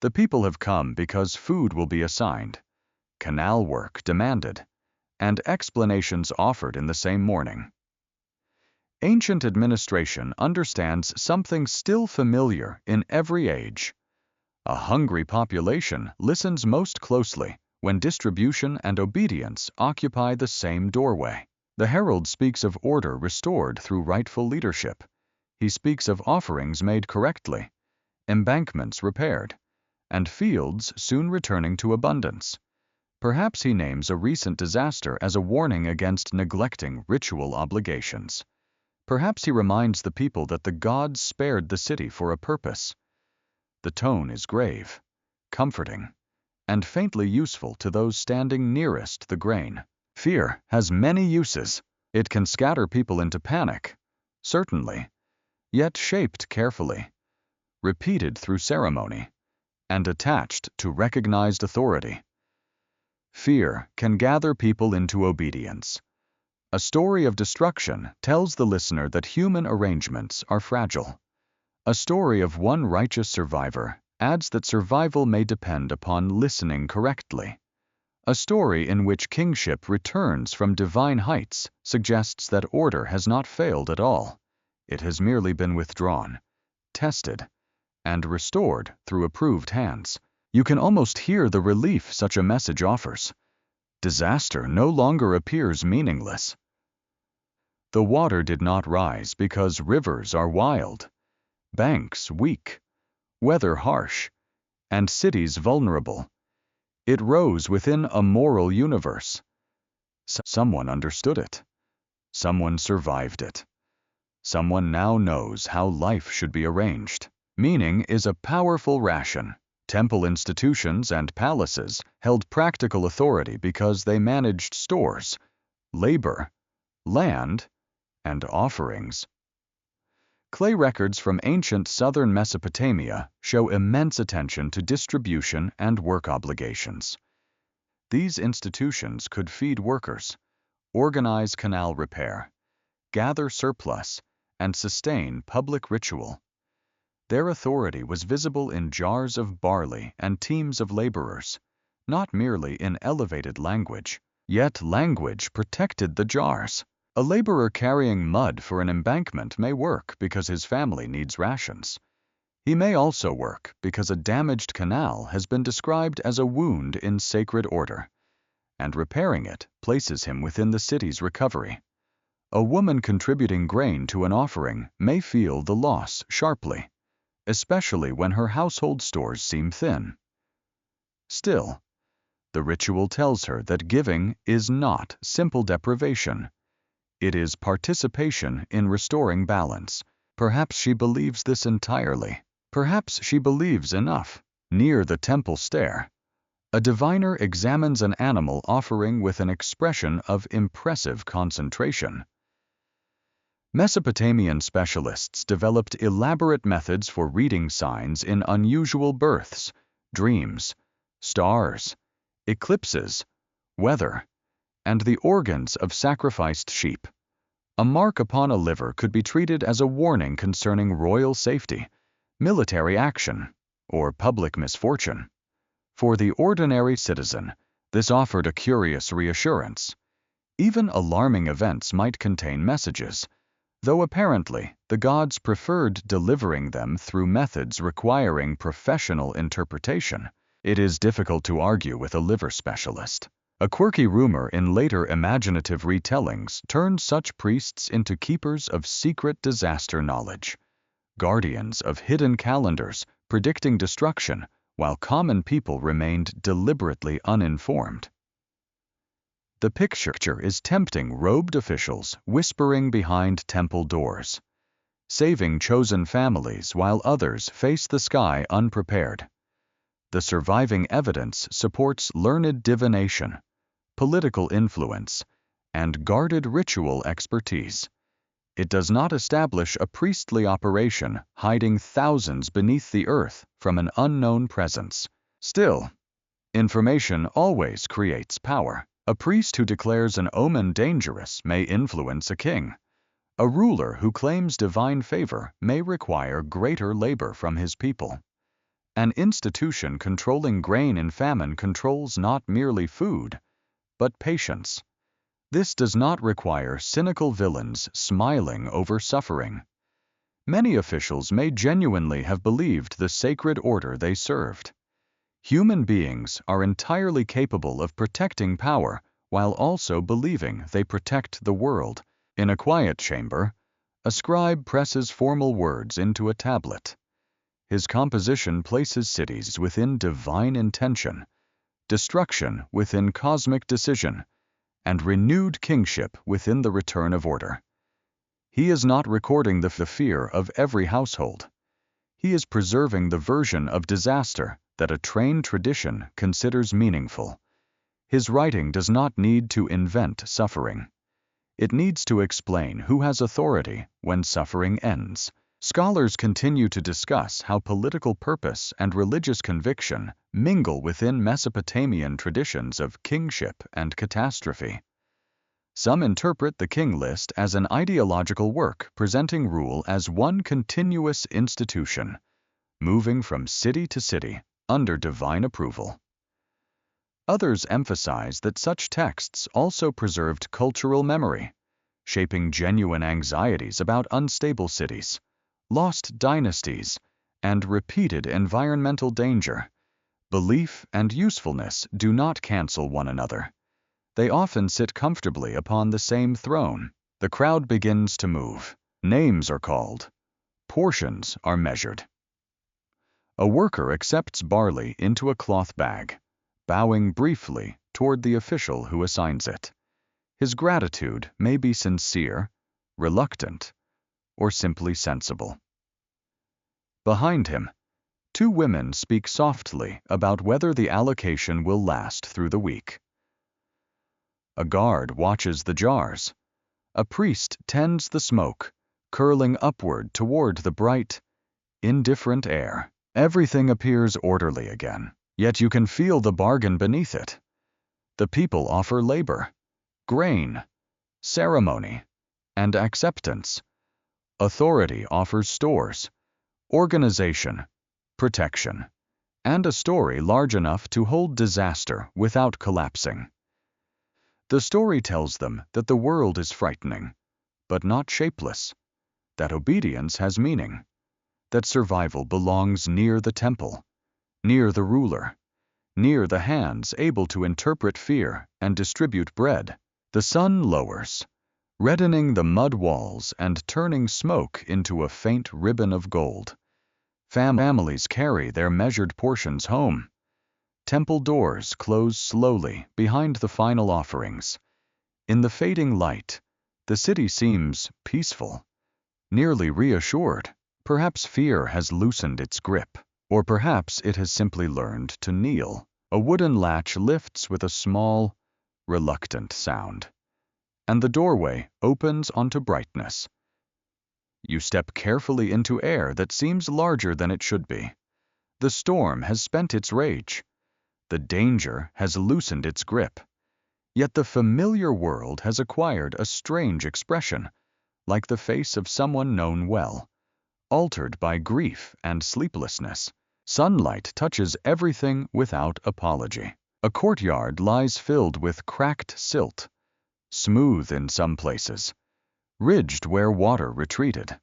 The people have come because food will be assigned, canal work demanded, and explanations offered in the same morning. Ancient administration understands something still familiar in every age. A hungry population listens most closely when distribution and obedience occupy the same doorway. The herald speaks of order restored through rightful leadership. He speaks of offerings made correctly, embankments repaired, and fields soon returning to abundance. Perhaps he names a recent disaster as a warning against neglecting ritual obligations. Perhaps he reminds the people that the gods spared the city for a purpose. The tone is grave, comforting, and faintly useful to those standing nearest the grain. Fear has many uses. It can scatter people into panic, certainly, yet shaped carefully, repeated through ceremony, and attached to recognized authority. Fear can gather people into obedience. A story of destruction tells the listener that human arrangements are fragile. A story of one righteous survivor adds that survival may depend upon listening correctly. A story in which kingship returns from divine heights suggests that order has not failed at all. It has merely been withdrawn, tested, and restored through approved hands. You can almost hear the relief such a message offers. Disaster no longer appears meaningless. The water did not rise because rivers are wild, banks weak, weather harsh, and cities vulnerable. It rose within a moral universe. Someone understood it. Someone survived it. Someone now knows how life should be arranged. Meaning is a powerful ration. Temple institutions and palaces held practical authority because they managed stores, labor, land, and offerings. Clay records from ancient southern Mesopotamia show immense attention to distribution and work obligations. These institutions could feed workers, organize canal repair, gather surplus, and sustain public ritual. Their authority was visible in jars of barley and teams of laborers, not merely in elevated language. Yet language protected the jars. A laborer carrying mud for an embankment may work because his family needs rations. He may also work because a damaged canal has been described as a wound in sacred order, and repairing it places him within the city's recovery. A woman contributing grain to an offering may feel the loss sharply, especially when her household stores seem thin. Still, the ritual tells her that giving is not simple deprivation. It is participation in restoring balance. Perhaps she believes this entirely. Perhaps she believes enough. Near the temple stair, a diviner examines an animal offering with an expression of impressive concentration. Mesopotamian specialists developed elaborate methods for reading signs in unusual births, dreams, stars, eclipses, weather, and the organs of sacrificed sheep. A mark upon a liver could be treated as a warning concerning royal safety, military action, or public misfortune. For the ordinary citizen, this offered a curious reassurance. Even alarming events might contain messages, though apparently the gods preferred delivering them through methods requiring professional interpretation. It is difficult to argue with a liver specialist. A quirky rumor in later imaginative retellings turned such priests into keepers of secret disaster knowledge, guardians of hidden calendars predicting destruction while common people remained deliberately uninformed. The picture is tempting robed officials whispering behind temple doors, saving chosen families while others face the sky unprepared. The surviving evidence supports learned divination, political influence, and guarded ritual expertise. It does not establish a priestly operation hiding thousands beneath the earth from an unknown presence. Still, information always creates power. A priest who declares an omen dangerous may influence a king. A ruler who claims divine favor may require greater labor from his people. An institution controlling grain in famine controls not merely food, but patience. This does not require cynical villains smiling over suffering. Many officials may genuinely have believed the sacred order they served. Human beings are entirely capable of protecting power while also believing they protect the world. In a quiet chamber, a scribe presses formal words into a tablet. His composition places cities within divine intention, destruction within cosmic decision, and renewed kingship within the return of order. He is not recording the fear of every household. He is preserving the version of disaster that a trained tradition considers meaningful. His writing does not need to invent suffering. It needs to explain who has authority when suffering ends. Scholars continue to discuss how political purpose and religious conviction mingle within Mesopotamian traditions of kingship and catastrophe. Some interpret the king list as an ideological work presenting rule as one continuous institution, moving from city to city under divine approval. Others emphasize that such texts also preserved cultural memory, shaping genuine anxieties about unstable cities, lost dynasties, and repeated environmental danger. Belief and usefulness do not cancel one another. They often sit comfortably upon the same throne. The crowd begins to move. Names are called. Portions are measured. A worker accepts barley into a cloth bag, bowing briefly toward the official who assigns it. His gratitude may be sincere, reluctant, or simply sensible. Behind him, two women speak softly about whether the allocation will last through the week. A guard watches the jars. A priest tends the smoke, curling upward toward the bright, indifferent air. Everything appears orderly again, yet you can feel the bargain beneath it. The people offer labor, grain, ceremony, and acceptance. Authority offers stores, organization, protection, and a story large enough to hold disaster without collapsing. The story tells them that the world is frightening, but not shapeless, that obedience has meaning, that survival belongs near the temple, near the ruler, near the hands able to interpret fear and distribute bread. The sun lowers, reddening the mud walls and turning smoke into a faint ribbon of gold. Families carry their measured portions home. Temple doors close slowly behind the final offerings. In the fading light, the city seems peaceful, nearly reassured. Perhaps fear has loosened its grip, or perhaps it has simply learned to kneel. A wooden latch lifts with a small, reluctant sound, and the doorway opens onto brightness. You step carefully into air that seems larger than it should be. The storm has spent its rage. The danger has loosened its grip. Yet the familiar world has acquired a strange expression, like the face of someone known well, altered by grief and sleeplessness. Sunlight touches everything without apology. A courtyard lies filled with cracked silt, smooth in some places, ridged where water retreated.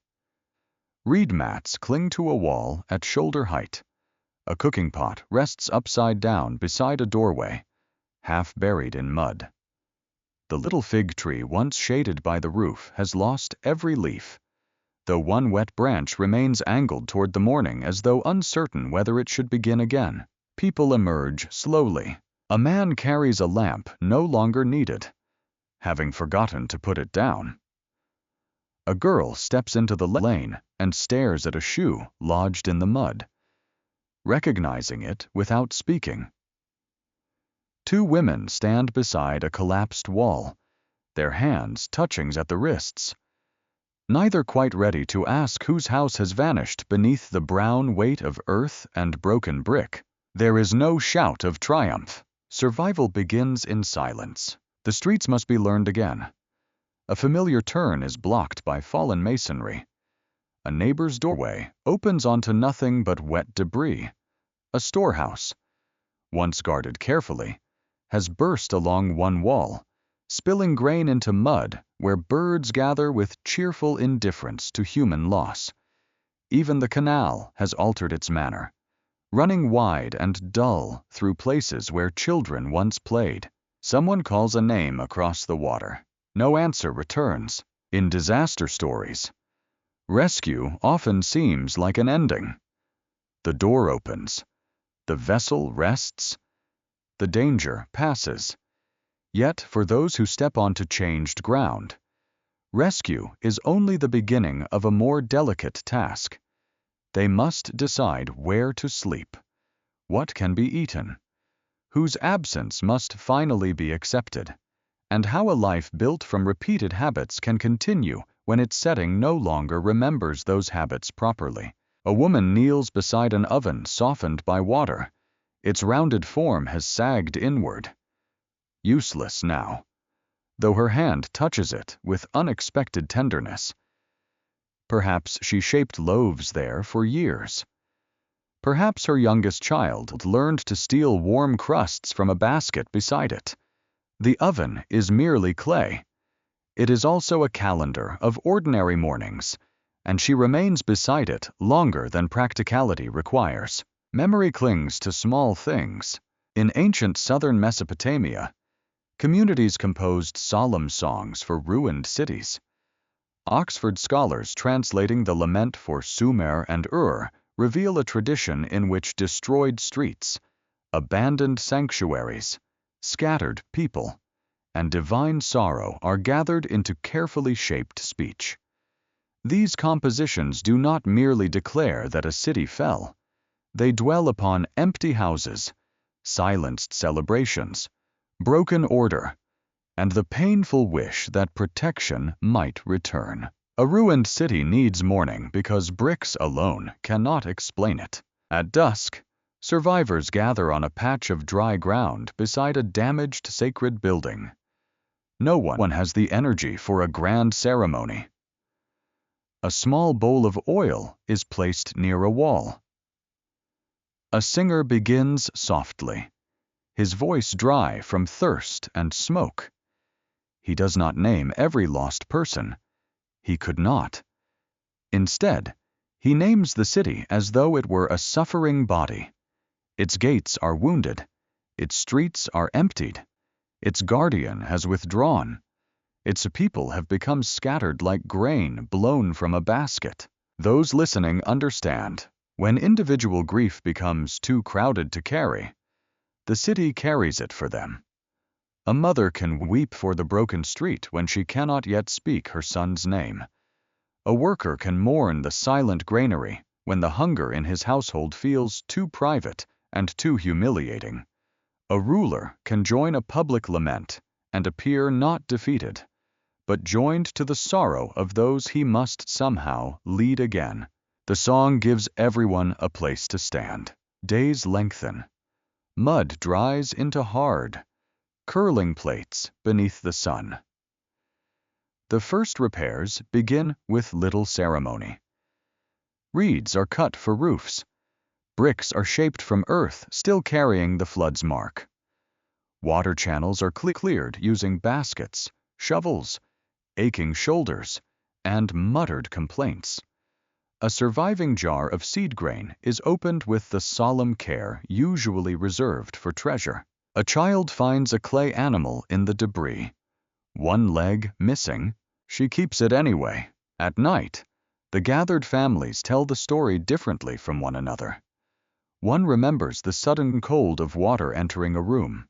Reed mats cling to a wall at shoulder height. A cooking pot rests upside down beside a doorway, half buried in mud. The little fig tree once shaded by the roof has lost every leaf, though one wet branch remains angled toward the morning as though uncertain whether it should begin again. People emerge slowly. A man carries a lamp no longer needed, having forgotten to put it down. A girl steps into the lane and stares at a shoe lodged in the mud, recognizing it without speaking. Two women stand beside a collapsed wall, their hands touching at the wrists. Neither quite ready to ask whose house has vanished beneath the brown weight of earth and broken brick. There is no shout of triumph. Survival begins in silence. The streets must be learned again. A familiar turn is blocked by fallen masonry. A neighbor's doorway opens onto nothing but wet debris. A storehouse, once guarded carefully, has burst along one wall, spilling grain into mud where birds gather with cheerful indifference to human loss. Even the canal has altered its manner, running wide and dull through places where children once played. Someone calls a name across the water. No answer returns. In disaster stories, rescue often seems like an ending. The door opens, the vessel rests, the danger passes. Yet, for those who step onto changed ground, rescue is only the beginning of a more delicate task. They must decide where to sleep, what can be eaten, whose absence must finally be accepted, and how a life built from repeated habits can continue when its setting no longer remembers those habits properly. A woman kneels beside an oven softened by water. Its rounded form has sagged inward. Useless now, though her hand touches it with unexpected tenderness. Perhaps she shaped loaves there for years. Perhaps her youngest child learned to steal warm crusts from a basket beside it. The oven is merely clay. It is also a calendar of ordinary mornings, and she remains beside it longer than practicality requires. Memory clings to small things. In ancient southern Mesopotamia, communities composed solemn songs for ruined cities. Oxford scholars translating the lament for Sumer and Ur reveal a tradition in which destroyed streets, abandoned sanctuaries, scattered people, and divine sorrow are gathered into carefully shaped speech. These compositions do not merely declare that a city fell. They dwell upon empty houses, silenced celebrations, broken order, and the painful wish that protection might return. A ruined city needs mourning because bricks alone cannot explain it. At dusk, survivors gather on a patch of dry ground beside a damaged sacred building. No one has the energy for a grand ceremony. A small bowl of oil is placed near a wall. A singer begins softly, his voice dry from thirst and smoke. He does not name every lost person. He could not. Instead, he names the city as though it were a suffering body. Its gates are wounded. Its streets are emptied. Its guardian has withdrawn. Its people have become scattered like grain blown from a basket. Those listening understand. When individual grief becomes too crowded to carry, the city carries it for them. A mother can weep for the broken street when she cannot yet speak her son's name. A worker can mourn the silent granary when the hunger in his household feels too private and too humiliating. A ruler can join a public lament and appear not defeated, but joined to the sorrow of those he must somehow lead again. The song gives everyone a place to stand. Days lengthen. Mud dries into hard, curling plates beneath the sun. The first repairs begin with little ceremony. Reeds are cut for roofs. Bricks are shaped from earth still carrying the flood's mark. Water channels are cleared using baskets, shovels, aching shoulders, and muttered complaints. A surviving jar of seed grain is opened with the solemn care usually reserved for treasure. A child finds a clay animal in the debris. One leg missing, she keeps it anyway. At night, the gathered families tell the story differently from one another. One remembers the sudden cold of water entering a room.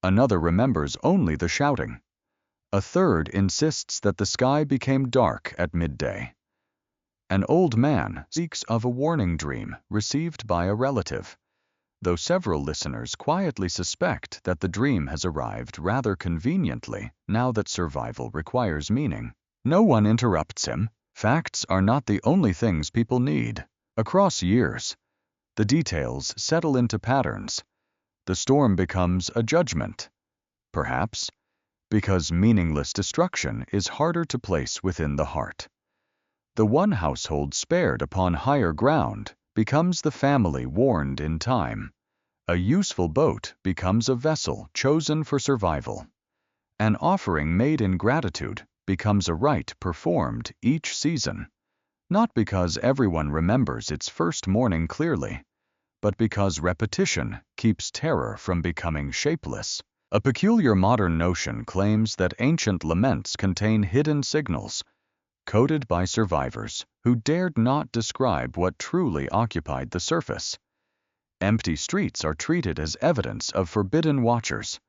Another remembers only the shouting. A third insists that the sky became dark at midday. An old man speaks of a warning dream received by a relative. though several listeners quietly suspect that the dream has arrived rather conveniently now that survival requires meaning. No one interrupts him. Facts are not the only things people need. Across years, the details settle into patterns. The storm becomes a judgment, perhaps, because meaningless destruction is harder to place within the heart. The one household spared upon higher ground becomes the family warned in time. A useful boat becomes a vessel chosen for survival. An offering made in gratitude becomes a rite performed each season, not because everyone remembers its first morning clearly, but because repetition keeps terror from becoming shapeless. A peculiar modern notion claims that ancient laments contain hidden signals, coded by survivors who dared not describe what truly occupied the surface. Empty streets are treated as evidence of forbidden watchers.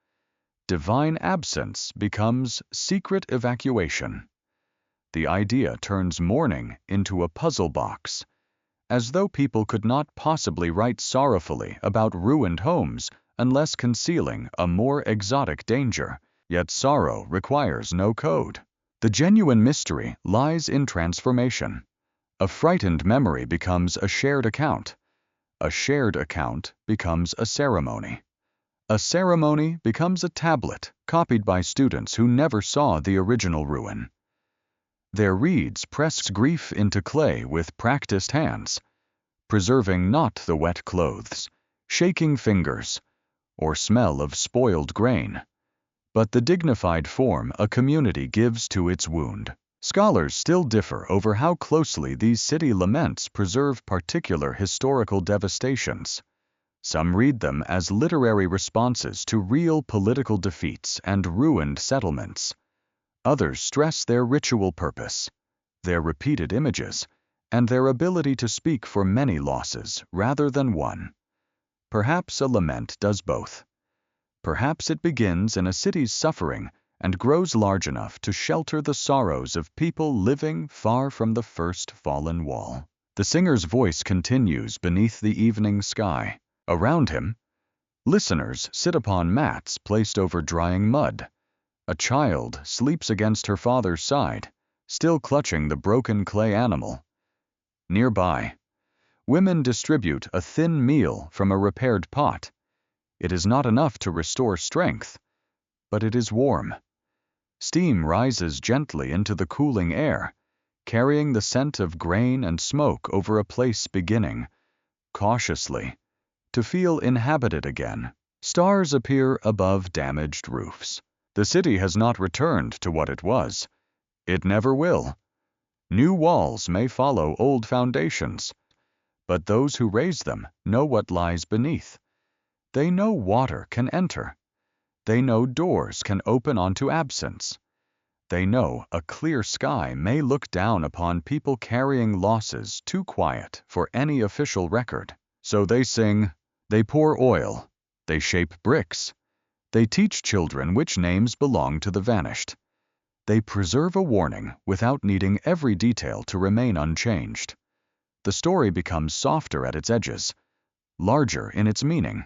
Divine absence becomes secret evacuation. The idea turns mourning into a puzzle box, as though people could not possibly write sorrowfully about ruined homes unless concealing a more exotic danger. Yet sorrow requires no code. The genuine mystery lies in transformation. A frightened memory becomes a shared account. A shared account becomes a ceremony. A ceremony becomes a tablet copied by students who never saw the original ruin. Their reeds press grief into clay with practiced hands, preserving not the wet clothes, shaking fingers, or smell of spoiled grain, but the dignified form a community gives to its wound. Scholars still differ over how closely these city laments preserve particular historical devastations. Some read them as literary responses to real political defeats and ruined settlements. Others stress their ritual purpose, their repeated images, and their ability to speak for many losses rather than one. Perhaps a lament does both. Perhaps it begins in a city's suffering and grows large enough to shelter the sorrows of people living far from the first fallen wall. The singer's voice continues beneath the evening sky. Around him, listeners sit upon mats placed over drying mud. A child sleeps against her father's side, still clutching the broken clay animal. Nearby, women distribute a thin meal from a repaired pot. It is not enough to restore strength, but it is warm. Steam rises gently into the cooling air, carrying the scent of grain and smoke over a place beginning, cautiously, to feel inhabited again. Stars appear above damaged roofs. The city has not returned to what it was. It never will. New walls may follow old foundations, but those who raise them know what lies beneath. They know water can enter. They know doors can open onto absence. They know a clear sky may look down upon people carrying losses too quiet for any official record. So they sing, they pour oil, they shape bricks, they teach children which names belong to the vanished. They preserve a warning without needing every detail to remain unchanged. The story becomes softer at its edges, larger in its meaning,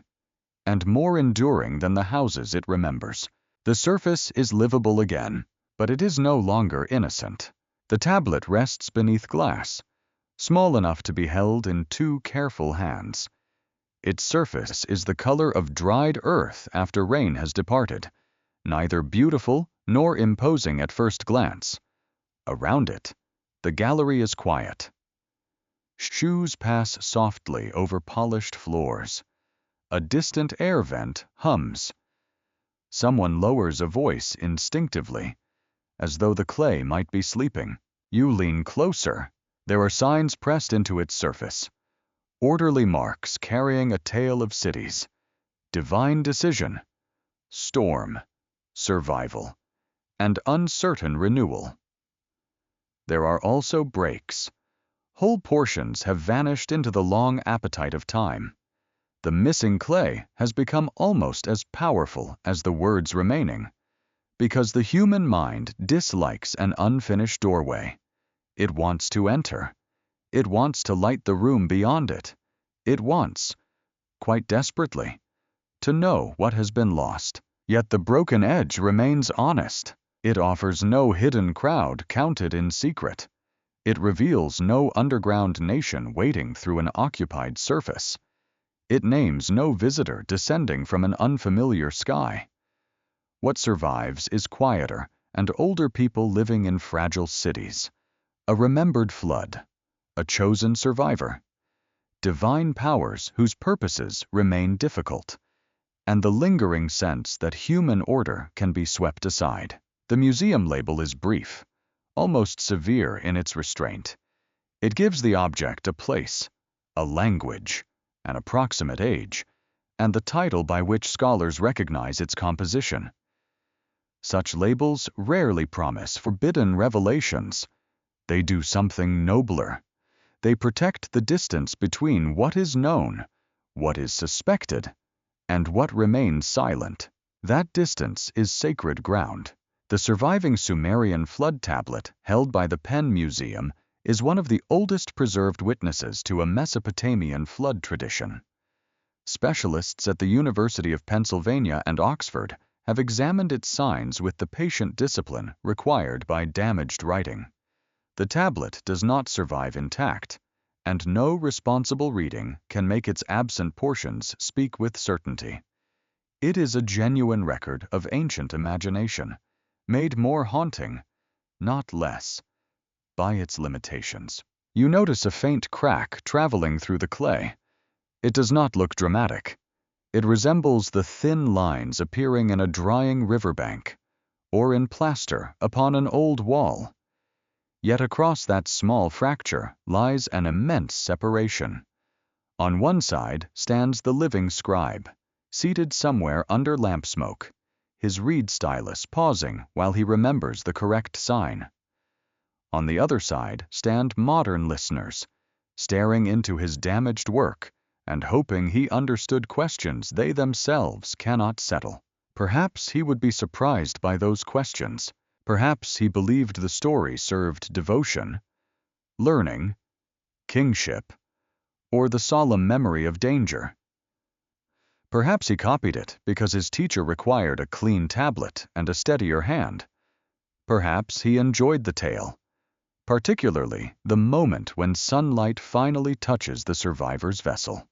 and more enduring than the houses it remembers. The surface is livable again, but it is no longer innocent. The tablet rests beneath glass, small enough to be held in two careful hands. Its surface is the color of dried earth after rain has departed, neither beautiful nor imposing at first glance. Around it, the gallery is quiet. Shoes pass softly over polished floors. A distant air vent hums. Someone lowers a voice instinctively, as though the clay might be sleeping. You lean closer. There are signs pressed into its surface. Orderly marks carrying a tale of cities. Divine decision. Storm. Survival. And uncertain renewal. There are also breaks. Whole portions have vanished into the long appetite of time. The missing clay has become almost as powerful as the words remaining, because the human mind dislikes an unfinished doorway. It wants to enter. It wants to light the room beyond it. It wants, quite desperately to know what has been lost. Yet the broken edge remains honest. It offers no hidden crowd counted in secret. It reveals no underground nation waiting through an occupied surface. It names no visitor descending from an unfamiliar sky. What survives is quieter and older people living in fragile cities. A remembered flood. A chosen survivor. Divine powers whose purposes remain difficult. And the lingering sense that human order can be swept aside. The museum label is brief, almost severe in its restraint. It gives the object a place, a language, an approximate age, and the title by which scholars recognize its composition. Such labels rarely promise forbidden revelations. They do something nobler. They protect the distance between what is known, what is suspected, and what remains silent. That distance is sacred ground. The surviving Sumerian flood tablet held by the Penn Museum is one of the oldest preserved witnesses to a Mesopotamian flood tradition. Specialists at the University of Pennsylvania and Oxford have examined its signs with the patient discipline required by damaged writing. The tablet does not survive intact, and no responsible reading can make its absent portions speak with certainty. It is a genuine record of ancient imagination, made more haunting, not less, by its limitations. You notice a faint crack traveling through the clay. It does not look dramatic. It resembles the thin lines appearing in a drying riverbank, or in plaster upon an old wall. Yet across that small fracture lies an immense separation. On one side stands the living scribe, seated somewhere under lamp smoke, his reed stylus pausing while he remembers the correct sign. On the other side stand modern listeners, staring into his damaged work and hoping he understood questions they themselves cannot settle. Perhaps he would be surprised by those questions. Perhaps he believed the story served devotion, learning, kingship, or the solemn memory of danger. Perhaps he copied it because his teacher required a clean tablet and a steadier hand. Perhaps he enjoyed the tale, particularly the moment when sunlight finally touches the survivor's vessel.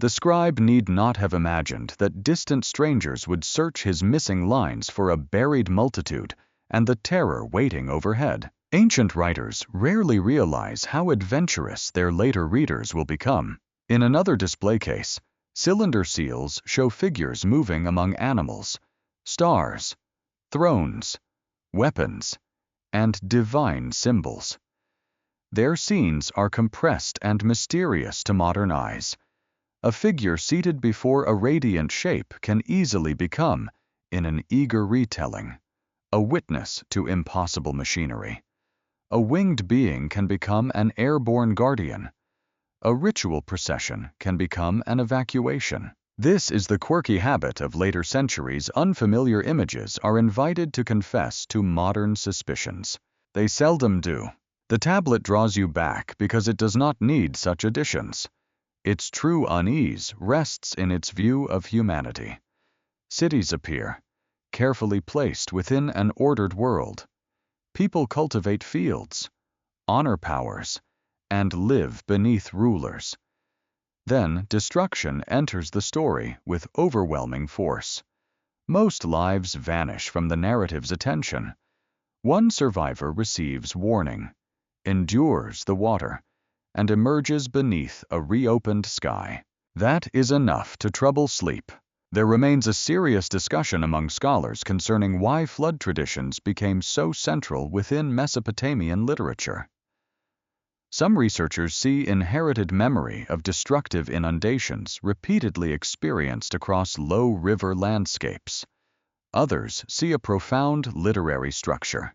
The scribe need not have imagined that distant strangers would search his missing lines for a buried multitude and the terror waiting overhead. Ancient writers rarely realize how adventurous their later readers will become. In another display case, cylinder seals show figures moving among animals, stars, thrones, weapons, and divine symbols. Their scenes are compressed and mysterious to modern eyes. A figure seated before a radiant shape can easily become, in an eager retelling, a witness to impossible machinery. A winged being can become an airborne guardian. A ritual procession can become an evacuation. This is the quirky habit of later centuries. Unfamiliar images are invited to confess to modern suspicions. They seldom do. The tablet draws you back because it does not need such additions. Its true unease rests in its view of humanity. Cities appear, carefully placed within an ordered world. People cultivate fields, honor powers, and live beneath rulers. Then destruction enters the story with overwhelming force. Most lives vanish from the narrative's attention. One survivor receives warning, endures the water, and emerges beneath a reopened sky. That is enough to trouble sleep. There remains a serious discussion among scholars concerning why flood traditions became so central within Mesopotamian literature. Some researchers see inherited memory of destructive inundations repeatedly experienced across low river landscapes. Others see a profound literary structure,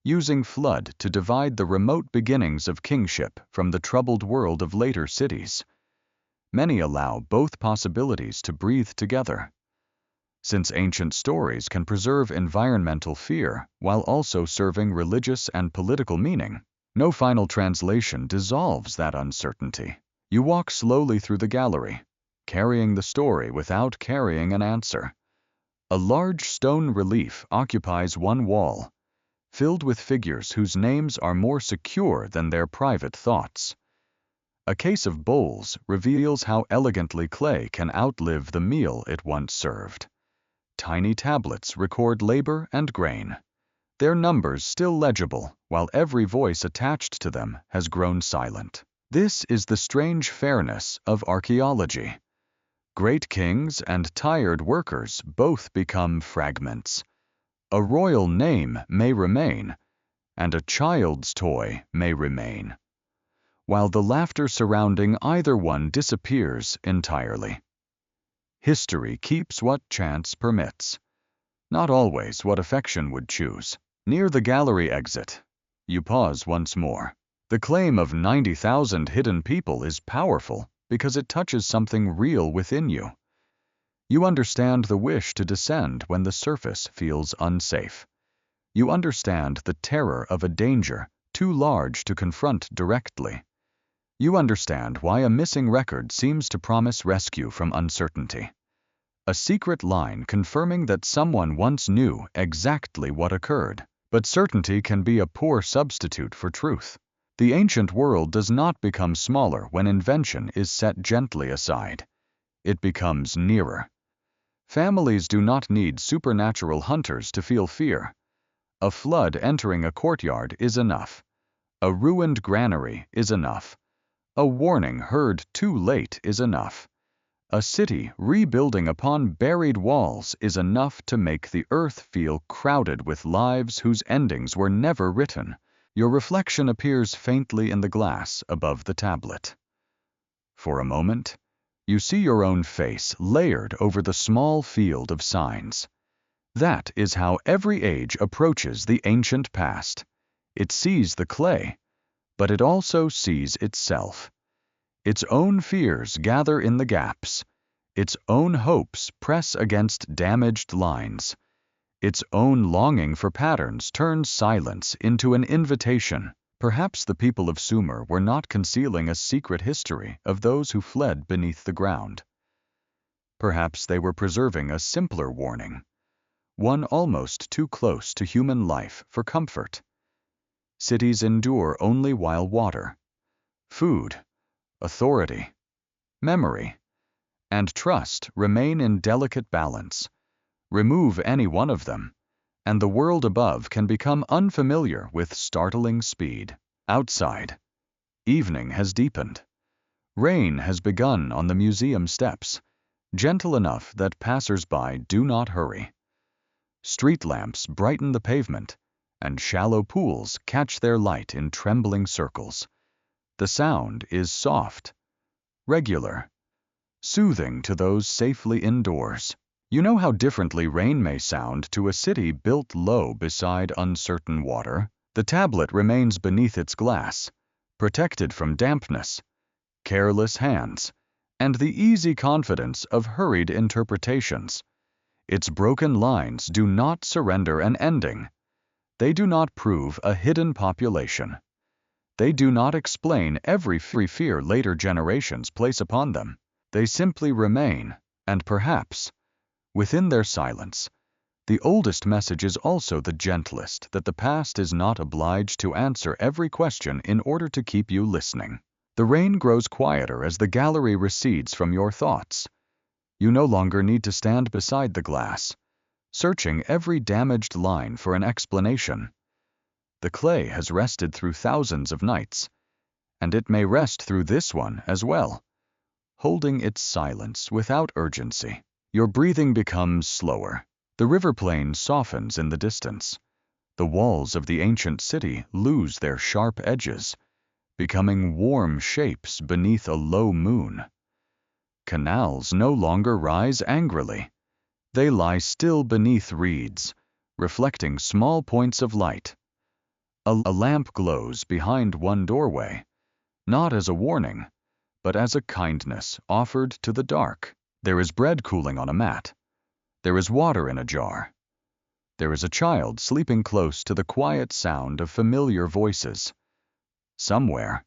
using flood to divide the remote beginnings of kingship from the troubled world of later cities. Many allow both possibilities to breathe together. Since ancient stories can preserve environmental fear while also serving religious and political meaning, no final translation dissolves that uncertainty. You walk slowly through the gallery, carrying the story without carrying an answer. A large stone relief occupies one wall, filled with figures whose names are more secure than their private thoughts. A case of bowls reveals how elegantly clay can outlive the meal it once served. Tiny tablets record labor and grain, their numbers still legible, while every voice attached to them has grown silent. This is the strange fairness of archaeology. Great kings and tired workers both become fragments. A royal name may remain, and a child's toy may remain, while the laughter surrounding either one disappears entirely. History keeps what chance permits, not always what affection would choose. Near the gallery exit, you pause once more. The claim of 90,000 hidden people is powerful because it touches something real within you. You understand the wish to descend when the surface feels unsafe. You understand the terror of a danger too large to confront directly. You understand why a missing record seems to promise rescue from uncertainty. A secret line confirming that someone once knew exactly what occurred. But certainty can be a poor substitute for truth. The ancient world does not become smaller when invention is set gently aside. It becomes nearer. Families do not need supernatural hunters to feel fear. A flood entering a courtyard is enough. A ruined granary is enough. A warning heard too late is enough. A city rebuilding upon buried walls is enough to make the earth feel crowded with lives whose endings were never written. Your reflection appears faintly in the glass above the tablet. For a moment, you see your own face layered over the small field of signs. That is how every age approaches the ancient past. It sees the clay, but it also sees itself. Its own fears gather in the gaps. Its own hopes press against damaged lines. Its own longing for patterns turns silence into an invitation. Perhaps the people of Sumer were not concealing a secret history of those who fled beneath the ground. Perhaps they were preserving a simpler warning, one almost too close to human life for comfort. Cities endure only while water, food, authority, memory, and trust remain in delicate balance. Remove any one of them, and the world above can become unfamiliar with startling speed. Outside, evening has deepened. Rain has begun on the museum steps, gentle enough that passers-by do not hurry. Street lamps brighten the pavement, and shallow pools catch their light in trembling circles. The sound is soft, regular, soothing to those safely indoors. You know how differently rain may sound to a city built low beside uncertain water. The tablet remains beneath its glass, protected from dampness, careless hands, and the easy confidence of hurried interpretations. Its broken lines do not surrender an ending. They do not prove a hidden population. They do not explain every fear later generations place upon them. They simply remain, and perhaps, within their silence, the oldest message is also the gentlest, that the past is not obliged to answer every question in order to keep you listening. The rain grows quieter as the gallery recedes from your thoughts. You no longer need to stand beside the glass, searching every damaged line for an explanation. The clay has rested through thousands of nights, and it may rest through this one as well, holding its silence without urgency. Your breathing becomes slower. The river plain softens in the distance. The walls of the ancient city lose their sharp edges, becoming warm shapes beneath a low moon. Canals no longer rise angrily. They lie still beneath reeds, reflecting small points of light. A lamp glows behind one doorway, not as a warning, but as a kindness offered to the dark. There is bread cooling on a mat. There is water in a jar. There is a child sleeping close to the quiet sound of familiar voices. Somewhere,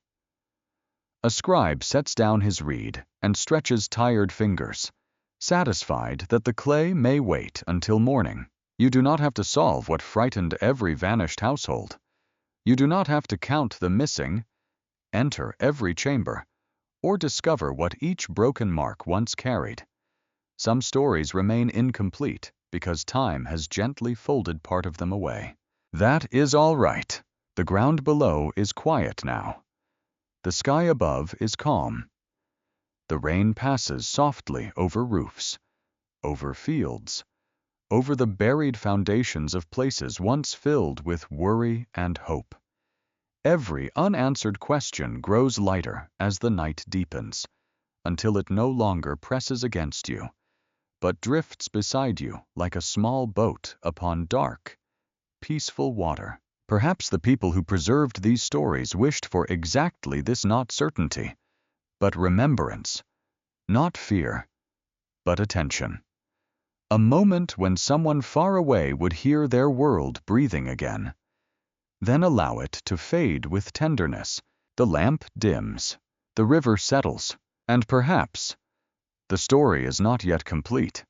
A scribe sets down his reed and stretches tired fingers, satisfied that the clay may wait until morning. You do not have to solve what frightened every vanished household. You do not have to count the missing, enter every chamber, or discover what each broken mark once carried. Some stories remain incomplete because time has gently folded part of them away. That is all right. The ground below is quiet now. The sky above is calm. The rain passes softly over roofs, over fields, over the buried foundations of places once filled with worry and hope. Every unanswered question grows lighter as the night deepens, until it no longer presses against you, but drifts beside you like a small boat upon dark, peaceful water. Perhaps the people who preserved these stories wished for exactly this, not certainty, but remembrance, not fear, but attention. A moment when someone far away would hear their world breathing again. Then allow it to fade with tenderness. The lamp dims, the river settles, and perhaps the story is not yet complete.